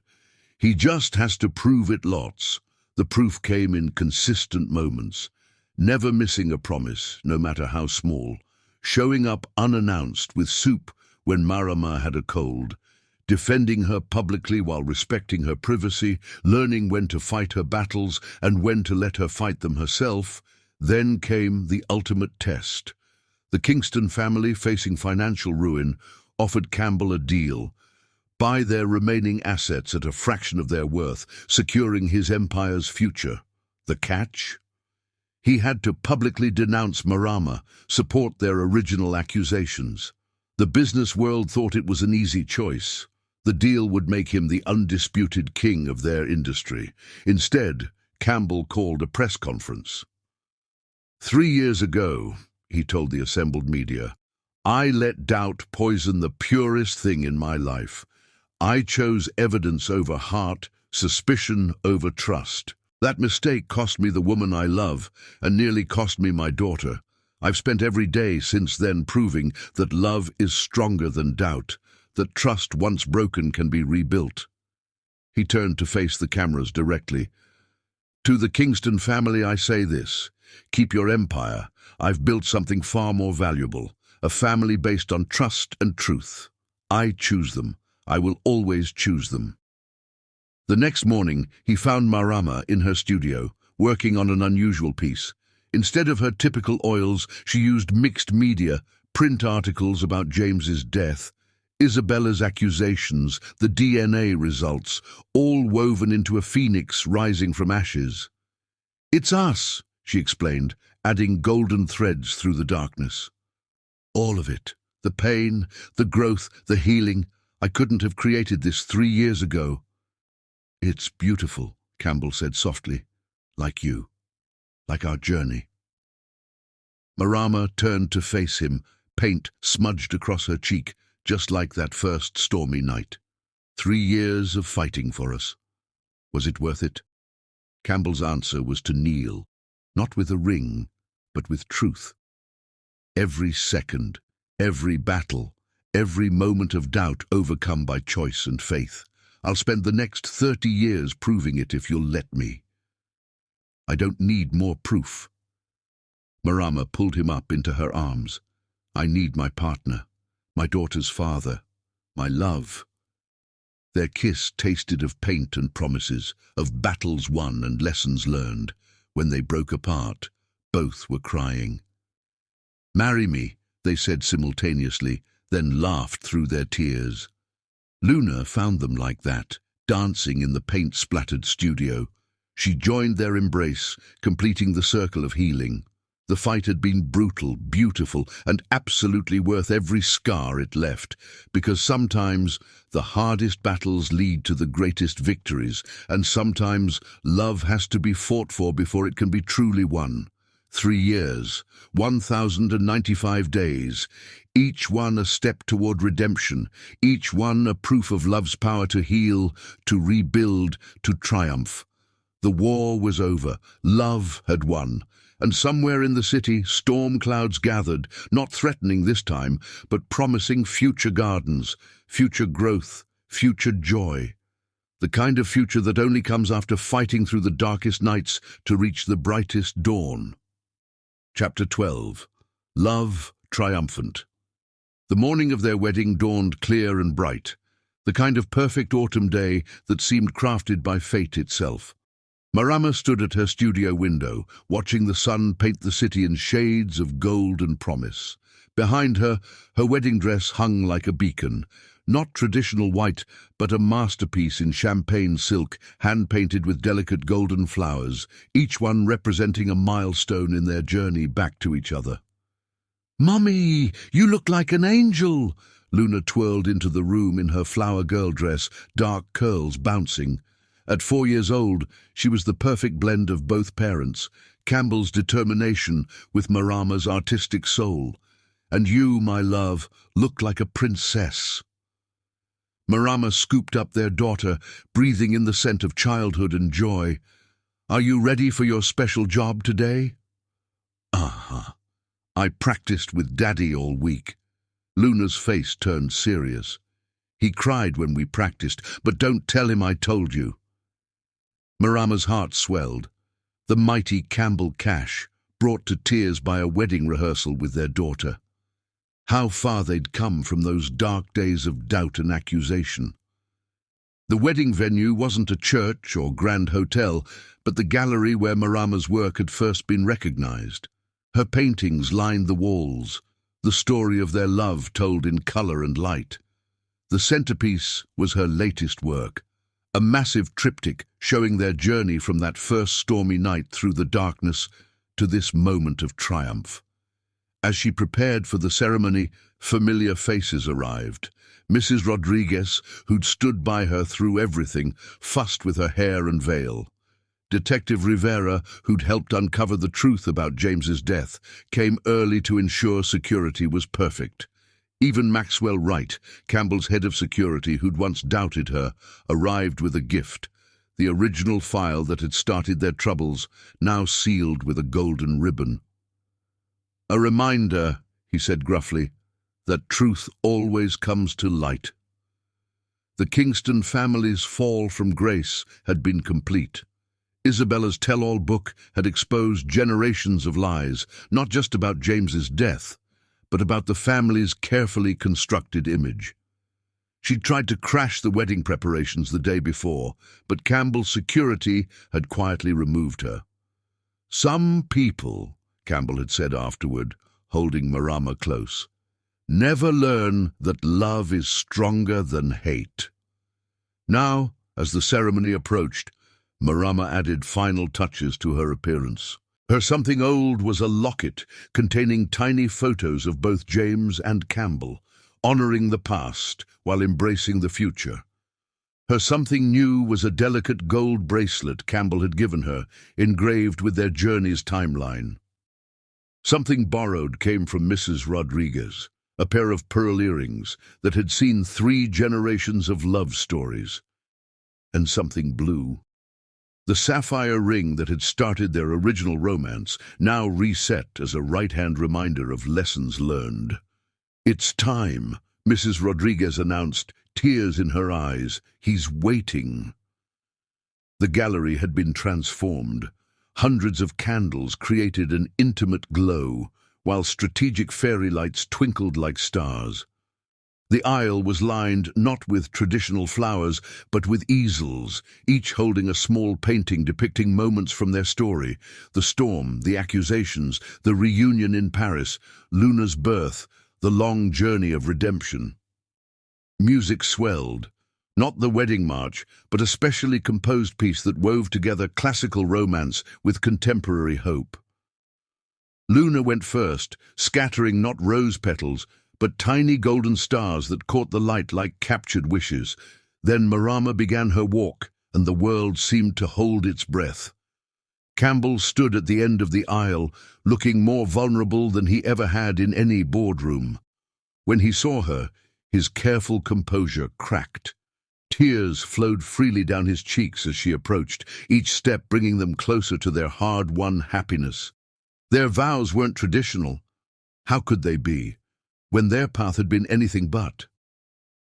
"He just has to prove it lots." The proof came in consistent moments, never missing a promise, no matter how small, showing up unannounced with soup when Marama had a cold, defending her publicly while respecting her privacy, learning when to fight her battles and when to let her fight them herself. Then came the ultimate test. The Kingston family, facing financial ruin, offered Campbell a deal: buy their remaining assets at a fraction of their worth, securing his empire's future. The catch? He had to publicly denounce Marama, support their original accusations. The business world thought it was an easy choice. The deal would make him the undisputed king of their industry. Instead, Campbell called a press conference. 3 years ago, he told the assembled media, I let doubt poison the purest thing in my life. I chose evidence over heart, suspicion over trust. That mistake cost me the woman I love and nearly cost me my daughter. I've spent every day since then proving that love is stronger than doubt, that trust once broken can be rebuilt. He turned to face the cameras directly. To the Kingston family I say this: keep your empire. I've built something far more valuable, a family based on trust and truth. I choose them. I will always choose them. The next morning, he found Marama in her studio, working on an unusual piece. Instead of her typical oils, she used mixed media, print articles about James's death, Isabella's accusations, the DNA results, all woven into a phoenix rising from ashes. It's us, she explained, adding golden threads through the darkness. All of it, the pain, the growth, the healing. I couldn't have created this 3 years ago. It's beautiful, Campbell said softly, like you, like our journey. Marama turned to face him, paint smudged across her cheek, just like that first stormy night. 3 years of fighting for us. Was it worth it? Campbell's answer was to kneel, not with a ring, but with truth. Every second, every battle, every moment of doubt overcome by choice and faith. I'll spend the next 30 years proving it if you'll let me. I don't need more proof. Marama pulled him up into her arms. I need my partner, my daughter's father, my love. Their kiss tasted of paint and promises, of battles won and lessons learned. When they broke apart, both were crying. Marry me, they said simultaneously, then laughed through their tears. Luna found them like that, dancing in the paint-splattered studio. She joined their embrace, completing the circle of healing. The fight had been brutal, beautiful, and absolutely worth every scar it left, because sometimes the hardest battles lead to the greatest victories, and sometimes love has to be fought for before it can be truly won. 3 years, 1,095 days, each one a step toward redemption, each one a proof of love's power to heal, to rebuild, to triumph. The war was over, love had won, and somewhere in the city storm clouds gathered, not threatening this time, but promising future gardens, future growth, future joy. The kind of future that only comes after fighting through the darkest nights to reach the brightest dawn. Chapter 12. Love Triumphant. The morning of their wedding dawned clear and bright, the kind of perfect autumn day that seemed crafted by fate itself. Marama stood at her studio window, watching the sun paint the city in shades of gold and promise. Behind her, her wedding dress hung like a beacon, not traditional white, but a masterpiece in champagne silk, hand-painted with delicate golden flowers, each one representing a milestone in their journey back to each other. "Mummy, you look like an angel!" Luna twirled into the room in her flower girl dress, dark curls bouncing. At 4 years old, she was the perfect blend of both parents, Campbell's determination with Marama's artistic soul. "And you, my love, look like a princess." Marama scooped up their daughter, breathing in the scent of childhood and joy. "Are you ready for your special job today?" I practiced with Daddy all week." Luna's face turned serious. "He cried when we practiced, but don't tell him I told you." Marama's heart swelled. The mighty Campbell cash, brought to tears by a wedding rehearsal with their daughter. How far they'd come from those dark days of doubt and accusation. The wedding venue wasn't a church or grand hotel, but the gallery where Marama's work had first been recognized. Her paintings lined the walls, the story of their love told in color and light. The centerpiece was her latest work, a massive triptych showing their journey from that first stormy night through the darkness to this moment of triumph. As she prepared for the ceremony, familiar faces arrived. Mrs. Rodriguez, who'd stood by her through everything, fussed with her hair and veil. Detective Rivera, who'd helped uncover the truth about James's death, came early to ensure security was perfect. Even Maxwell Wright, Campbell's head of security, who'd once doubted her, arrived with a gift, the original file that had started their troubles, now sealed with a golden ribbon. "A reminder," he said gruffly, "that truth always comes to light." The Kingston family's fall from grace had been complete. Isabella's tell-all book had exposed generations of lies, not just about James's death, but about the family's carefully constructed image. She'd tried to crash the wedding preparations the day before, but Campbell's security had quietly removed her. "Some people," Campbell had said afterward, holding Marama close, "never learn that love is stronger than hate." Now, as the ceremony approached, Marama added final touches to her appearance. Her something old was a locket containing tiny photos of both James and Campbell, honoring the past while embracing the future. Her something new was a delicate gold bracelet Campbell had given her, engraved with their journey's timeline. Something borrowed came from Mrs. Rodriguez, a pair of pearl earrings that had seen 3 generations of love stories. And something blue. The sapphire ring that had started their original romance, now reset as a right-hand reminder of lessons learned. "It's time," Mrs. Rodriguez announced, tears in her eyes. "He's waiting." The gallery had been transformed. Hundreds of candles created an intimate glow, while strategic fairy lights twinkled like stars. The aisle was lined not with traditional flowers, but with easels, each holding a small painting depicting moments from their story: the storm, the accusations, the reunion in Paris, Luna's birth, the long journey of redemption. Music swelled, not the wedding march, but a specially composed piece that wove together classical romance with contemporary hope. Luna went first, scattering not rose petals, but tiny golden stars that caught the light like captured wishes. Then Marama began her walk, and the world seemed to hold its breath. Campbell stood at the end of the aisle, looking more vulnerable than he ever had in any boardroom. When he saw her, his careful composure cracked. Tears flowed freely down his cheeks as she approached, each step bringing them closer to their hard-won happiness. Their vows weren't traditional. How could they be, when their path had been anything but?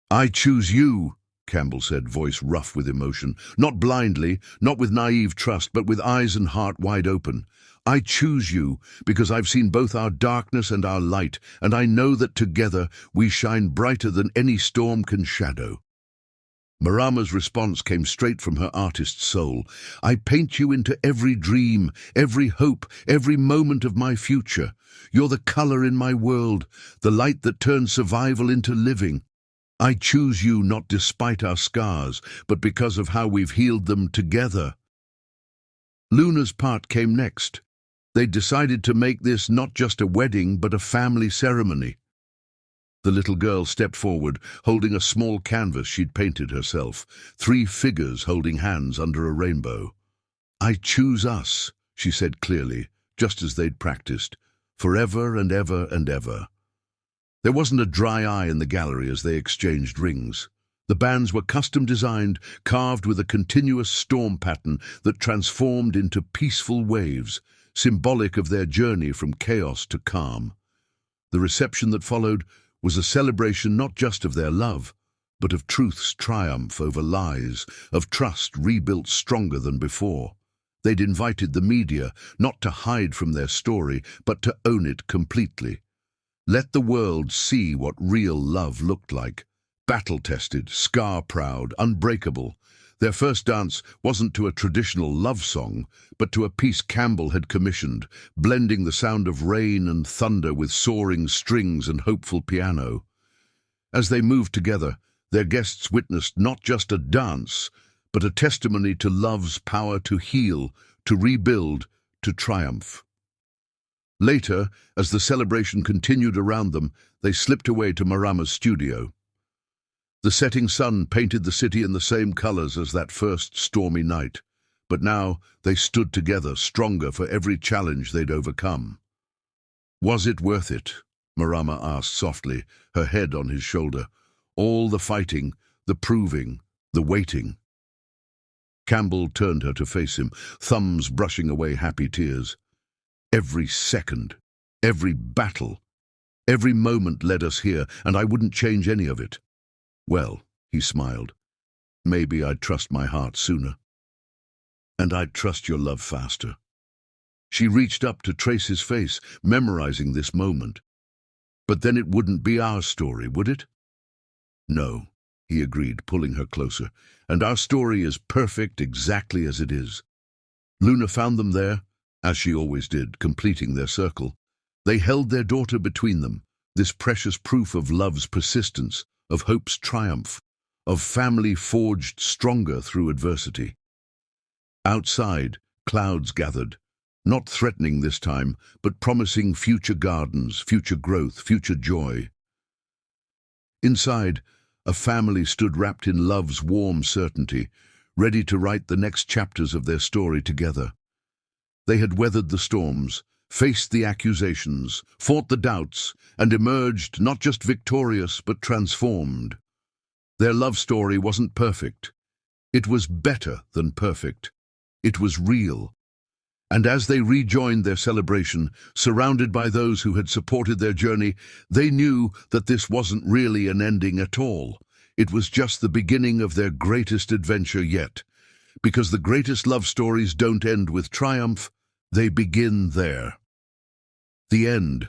"I choose you," Campbell said, voice rough with emotion. Not blindly, not with naive trust, but with eyes and heart wide open. "I choose you because I've seen both our darkness and our light, and I know that together we shine brighter than any storm can shadow." Marama's response came straight from her artist's soul. "I paint you into every dream, every hope, every moment of my future. You're the color in my world, the light that turns survival into living. I choose you not despite our scars, but because of how we've healed them together." Luna's part came next. They decided to make this not just a wedding, but a family ceremony. The little girl stepped forward, holding a small canvas she'd painted herself, 3 figures holding hands under a rainbow. "I choose us," she said clearly, just as they'd practiced, "forever and ever and ever." There wasn't a dry eye in the gallery as they exchanged rings. The bands were custom designed, carved with a continuous storm pattern that transformed into peaceful waves, symbolic of their journey from chaos to calm. The reception that followed was a celebration not just of their love, but of truth's triumph over lies, of trust rebuilt stronger than before. They'd invited the media not to hide from their story, but to own it completely. Let the world see what real love looked like. Battle-tested, scar-proud, unbreakable. Their first dance wasn't to a traditional love song, but to a piece Campbell had commissioned, blending the sound of rain and thunder with soaring strings and hopeful piano. As they moved together, their guests witnessed not just a dance, but a testimony to love's power to heal, to rebuild, to triumph. Later, as the celebration continued around them, they slipped away to Marama's studio. The setting sun painted the city in the same colors as that first stormy night, but now they stood together, stronger for every challenge they'd overcome. "Was it worth it?" Marama asked softly, her head on his shoulder. "All the fighting, the proving, the waiting." Campbell turned her to face him, thumbs brushing away happy tears. "Every second, every battle, every moment led us here, and I wouldn't change any of it." "Well," he smiled, "maybe I'd trust my heart sooner. And I'd trust your love faster." She reached up to trace his face, memorizing this moment. "But then it wouldn't be our story, would it?" "No," he agreed, pulling her closer, "and our story is perfect exactly as it is." Luna found them there, as she always did, completing their circle. They held their daughter between them, this precious proof of love's persistence, of hope's triumph, of family forged stronger through adversity. Outside, clouds gathered, not threatening this time, but promising future gardens, future growth, future joy. Inside, a family stood wrapped in love's warm certainty, ready to write the next chapters of their story together. They had weathered the storms, faced the accusations, fought the doubts, and emerged not just victorious but transformed. Their love story wasn't perfect. It was better than perfect. It was real. And as they rejoined their celebration, surrounded by those who had supported their journey, they knew that this wasn't really an ending at all. It was just the beginning of their greatest adventure yet. Because the greatest love stories don't end with triumph, they begin there. The end.